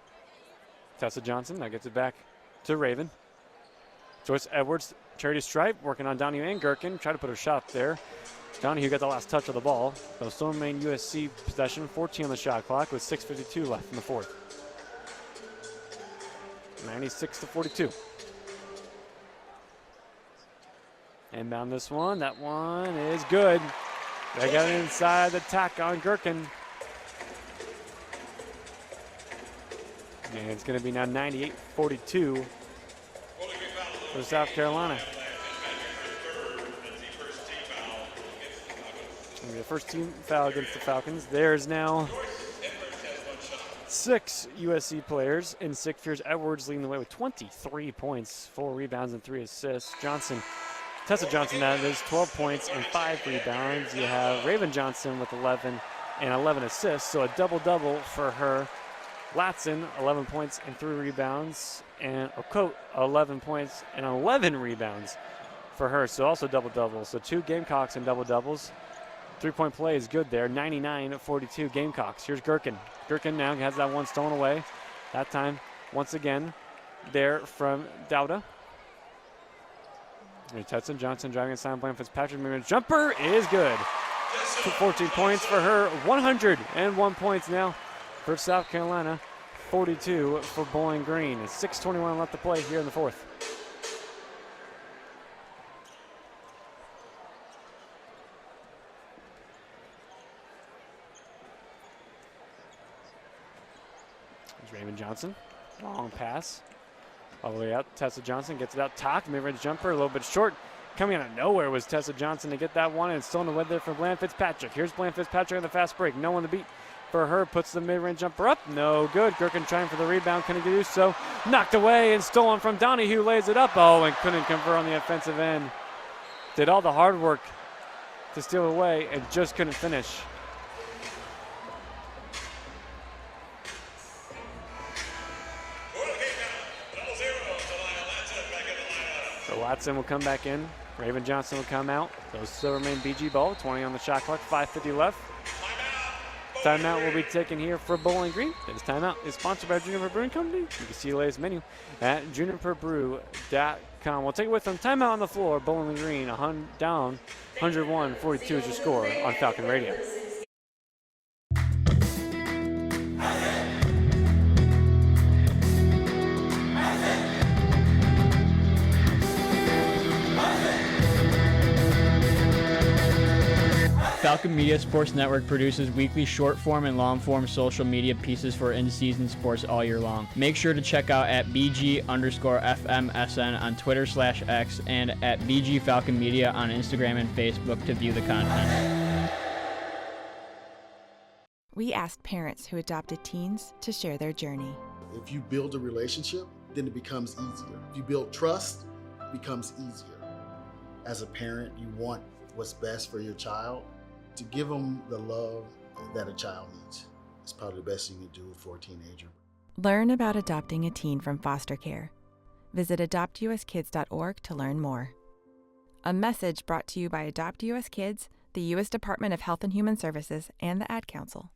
Tessa Johnson now gets it back to Raven. Joyce Edwards, Charity Stripe, working on Donahue and Gherkin. Try to put her shot there. Donahue got the last touch of the ball. They'll still remain USC possession. 14 on the shot clock with 6:52 left in the fourth. 96-42. Inbound this one. That one is good. They got it inside the tack on Gherkin. And it's going to be now 98-42 for South Carolina. It's going to be the first team foul against the Falcons. There's now 6 USC players in six figures. Edwards leading the way with 23 points, 4 rebounds, and 3 assists. Tessa Johnson, that is 12 points and 5 rebounds. You have Raven Johnson with 11 and 11 assists, so a double-double for her. Latson, 11 points and 3 rebounds, and Okote, 11 points and 11 rebounds for her, so also double-double. So 2 Gamecocks and double-doubles. 3-point play is good there, 99-42 Gamecocks. Here's Gherkin. Gherkin now has that one stolen away. That time, once again, there from Dowda. Tessa Johnson driving inside, playing Fitzpatrick. Jumper is good. 14 points for her, 101 points now for South Carolina, 42 for Bowling Green. 6:21 left to play here in the fourth. There's Raymond Johnson, long pass. All the way out, Tessa Johnson gets it out, top, mid-range jumper, a little bit short. Coming out of nowhere was Tessa Johnson to get that one, and still in the way there for Bland Fitzpatrick. Here's Bland Fitzpatrick on the fast break. No one to beat for her, puts the mid-range jumper up, no good. Gherkin trying for the rebound, couldn't do so. Knocked away and stolen from Donahue, lays it up, and couldn't convert on the offensive end. Did all the hard work to steal away and just couldn't finish. So Watson will come back in. Raven Johnson will come out. Those still remain BG ball. 20 on the shot clock. 5:50 left. Timeout will be taken here for Bowling Green. This timeout is sponsored by Juniper Brewing Company. You can see the latest menu at juniperbrew.com. We'll take it with them. Timeout on the floor. Bowling Green down 101-42 is your score on Falcon Radio. Falcon Media Sports Network produces weekly short-form and long-form social media pieces for in-season sports all year long. Make sure to check out at BG_FMSN on Twitter/X and at BG Falcon Media on Instagram and Facebook to view the content. We asked parents who adopted teens to share their journey. If you build a relationship, then it becomes easier. If you build trust, it becomes easier. As a parent, you want what's best for your child. To give them the love that a child needs. It's probably the best thing you can do for a teenager. Learn about adopting a teen from foster care. Visit adoptuskids.org to learn more. A message brought to you by Adopt US Kids, the U.S. Department of Health and Human Services, and the Ad Council.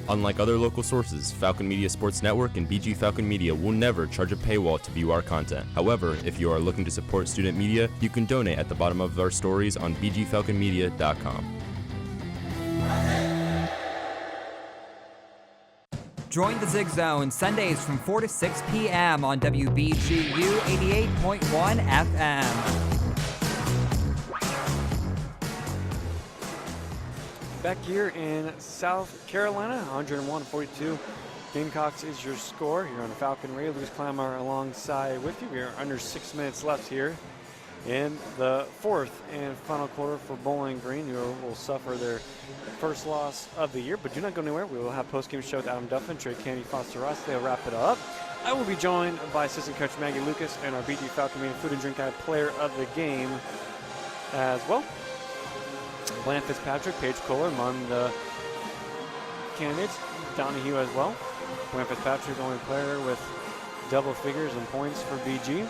Unlike other local sources, Falcon Media Sports Network and BG Falcon Media will never charge a paywall to view our content. However, if you are looking to support student media, you can donate at the bottom of our stories on bgfalconmedia.com. Join the Zig Zone Sundays from 4 to 6 p.m. on WBGU 88.1 FM. Back here in South Carolina, 101-42. Gamecocks is your score. You're on the Falcon Radio. Lucas Clamar alongside with you. We are under 6 minutes left here in the fourth and final quarter for Bowling Green, who will suffer their first loss of the year. But do not go anywhere. We will have post-game show with Adam Duffin, Trey Candy, Foster Ross. They'll wrap it up. I will be joined by assistant coach Maggie Lucas and our BG Falcon Media Food and Drink Guide player of the game as well. Bland Fitzpatrick, Paige Kohler among the candidates. Donahue as well. Bland Fitzpatrick, the only player with double figures in points for BG.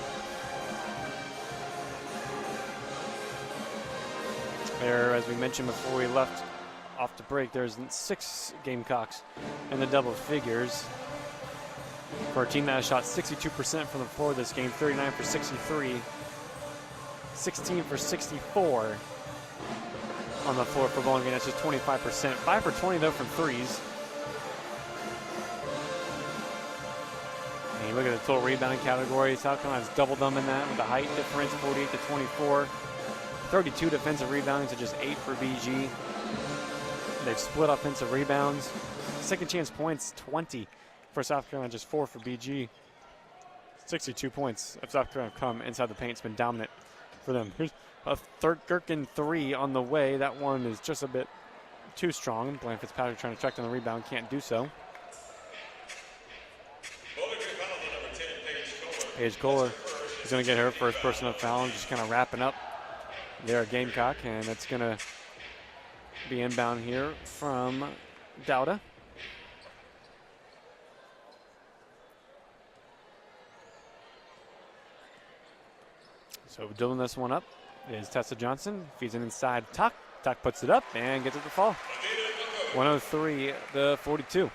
There, as we mentioned before we left off the break, there's 6 Gamecocks in the double figures. For a team that has shot 62% from the floor this game, 39 for 63, 16 for 64. On the floor for Bowling Green, that's just 25%. 5 for 20 though from threes. And you look at the total rebounding category, South Carolina's doubled them in that with a height difference, 48 to 24. 32 defensive rebounding to just 8 for BG. They've split offensive rebounds. Second chance points, 20 for South Carolina, just 4 for BG. 62 points of South Carolina come inside the paint. It's been dominant for them. Here's a Gherkin 3 on the way. That one is just a bit too strong. Blaine Fitzpatrick trying to track down the rebound, can't do so. Paige Kohler is going to get her first personal foul, just kind of wrapping up their Gamecock, and it's going to be inbound here from Dowda. So doing this one up is Tessa Johnson. Feeds it inside Tuck. Tuck puts it up and gets it to fall. 103-42.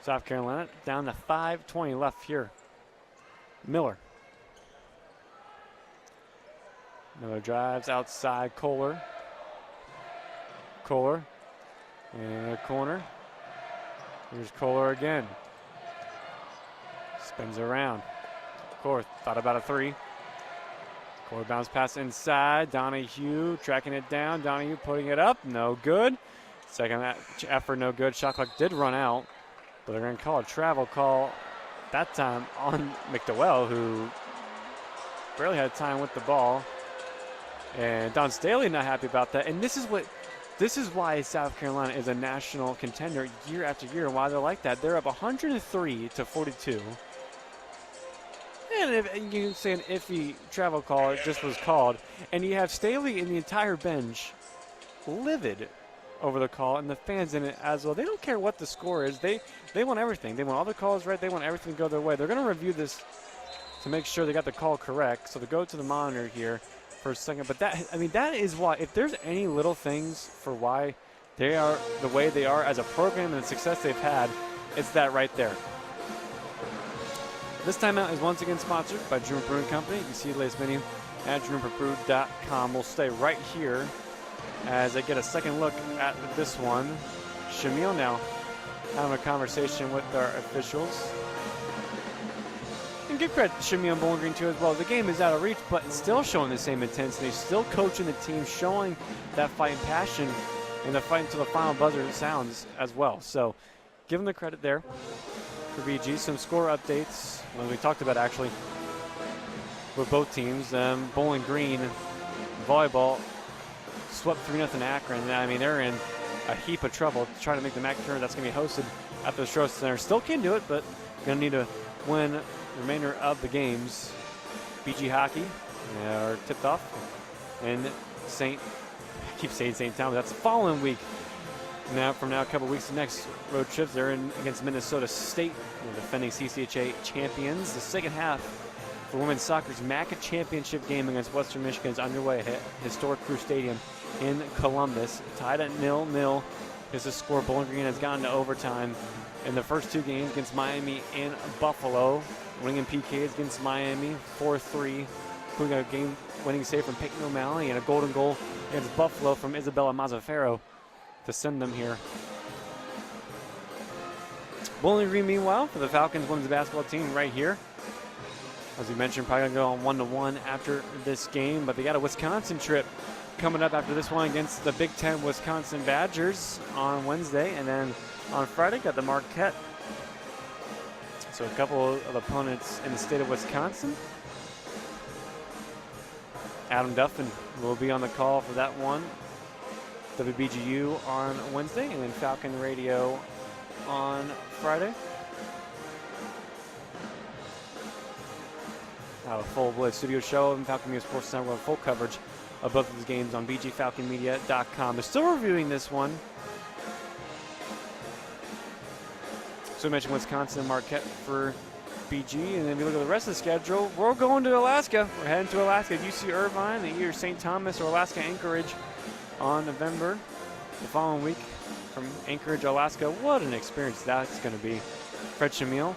South Carolina down to 5:20 left here. Miller. Miller drives outside Kohler. Kohler in the corner. Here's Kohler again. Spins around. Kohler thought about a three. Kohler bounce pass inside. Donahue tracking it down. Donahue putting it up. No good. Second effort, no good. Shot clock did run out, but they're going to call a travel call that time on McDowell, who barely had time with the ball. And Don Staley not happy about that. And this is why South Carolina is a national contender year after year, and why they're like that. They're up 103-42. And if you can say an iffy travel call just was called, and you have Staley and the entire bench livid over the call, and the fans in it as well. They don't care what the score is. They want everything. They want all the calls right. They want everything to go their way. They're going to review this to make sure they got the call correct. So they go to the monitor here for a second. But that is why, if there's any little things for why they are the way they are as a program and the success they've had, it's that right there. This timeout is once again sponsored by Juniper Brewing Company. You can see the latest menu at juniperbrew.com. We'll stay right here as I get a second look at this one. Shamil now having a conversation with our officials. And give credit to Shamil and Bowling Green too as well. The game is out of reach, but still showing the same intensity, still coaching the team, showing that fight and passion, and the fight until the final buzzer sounds as well. So give them the credit there for BG. Some score updates, well, we talked about actually with both teams. Bowling Green volleyball swept 3-0 Akron. I mean, they're in a heap of trouble trying to make the MAC tournament that's going to be hosted at the Stroh Center. Still can do it, but going to need to win the remainder of the games. BG hockey are tipped off, and I keep saying St. Thomas. That's the following week. From now a couple weeks to next road trips, they're in against Minnesota State, the defending CCHA champions. The second half for women's soccer's MAC championship game against Western Michigan is underway at historic Crew Stadium in Columbus. Tied at 0-0 is the score. Bowling Green has gone to overtime in the first two games against Miami and Buffalo. Winning in PKs against Miami 4-3. Including a game-winning save from Peyton O'Malley and a golden goal against Buffalo from Isabella Mazzaferro to send them here. Bowling Green, meanwhile, for the Falcons women's basketball team right here. As we mentioned, probably going to go on 1-1 after this game, but they got a Wisconsin trip coming up after this one against the Big Ten Wisconsin Badgers on Wednesday, and then on Friday got the Marquette. So a couple of opponents in the state of Wisconsin. Adam Duffin will be on the call for that one. WBGU on Wednesday, and then Falcon Radio on Friday. Have a full Blitz studio show and Falcon Media Sports Network with full coverage of both of these games on bgfalconmedia.com. They're still reviewing this one. So we mentioned Wisconsin and Marquette for BG, and then we look at the rest of the schedule. We're going to Alaska. We're heading to Alaska. UC Irvine, either St. Thomas or Alaska Anchorage on November. The following week from Anchorage, Alaska. What an experience that's going to be. Fred Shamil,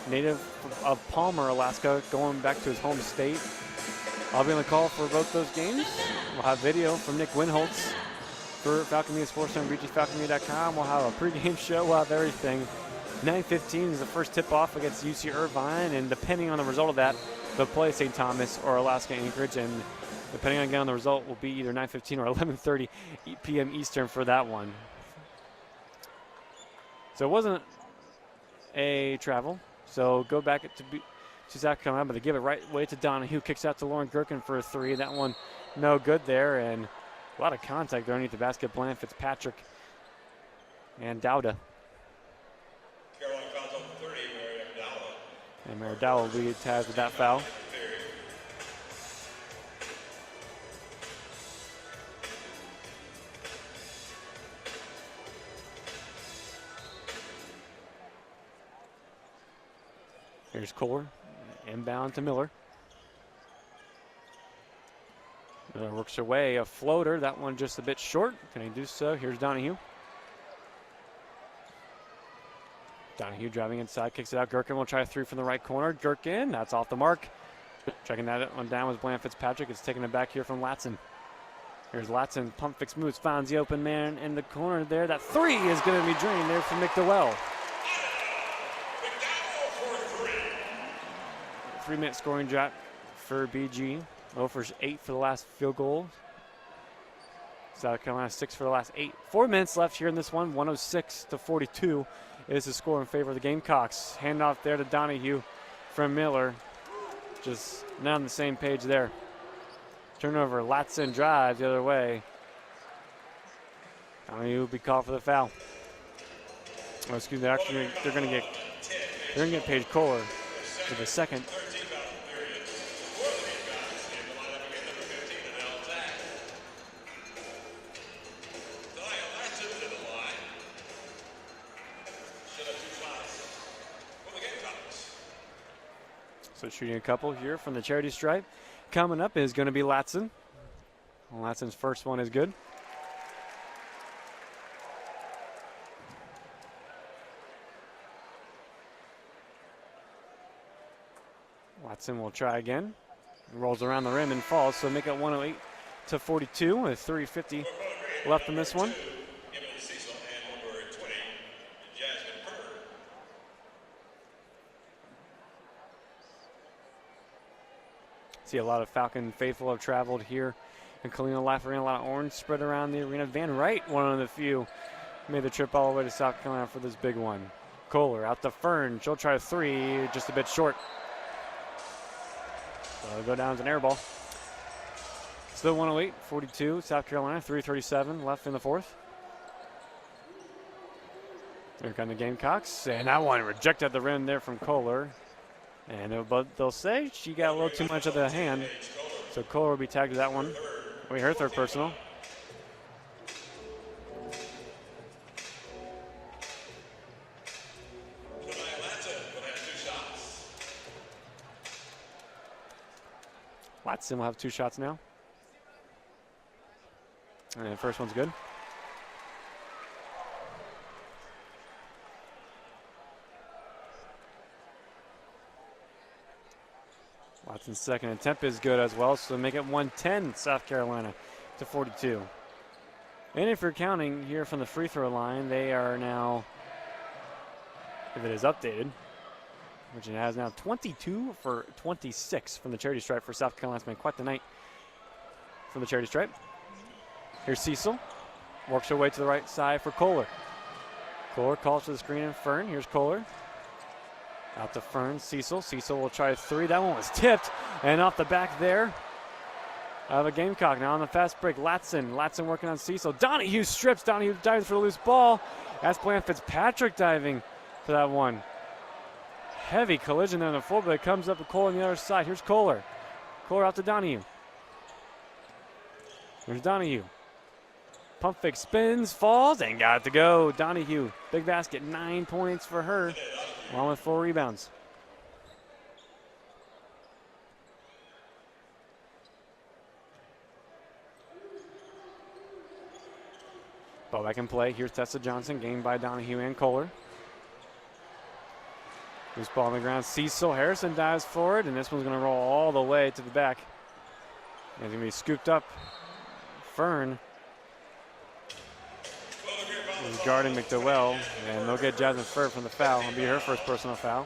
native of Palmer, Alaska, going back to his home state. I'll be on the call for both those games. We'll have video from Nick Winholtz for Falcon Media Sports on BGFalconMedia.com. We'll have a pregame show. We'll have everything. 9:15 is the first tip-off against UC Irvine, and depending on the result of that, they'll play St. Thomas or Alaska Anchorage, and depending on the result, will be either 9:15 or 11:30 p.m. Eastern for that one. So it wasn't a travel. So go back to South Carolina, but they give it right way to Donahue. Kicks out to Lauren Gherkin for a three. That one no good there, and a lot of contact there underneath the basket. Bland, Fitzpatrick, and Dowda. Carolina fouls on 30, Mary Dowda. And Maradao will be tagged with that foul. Here's Kohler, inbound to Miller. Miller works her way, a floater. That one just a bit short. Can he do so? Here's Donahue. Donahue driving inside, kicks it out. Gherkin will try a three from the right corner. Gherkin, that's off the mark. Checking that one down was Bland Fitzpatrick. It's taking it back here from Latson. Here's Latson, pump fix moves, finds the open man in the corner there. That three is going to be drained there from McDowell. 3-minute scoring drought for BG. 0 for 8 for the last field goal. South Carolina 6 for the last 8. 4 minutes left here in this one. 106-42 is the score in favor of the Gamecocks. Handoff there to Donahue from Miller. Just not on the same page there. Turnover. Latson drives the other way. Donahue will be called for the foul. Oh, excuse me. Actually, they're going to get Paige Kohler for the second. So shooting a couple here from the charity stripe. Coming up is going to be Latson. Latson's first one is good. Latson will try again. Rolls around the rim and falls, so make it 108-42 with 3:50 left in this one. See a lot of Falcon faithful have traveled here in Colina Life Arena. A lot of orange spread around the arena. Van Wright, one of the few, made the trip all the way to South Carolina for this big one. Kohler out to Fern. She'll try a three, just a bit short. So it'll go down as an air ball. Still 108-42. South Carolina, 3:37 left in the fourth. Here come the Gamecocks. And that one rejected the rim there from Kohler. And they'll say she got a little too much of the hand. So Kohler will be tagged to that one. Her third personal. Latson will have 2 shots now. And the first one's good. Watson's second attempt is good as well, so make it 110 South Carolina to 42. And if you're counting here from the free throw line, they are now, if it is updated, which it has now, 22 for 26 from the charity stripe for South Carolina. It's been quite the night from the charity stripe. Here's Cecil. Works her way to the right side for Kohler. Kohler calls to the screen in Fern. Here's Kohler. Out to Fern, Cecil. Cecil will try a three. That one was tipped and off the back there of a Gamecock. Now on the fast break, Latson. Latson working on Cecil. Donahue strips. Donahue dives for the loose ball. That's Bland Fitzpatrick diving for that one. Heavy collision there on the floor, but it comes up with Kohler on the other side. Here's Kohler. Kohler out to Donahue. Here's Donahue. Pump fake spins, falls, and got it to go. Donahue, big basket, 9 points for her, along with 4 rebounds. Ball back in play. Here's Tessa Johnson, gained by Donahue and Kohler. Loose ball on the ground. Cecil Harrison dives forward, and this one's going to roll all the way to the back. And it's going to be scooped up. Fern is guarding McDowell, and they'll get Jasmine Ferd from the foul. It'll be her first personal foul.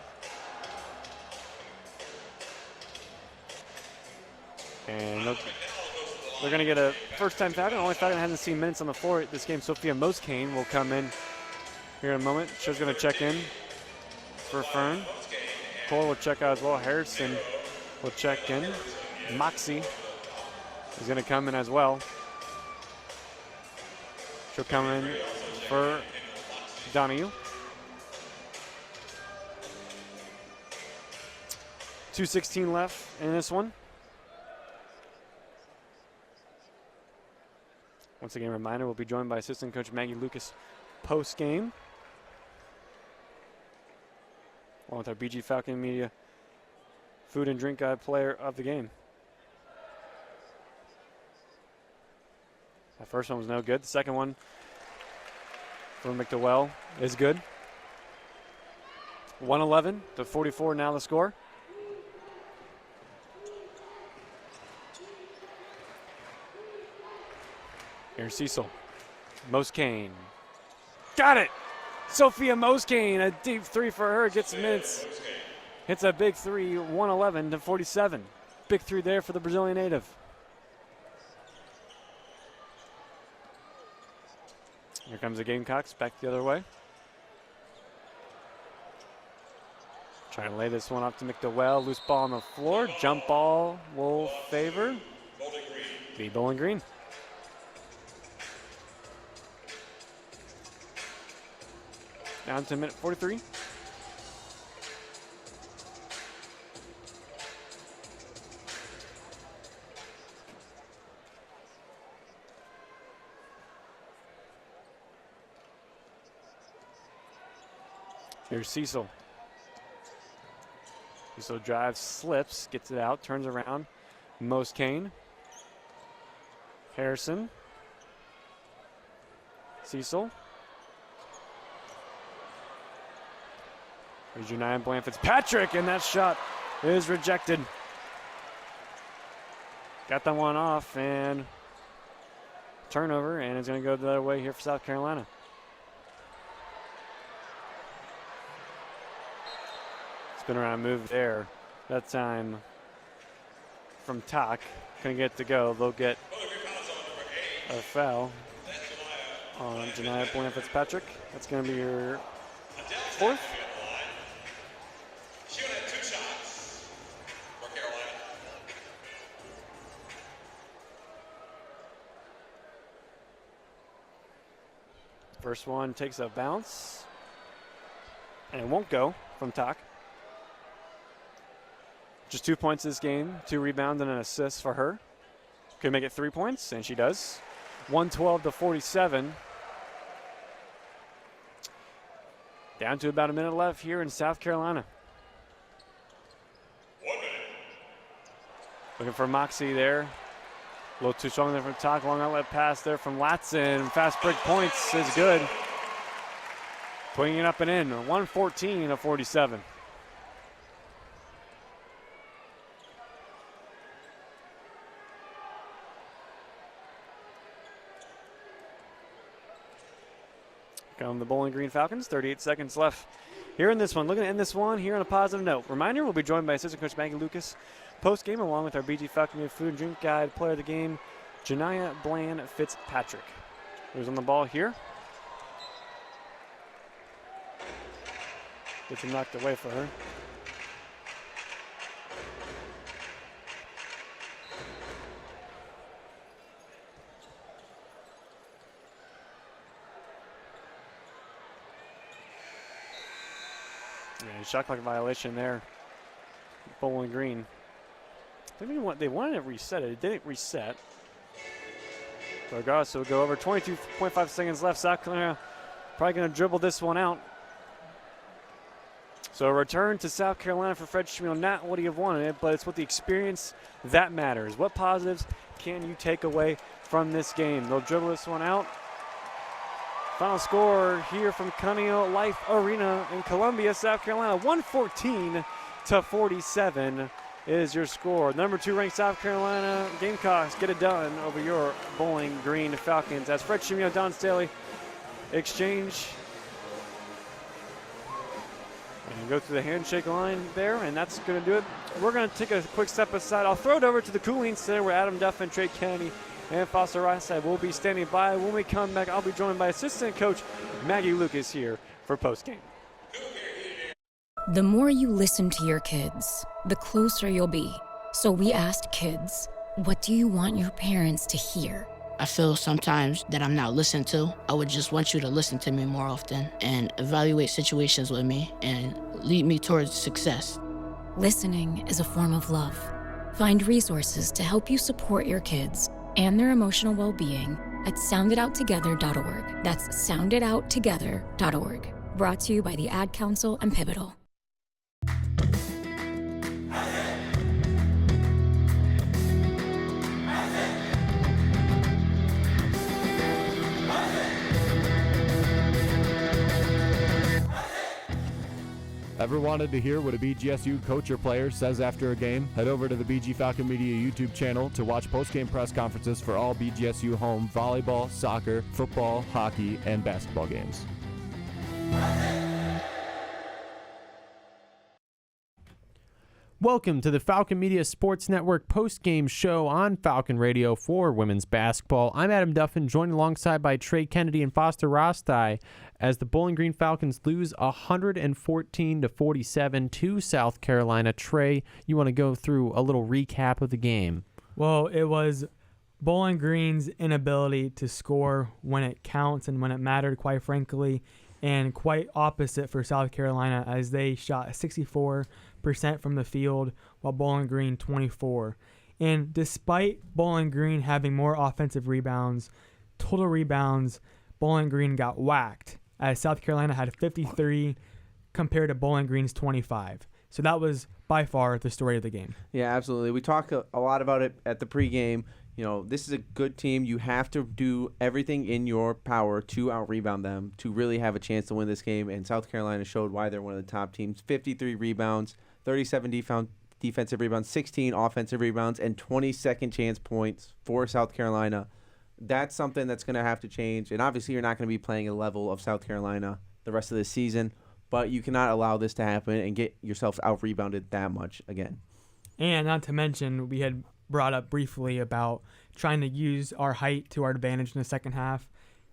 And they're going to get a first-time Falcon. Only Falcon hasn't seen minutes on the floor this game. Sophia Moskane will come in here in a moment. She's going to check in for Fern. Cole will check out as well. Harrison will check in. Moxie is going to come in as well. She'll come in for Donahue. 2:16 left in this one. Once again, reminder, we'll be joined by assistant coach Maggie Lucas post-game, along with our BG Falcon Media food and drink guide player of the game. That first one was no good. The second one from McDowell is good. 111-44 now the score. Here's Cecil. Moskane. Got it! Sophia Moskane, a deep three for her, gets minutes. Hits a big three, 111-47. Big three there for the Brazilian native. Here comes the Gamecocks back the other way. Trying to lay this one up to McDowell. Loose ball on the floor. Jump ball will favor the Bowling Green. Down to minute 43. Here's Cecil. Cecil drives, slips, gets it out, turns around. Moskane. Harrison. Cecil. Here's United Bland Fitzpatrick, and that shot is rejected. Got that one off, and turnover, and it's going to go the other way here for South Carolina. Spin around move there. That time from Tak. Couldn't get to go. They'll get a foul on Janiyah Bland Fitzpatrick. That's going to be your fourth. First one takes a bounce, and it won't go from Tak. Just 2 points this game, 2 rebounds and an assist for her. Could make it 3 points, and she does. 112-47. Down to about a minute left here in South Carolina. 1 minute. Looking for Moxie there. A little too strong there from Tak. Long outlet pass there from Latson. Fast break points is good. Putting it up and in. 114-47. Come the Bowling Green Falcons. 38 seconds left here in this one. Looking to end this one here on a positive note. Reminder, we'll be joined by assistant coach Maggie Lucas post-game, along with our BG Falcon food and drink guide player of the game, Janiyah Bland Fitzpatrick. Who's on the ball here. Gets him knocked away for her. Yeah, shot clock violation there. Bowling Green. They wanted to reset it. It didn't reset. So regardless, it'll go over. 22.5 seconds left. South Carolina probably going to dribble this one out. So a return to South Carolina for Fred Schmiel. Not what he have wanted it, but it's what the experience that matters. What positives can you take away from this game? They'll dribble this one out. Final score here from Cuneo Life Arena in Columbia, South Carolina. 114-47 is your score. Number 2 ranked South Carolina Gamecocks get it done over your Bowling Green Falcons as Fred Schmiel, Don Staley exchange. And go through the handshake line there, and that's going to do it. We're going to take a quick step aside. I'll throw it over to the Cooling Center where Adam Duff and Trey Kennedy and Foster Rice will be standing by. When we come back, I'll be joined by assistant coach Maggie Lucas here for postgame. The more you listen to your kids, the closer you'll be. So we asked kids, what do you want your parents to hear? I feel sometimes that I'm not listened to. I would just want you to listen to me more often and evaluate situations with me and lead me towards success. Listening is a form of love. Find resources to help you support your kids and their emotional well-being at sounditouttogether.org. That's sounditouttogether.org. Brought to you by the Ad Council and Pivotal. Ever wanted to hear what a BGSU coach or player says after a game? Head over to the BG Falcon Media YouTube channel to watch post-game press conferences for all BGSU home volleyball, soccer, football, hockey, and basketball games. Welcome to the Falcon Media Sports Network post-game show on Falcon Radio for women's basketball. I'm Adam Duffin, joined alongside by Trey Kennedy and Foster Rostai as the Bowling Green Falcons lose 114-47 to South Carolina. Trey, you want to go through a little recap of the game? Well, it was Bowling Green's inability to score when it counts and when it mattered, quite frankly, and quite opposite for South Carolina as they shot 64% from the field while Bowling Green 24%. And despite Bowling Green having more offensive rebounds, total rebounds, Bowling Green got whacked as South Carolina had 53 compared to Bowling Green's 25. So that was by far the story of the game. Yeah, absolutely. We talked a lot about it at the pregame. You know, this is a good team. You have to do everything in your power to out-rebound them to really have a chance to win this game. And South Carolina showed why they're one of the top teams. 53 rebounds, 37 defensive rebounds, 16 offensive rebounds, and 20 second-chance points for South Carolina. That's something that's going to have to change. And obviously you're not going to be playing a level of South Carolina the rest of the season. But you cannot allow this to happen and get yourself out-rebounded that much again. And not to mention, we had brought up briefly about trying to use our height to our advantage in the second half.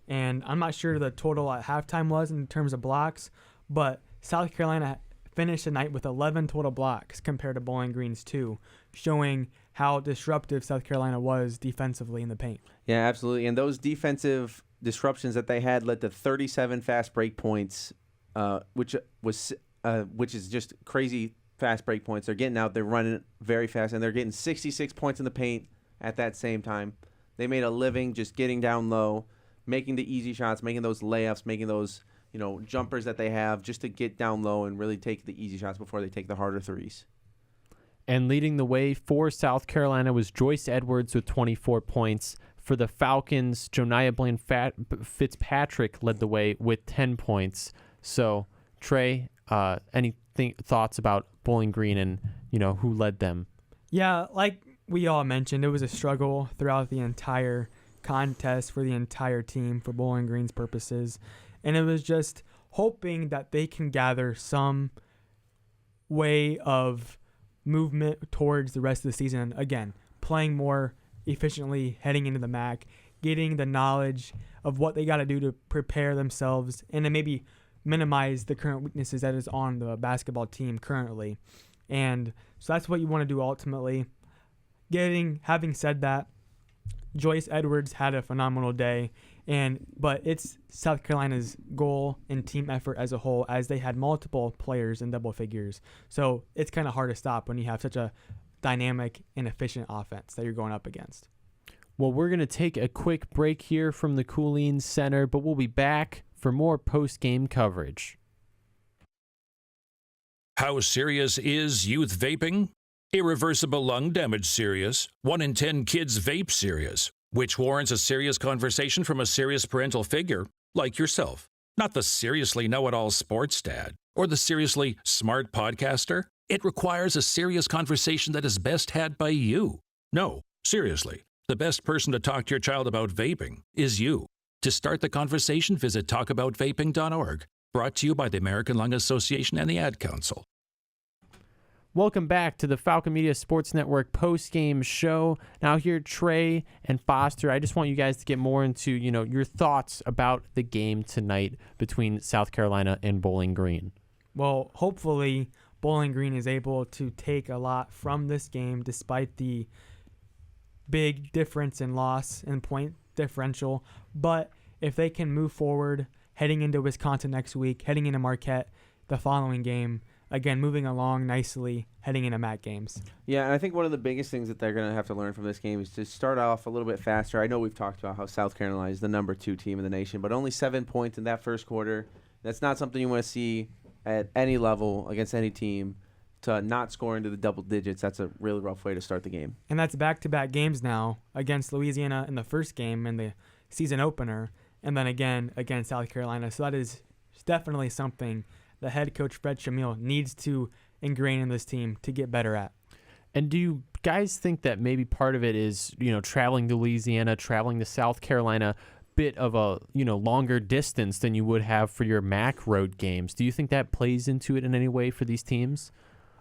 And I'm not sure the total at halftime was in terms of blocks, but South Carolina finished the night with 11 total blocks compared to Bowling Green's 2, showing how disruptive South Carolina was defensively in the paint. Yeah, absolutely. And those defensive disruptions that they had led to 37 fast break points, which is just crazy fast break points. They're getting out, they're running very fast, and they're getting 66 points in the paint at that same time. They made a living just getting down low, making the easy shots, making those layups, making those, jumpers that they have just to get down low and really take the easy shots before they take the harder threes. And leading the way for South Carolina was Joyce Edwards with 24 points. For the Falcons, Joniah Blaine Fitzpatrick led the way with 10 points. So, Trey, any thoughts about Bowling Green and, who led them? Yeah, like we all mentioned, it was a struggle throughout the entire contest for the entire team for Bowling Green's purposes. And it was just hoping that they can gather some way of movement towards the rest of the season. Again, playing more efficiently heading into the MAC, getting the knowledge of what they got to do to prepare themselves and then maybe minimize the current weaknesses that is on the basketball team currently. And so that's what you want to do ultimately. Having said that, Joyce Edwards had a phenomenal day, but it's South Carolina's goal and team effort as a whole, as they had multiple players in double figures. So it's kind of hard to stop when you have such a dynamic and efficient offense that you're going up against. Well, we're going to take a quick break here from the Cooleen Center, but we'll be back for more post-game coverage. How serious is youth vaping? Irreversible lung damage serious. 1 in 10 kids vape serious, which warrants a serious conversation from a serious parental figure like yourself. Not the seriously know-it-all sports dad or the seriously smart podcaster. It requires a serious conversation that is best had by you. No, seriously, the best person to talk to your child about vaping is you. To start the conversation, visit talkaboutvaping.org. Brought to you by the American Lung Association and the Ad Council. Welcome back to the Falcon Media Sports Network post-game show. Now here, Trey and Foster, I just want you guys to get more into, your thoughts about the game tonight between South Carolina and Bowling Green. Well, hopefully Bowling Green is able to take a lot from this game despite the big difference in loss and point differential. But if they can move forward heading into Wisconsin next week, heading into Marquette the following game, again, moving along nicely, heading into MAC games. Yeah, and I think one of the biggest things that they're going to have to learn from this game is to start off a little bit faster. I know we've talked about how South Carolina is the number 2 team in the nation, but only 7 points in that first quarter. That's not something you want to see at any level against any team. To not score into the double digits, that's a really rough way to start the game. And that's back-to-back games now against Louisiana in the first game in the season opener, and then again against South Carolina. So that is definitely something the head coach, Fred Shamil, needs to ingrain in this team to get better at. And do you guys think that maybe part of it is, traveling to Louisiana, traveling to South Carolina, bit of a, longer distance than you would have for your MAC road games? Do you think that plays into it in any way for these teams?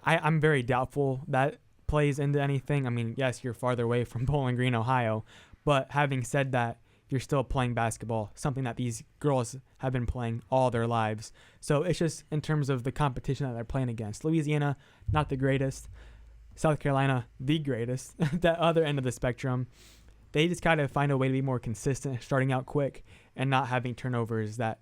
I'm very doubtful that plays into anything. I mean, yes, you're farther away from Bowling Green, Ohio, but having said that, you're still playing basketball, something that these girls have been playing all their lives. So it's just in terms of the competition that they're playing against. Louisiana, not the greatest. South Carolina, the greatest. That other end of the spectrum. They just got to find a way to be more consistent, starting out quick and not having turnovers that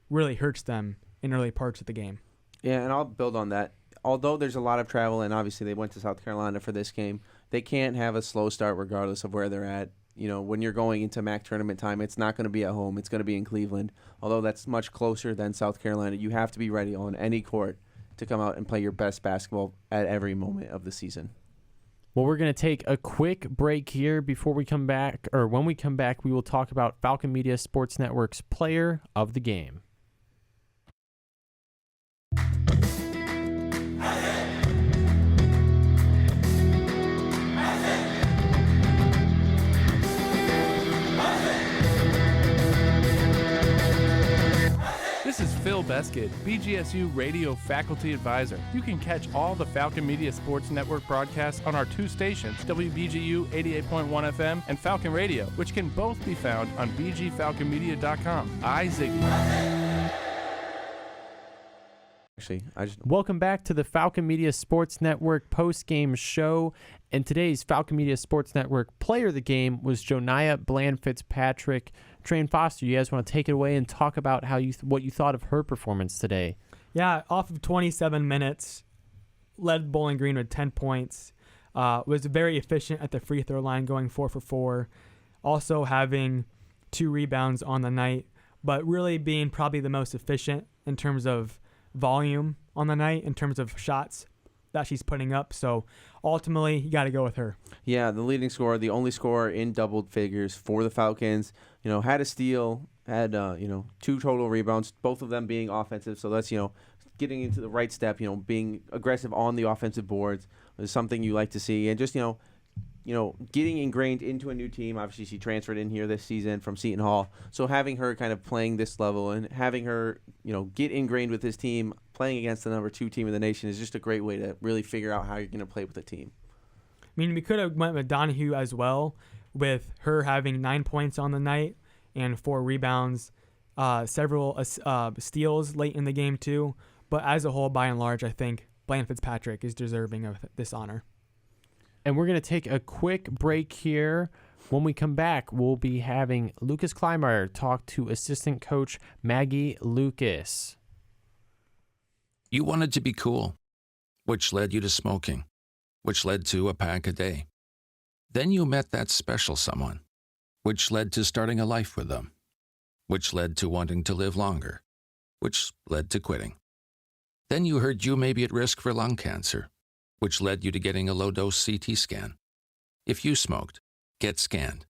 really hurts them in early parts of the game. Yeah, and I'll build on that. Although there's a lot of travel, and obviously they went to South Carolina for this game, they can't have a slow start regardless of where they're at. When you're going into MAC tournament time, it's not going to be at home. It's going to be in Cleveland. Although that's much closer than South Carolina, you have to be ready on any court to come out and play your best basketball at every moment of the season. Well, we're going to take a quick break here before we come back, or when we come back, we will talk about Falcon Media Sports Network's Player of the Game. This is Phil Beskid, BGSU Radio Faculty Advisor. You can catch all the Falcon Media Sports Network broadcasts on our 2 stations, WBGU 88.1 FM and Falcon Radio, which can both be found on bgfalconmedia.com. Ziggy. Welcome back to the Falcon Media Sports Network post-game show. And today's Falcon Media Sports Network player of the game was Joniah Bland-Fitzpatrick. Trey and Foster, you guys want to take it away and talk about what you thought of her performance today? Yeah, off of 27 minutes, led Bowling Green with 10 points. Was very efficient at the free throw line, going 4 for 4. Also having 2 rebounds on the night, but really being probably the most efficient in terms of volume on the night, in terms of shots that she's putting up. So ultimately, you got to go with her. Yeah, the leading scorer, the only scorer in double figures for the Falcons. Had a steal, had 2 total rebounds, both of them being offensive. So that's getting into the right step. Being aggressive on the offensive boards is something you like to see, and just getting ingrained into a new team. Obviously, she transferred in here this season from Seton Hall. So having her kind of playing this level and having her, get ingrained with this team, playing against the number 2 team in the nation is just a great way to really figure out how you're going to play with the team. I mean, we could have went with Donahue as well, with her having 9 points on the night and 4 rebounds, several steals late in the game too. But as a whole, by and large, I think Bland-Fitzpatrick is deserving of this honor. And we're going to take a quick break here. When we come back, we'll be having Lucas Kleinmeyer talk to assistant coach Maggie Lucas. You wanted to be cool, which led you to smoking, which led to a pack a day. Then you met that special someone, which led to starting a life with them, which led to wanting to live longer, which led to quitting. Then you heard you may be at risk for lung cancer, which led you to getting a low-dose CT scan. If you smoked, get scanned.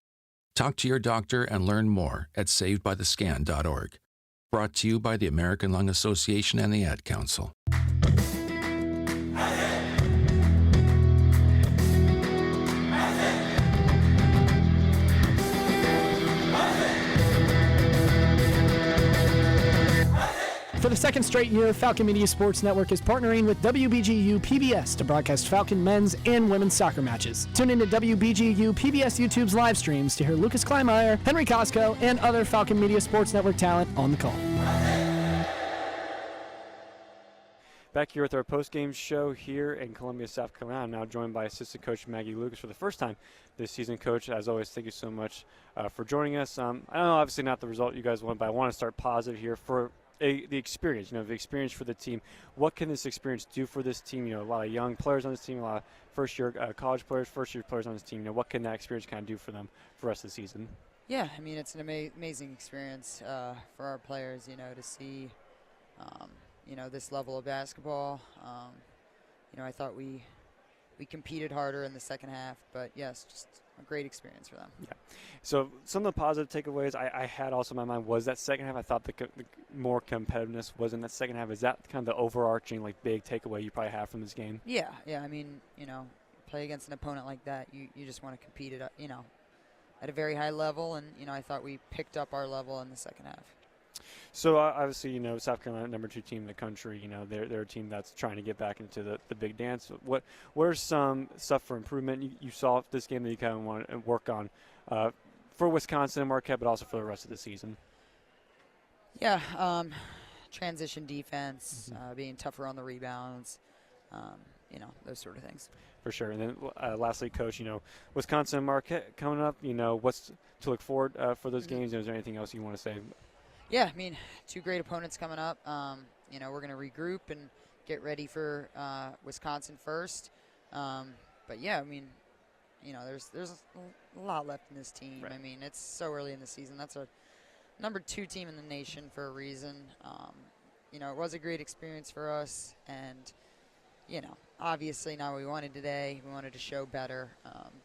Talk to your doctor and learn more at savedbythescan.org. Brought to you by the American Lung Association and the Ad Council. For the second straight year, Falcon Media Sports Network is partnering with WBGU PBS to broadcast Falcon men's and women's soccer matches. Tune into WBGU PBS YouTube's live streams to hear Lucas Kleinmeyer, Henry Costco, and other Falcon Media Sports Network talent on the call. Back here with our post-game show here in Columbia, South Carolina. I'm now joined by assistant coach Maggie Lucas for the first time this season. Coach, as always, thank you so much for joining us. I know obviously not the result you guys want, but I want to start positive here for the experience, the experience for the team. What can this experience do for this team? A lot of young players on this team, a lot of first-year college players, first-year players on this team. What can that experience kind of do for them for the rest of the season? Yeah, I mean, it's an amazing experience for our players, to see, this level of basketball. I thought we competed harder in the second half, but yes, just a great experience for them. Yeah. So some of the positive takeaways I had also in my mind was that second half. I thought the more competitiveness was in that second half. Is that kind of the overarching, big takeaway you probably have from this game? Yeah. I mean, play against an opponent like that, you just want to compete at, at a very high level, and, I thought we picked up our level in the second half. So obviously, South Carolina, #2 team in the country. They're a team that's trying to get back into the big dance. What are some stuff for improvement you saw this game that you kind of want to work on for Wisconsin and Marquette, but also for the rest of the season? Yeah, transition defense, being tougher on the rebounds, those sort of things. For sure. And then lastly, Coach, Wisconsin and Marquette coming up. What's to look forward for those games? Is there anything else you want to say? Yeah, I mean, two great opponents coming up. We're going to regroup and get ready for Wisconsin first. But yeah, I mean, there's a lot left in this team. Right. I mean, it's so early in the season. That's a #2 team in the nation for a reason. It was a great experience for us, and obviously not what we wanted today. We wanted to show better.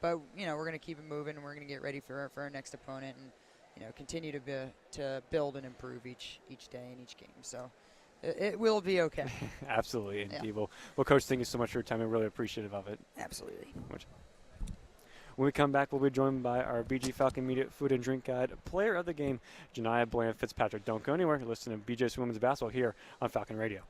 But we're going to keep it moving, and we're going to get ready for our next opponent, and continue to build and improve each day in each game. So it will be okay. Absolutely, indeed. Yeah. Well, Coach, thank you so much for your time. I'm really appreciative of it. Absolutely. When we come back, we'll be joined by our BG Falcon Media Food and Drink Guide, player of the game, Janiyah Bland Fitzpatrick. Don't go anywhere. You're listening to BGSU Women's Basketball here on Falcon Radio.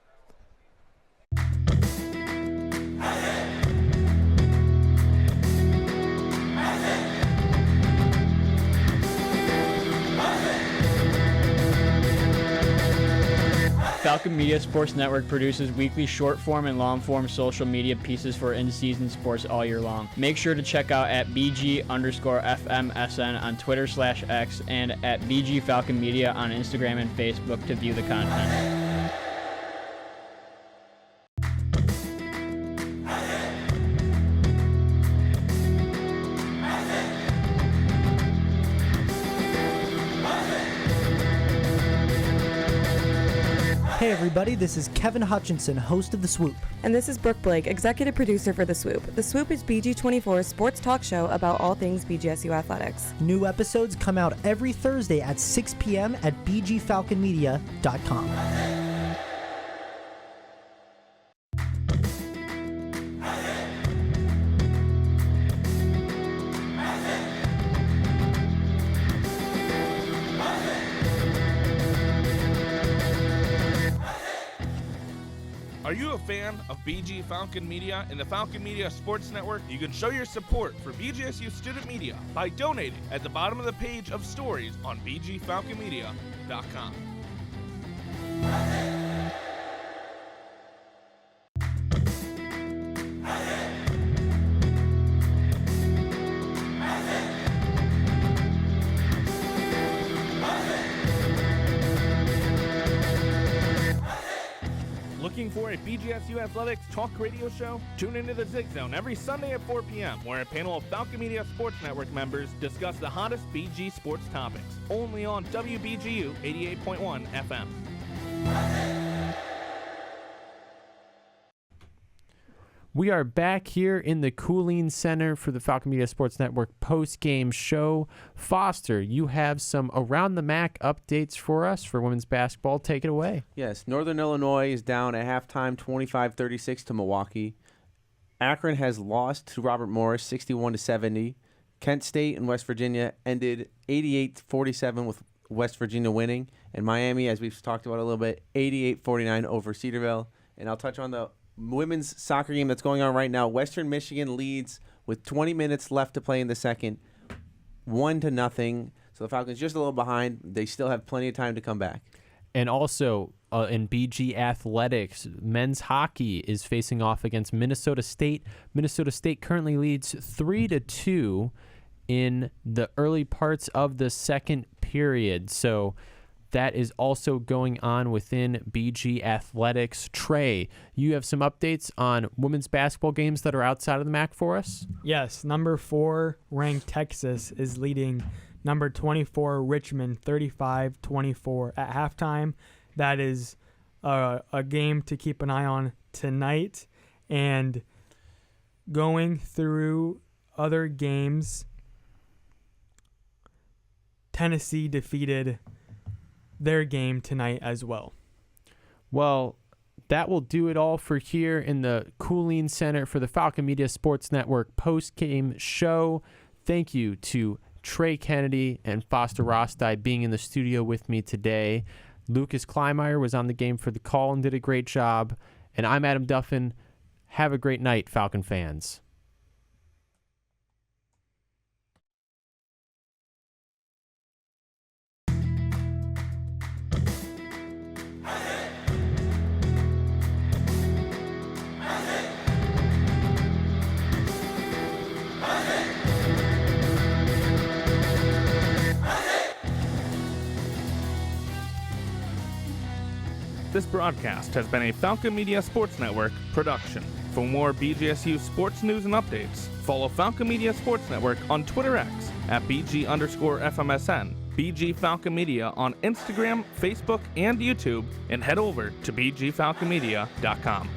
Falcon Media Sports Network produces weekly short-form and long-form social media pieces for in-season sports all year long. Make sure to check out at BG_FMSN on Twitter/X and at BG Falcon Media on Instagram and Facebook to view the content. Hey everybody, this is Kevin Hutchinson, host of The Swoop. And this is Brooke Blake, executive producer for The Swoop. The Swoop is BG24's sports talk show about all things BGSU athletics. New episodes come out every Thursday at 6 p.m. at bgfalconmedia.com. Are you a fan of BG Falcon Media and the Falcon Media Sports Network? You can show your support for BGSU student media by donating at the bottom of the page of stories on bgfalconmedia.com. Looking for a BGSU Athletics talk radio show? Tune into the Zig Zone every Sunday at 4 p.m., where a panel of Falcon Media Sports Network members discuss the hottest BG sports topics. Only on WBGU 88.1 FM. We are back here in the Cooling Center for the Falcon Media Sports Network post-game show. Foster, you have some around the MAC updates for us for women's basketball. Take it away. Yes, Northern Illinois is down at halftime 25-36 to Milwaukee. Akron has lost to Robert Morris 61-70. Kent State and West Virginia ended 88-47 with West Virginia winning. And Miami, as we've talked about a little bit, 88-49 over Cedarville. And I'll touch on the women's soccer game that's going on right now. Western Michigan leads with 20 minutes left to play in the second, 1-0. So the Falcons just a little behind. They still have plenty of time to come back. And also, in BG Athletics. Men's hockey is facing off against Minnesota State. Minnesota State currently leads 3-2 in the early parts of the second period. So that is also going on within BG Athletics. Trey, you have some updates on women's basketball games that are outside of the MAC for us? Yes, number 4 ranked Texas is leading number 24 Richmond 35-24 at halftime. That is a game to keep an eye on tonight. And going through other games, Tennessee defeated their game tonight as well. Well, that will do it all for here in the Cooling Center for the Falcon Media Sports Network post-game show. Thank you to Trey Kennedy and Foster Rostai being in the studio with me today. Lucas Kleinmeyer was on the game for the call and did a great job. And I'm Adam Duffin. Have a great night, Falcon fans. This broadcast has been a Falcon Media Sports Network production. For more BGSU sports news and updates, follow Falcon Media Sports Network on Twitter X at BG_FMSN, BG Falcon Media on Instagram, Facebook, and YouTube, and head over to BGFalconMedia.com.